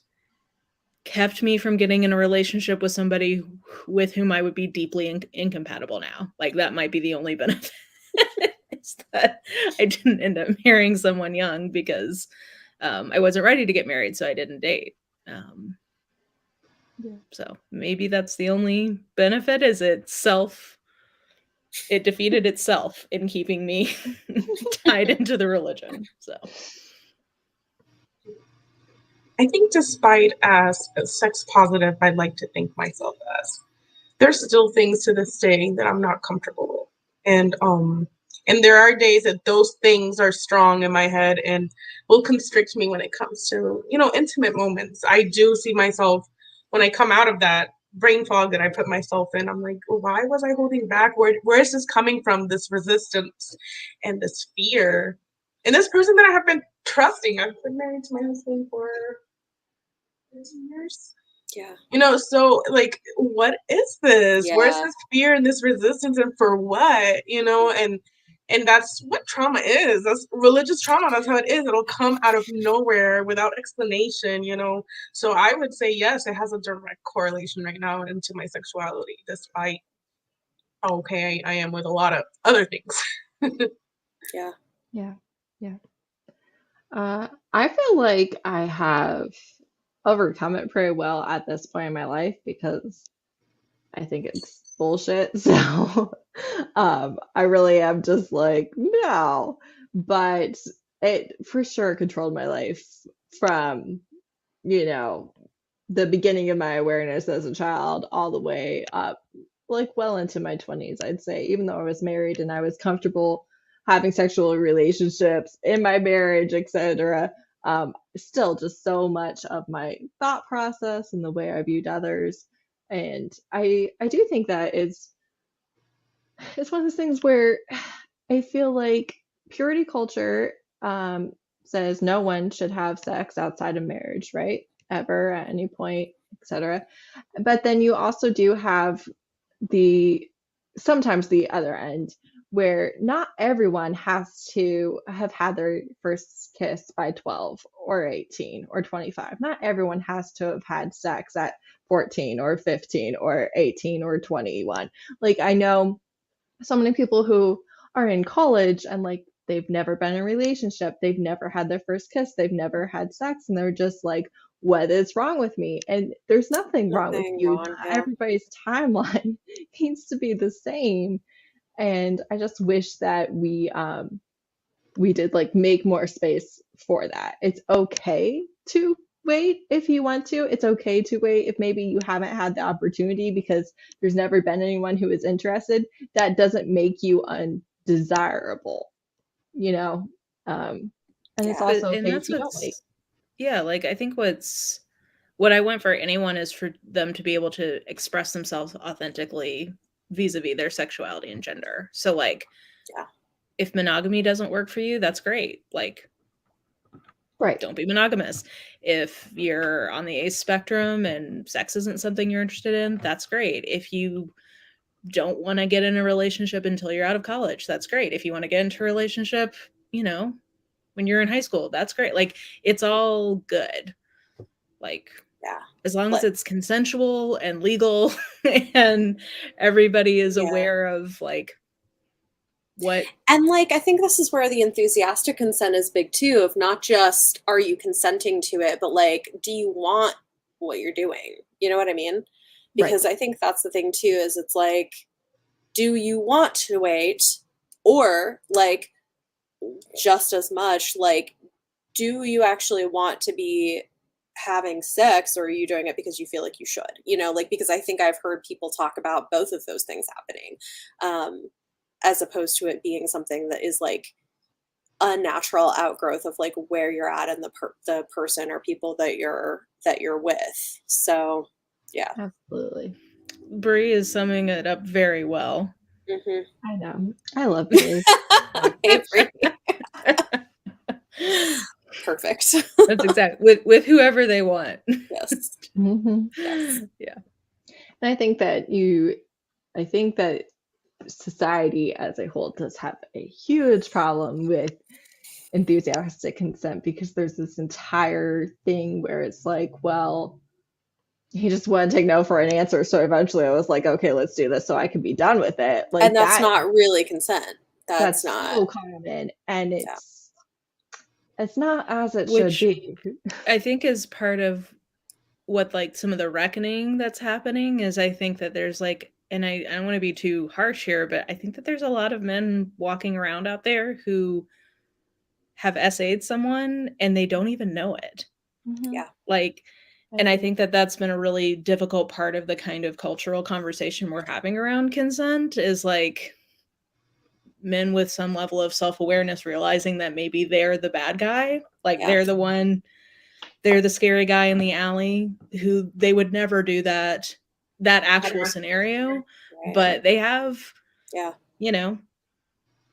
kept me from getting in a relationship with somebody with whom I would be deeply incompatible now. Like that might be the only benefit. It's that I didn't end up marrying someone young, because I wasn't ready to get married, so I didn't date. So maybe that's the only benefit, is it defeated itself in keeping me tied into the religion. So I think despite as sex positive I'd like to think myself as, there's still things to this day that I'm not comfortable with. And there are days that those things are strong in my head and will constrict me when it comes to, intimate moments. I do see myself when I come out of that brain fog that I put myself in. I'm like, well, why was I holding back? Where is this coming from? This resistance and this fear. And this person that I have been trusting, I've been married to my husband for 13 years. Yeah. So like, what is this? Where's Yeah. this fear and this resistance, and for what? And that's what trauma is. That's religious trauma. That's how it is. It'll come out of nowhere without explanation. So I would say yes, it has a direct correlation right now into my sexuality, despite how okay I am with a lot of other things. Yeah. Yeah. Yeah. I feel like I have overcome it pretty well at this point in my life because I think it's bullshit. So I really am just like, no. But it for sure controlled my life from, you know, the beginning of my awareness as a child all the way up, like well into my 20s, I'd say, even though I was married and I was comfortable having sexual relationships in my marriage, etc. Still just so much of my thought process and the way I viewed others. And I do think that it's one of those things where I feel like purity culture says no one should have sex outside of marriage, right? Ever, at any point, etc. But then you also do have the sometimes the other end where not everyone has to have had their first kiss by 12 or 18 or 25. Not everyone has to have had sex at 14 or 15 or 18 or 21. Like I know so many people who are in college and like they've never been in a relationship, they've never had their first kiss, they've never had sex, and they're just like, what is wrong with me? And there's nothing wrong with Nothing you. wrong. Not Yeah. everybody's timeline needs to be the same. And I just wish that we did like make more space for that. It's okay to wait if you want to. It's okay to wait if maybe you haven't had the opportunity because there's never been anyone who is interested. That doesn't make you undesirable, you know? And it's Yeah. also And okay that's if you don't wait. what's, yeah, like I think what I want for anyone is for them to be able to express themselves authentically vis-a-vis their sexuality and gender. So like, Yeah. if monogamy doesn't work for you, that's great. Like, Right. don't be monogamous. If you're on the ace spectrum and sex isn't something you're interested in, that's great. If you don't want to get in a relationship until you're out of college, that's great. If you want to get into a relationship, when you're in high school, that's great. Like, it's all good. Like, Yeah. as long as But it's consensual and legal and everybody is yeah. aware of like what. And like I think this is where the enthusiastic consent is big too, of not just are you consenting to it, but like do you want what you're doing? You know what I mean? Right. Because I think that's the thing too, is it's like, do you want to wait? Or like just as much, like, do you actually want to be having sex, or are you doing it because you feel like you should? Like, because I think I've heard people talk about both of those things happening, as opposed to it being something that is like a natural outgrowth of like where you're at and the person or people that you're with. So yeah. Absolutely. Brie is summing it up very well. Mm-hmm. I know. I love Brie. Avery. Perfect. That's exactly with whoever they want. Yes. Mm-hmm. Yes. Yeah. And I think that society as a whole does have a huge problem with enthusiastic consent because there's this entire thing where it's like, well, he just wanted to take no for an answer. So eventually I was like, okay, let's do this so I can be done with it. Like And that's not really consent. that's not. so common. And Yeah. it's not as it Which should be. I think is part of what like some of the reckoning that's happening is I think that there's like, and I don't want to be too harsh here, but I think that there's a lot of men walking around out there who have SA'd someone and they don't even know it. Mhm. Yeah. Like, and I agree. think that that's been a really difficult part of the kind of cultural conversation we're having around consent is like men with some level of self-awareness realizing that maybe they're the bad guy. Like Yeah. they're the scary guy in the alley who they would never do that actual scenario, Right. but they have, Yeah.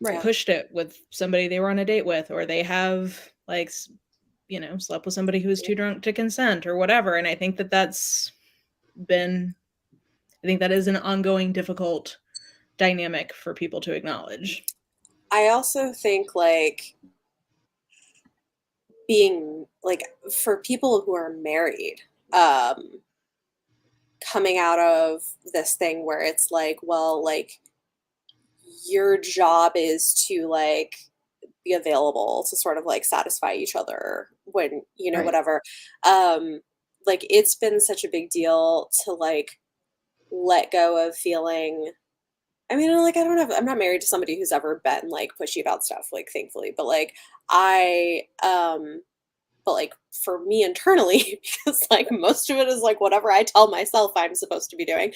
Right. pushed it with somebody they were on a date with, or they have like, you know, slept with somebody who was too drunk to consent or whatever. And I think that that's been, I think that is an ongoing difficult dynamic for people to acknowledge. I also think like being like for people who are married, coming out of this thing where it's like, well, like your job is to like be available to sort of like satisfy each other when, you know, Right. whatever. Like it's been such a big deal to like let go of feeling. I mean, like, I don't have, I'm not married to somebody who's ever been like pushy about stuff, like, thankfully, but like, but like for me internally, because like most of it is like whatever I tell myself I'm supposed to be doing,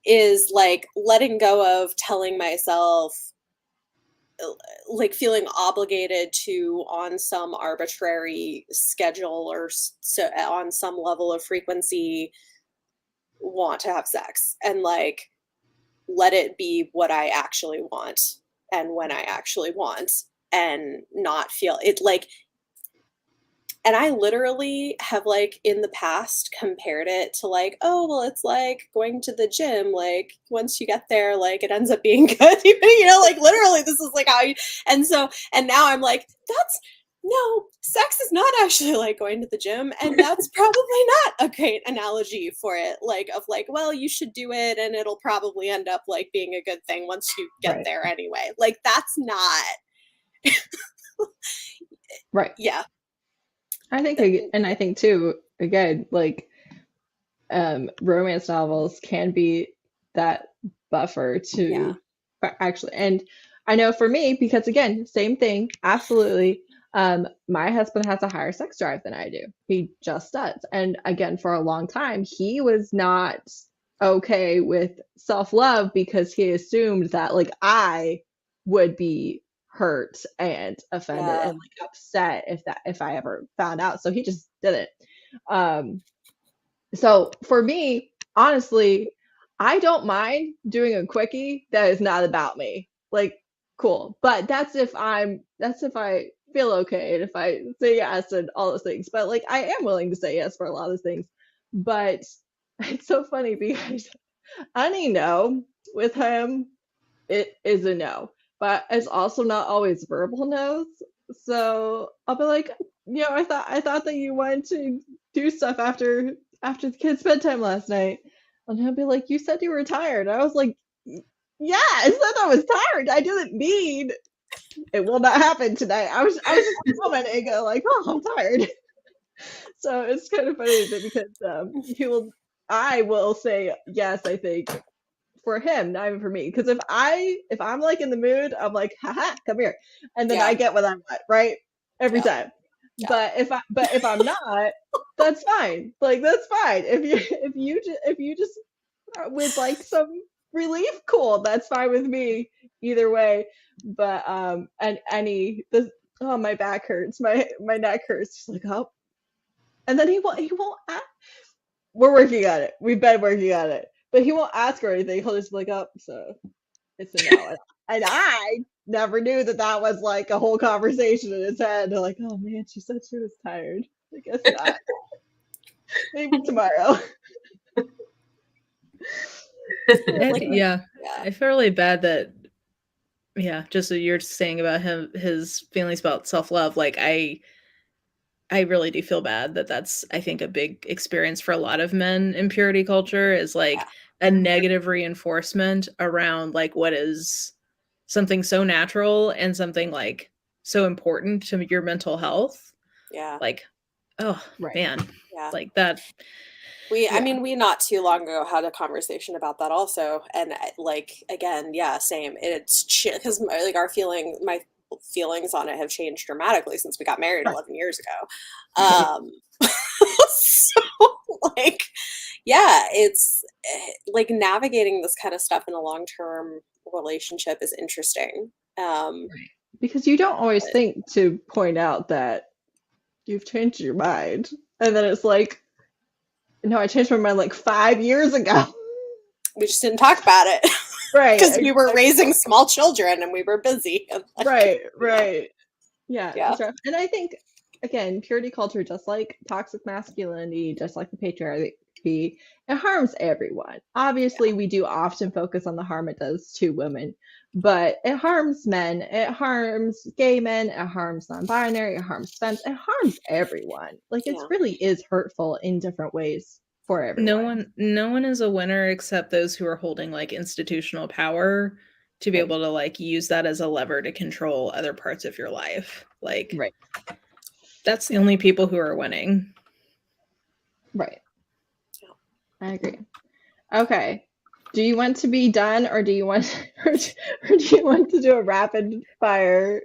is like letting go of telling myself, like feeling obligated to, on some arbitrary schedule or so on some level of frequency, want to have sex and like let it be what I actually want and when I actually want and not feel it like. And I literally have like in the past compared it to like, oh, well, it's like going to the gym. Like once you get there, like it ends up being good. You know, like literally this is like how you, and so, and now I'm like, that's, no, sex is not actually like going to the gym. And that's probably not a great analogy for it. Like, of like, well, you should do it and it'll probably end up like being a good thing once you get there anyway. Like, that's not. Right. Yeah. I think, and I think too, again, like romance novels can be that buffer to actually, and I know for me, because again, same thing, absolutely. My husband has a higher sex drive than I do. He just does. And again, for a long time, he was not okay with self-love because he assumed that like I would be hurt and offended and like upset if I ever found out. So he just didn't. So for me, honestly, I don't mind doing a quickie that is not about me. Like, cool. But that's if I feel okay and if I say yes and all those things. But like I am willing to say yes for a lot of things. But it's so funny because any no with him, it is a no. But it's also not always verbal no's. So I'll be like, I thought that you wanted to do stuff after the kids' bedtime last night. And he'll be like, you said you were tired. I was like, yeah, I said I was tired. I didn't mean it will not happen tonight. I was just commenting like, oh, I'm tired. So it's kind of funny that because I will say yes, I think, for him, not even for me. Because if I'm like in the mood, I'm like, haha, come here. And then I get what I want, right? Every time. Yeah. But if I'm not, that's fine. Like that's fine. If you just would like some relief, cool. That's fine with me either way. But my back hurts, my neck hurts. Just like, oh, and then he won't ask. We're working on it. We've been working on it. But he won't ask or anything. He'll just be like, oh, so it's a no. And I never knew that was like a whole conversation in his head. They're like, oh man, she said she was tired. I guess not. Maybe tomorrow. I feel really bad that, just what you're saying about his feelings about self-love. Like I really do feel bad that that's, I think, a big experience for a lot of men in purity culture is like a negative reinforcement around like what is something so natural and something like so important to your mental health. Yeah. Like, oh man. Yeah. Like that. I mean, we not too long ago had a conversation about that also. And like, again, same. It's because like my feelings on it have changed dramatically since we got married 11 years ago. So like, it's like navigating this kind of stuff in a long-term relationship is interesting. Because you don't always think to point out that you've changed your mind. And then it's like, no, I changed my mind like 5 years ago. We just didn't talk about it. Right. Because we were raising small children and we were busy. And Right. Yeah. Yeah. That's rough. And I think, again, purity culture, just like toxic masculinity, just like the patriarchy, it harms everyone. Obviously, we do often focus on the harm it does to women, but it harms men, it harms gay men, it harms non-binary, it harms femmes, it harms everyone. Like, it really is hurtful in different ways for everyone. No one is a winner except those who are holding like institutional power to be able to like use that as a lever to control other parts of your life. Like, Right. That's the only people who are winning. Right. I agree. Okay. Do you want to be done, or do you want to do a rapid fire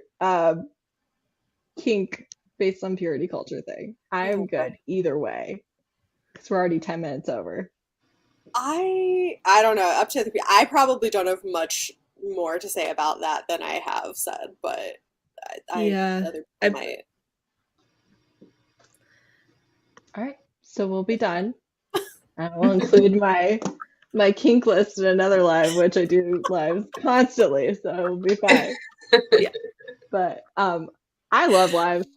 kink based on purity culture thing? I'm good either way, because we're already 10 minutes over. I don't know. Up to I probably don't have much more to say about that than I have said, but other people might. All right, so we'll be done. I will include my kink list in another live, which I do lives constantly, so we'll be fine. Yeah. But I love lives.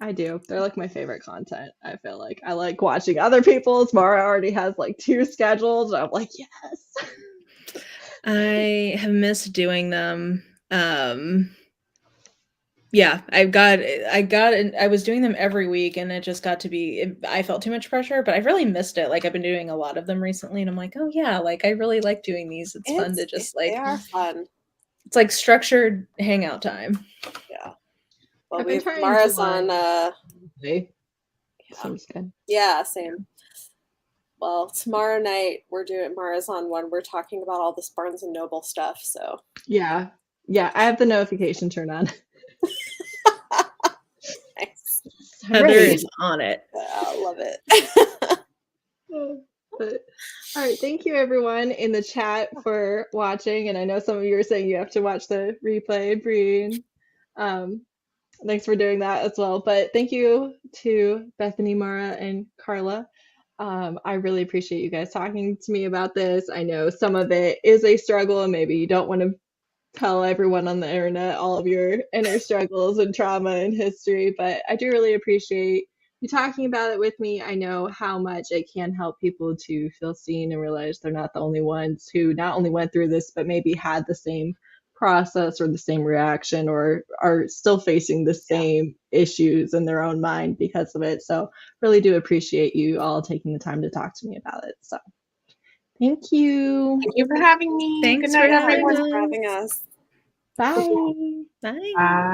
I do. They're like my favorite content. I feel like I like watching other people's. Mara already has like 2 scheduled. I'm like, yes. I have missed doing them. Yeah, I was doing them every week, and it just got to be, I felt too much pressure, but I've really missed it. Like, I've been doing a lot of them recently, and I'm like, oh yeah, like I really like doing these. It's fun to just like, they are fun. It's like structured hangout time. Yeah. Well, we've Mara's on Seems good. Yeah, same. Well, tomorrow night we're doing Mara's on one. We're talking about all this Barnes and Noble stuff. So yeah, I have the notification turned on. Nice. Heather is on it. I love it. But, all right, thank you everyone in the chat for watching, and I know some of you are saying you have to watch the replay, Breen. Thanks for doing that as well. But thank you to Bethany, Mara, and Carla. I really appreciate you guys talking to me about this. I know some of it is a struggle, and maybe you don't want to tell everyone on the internet all of your inner struggles and trauma and history, but I do really appreciate you talking about it with me. I know how much it can help people to feel seen and realize they're not the only ones who not only went through this, but maybe had the same process or the same reaction or are still facing the same issues in their own mind because of it. So really do appreciate you all taking the time to talk to me about it. So thank you. Thank you for having me. Thanks Good night, for having everyone. Having us. Bye. Bye. Bye.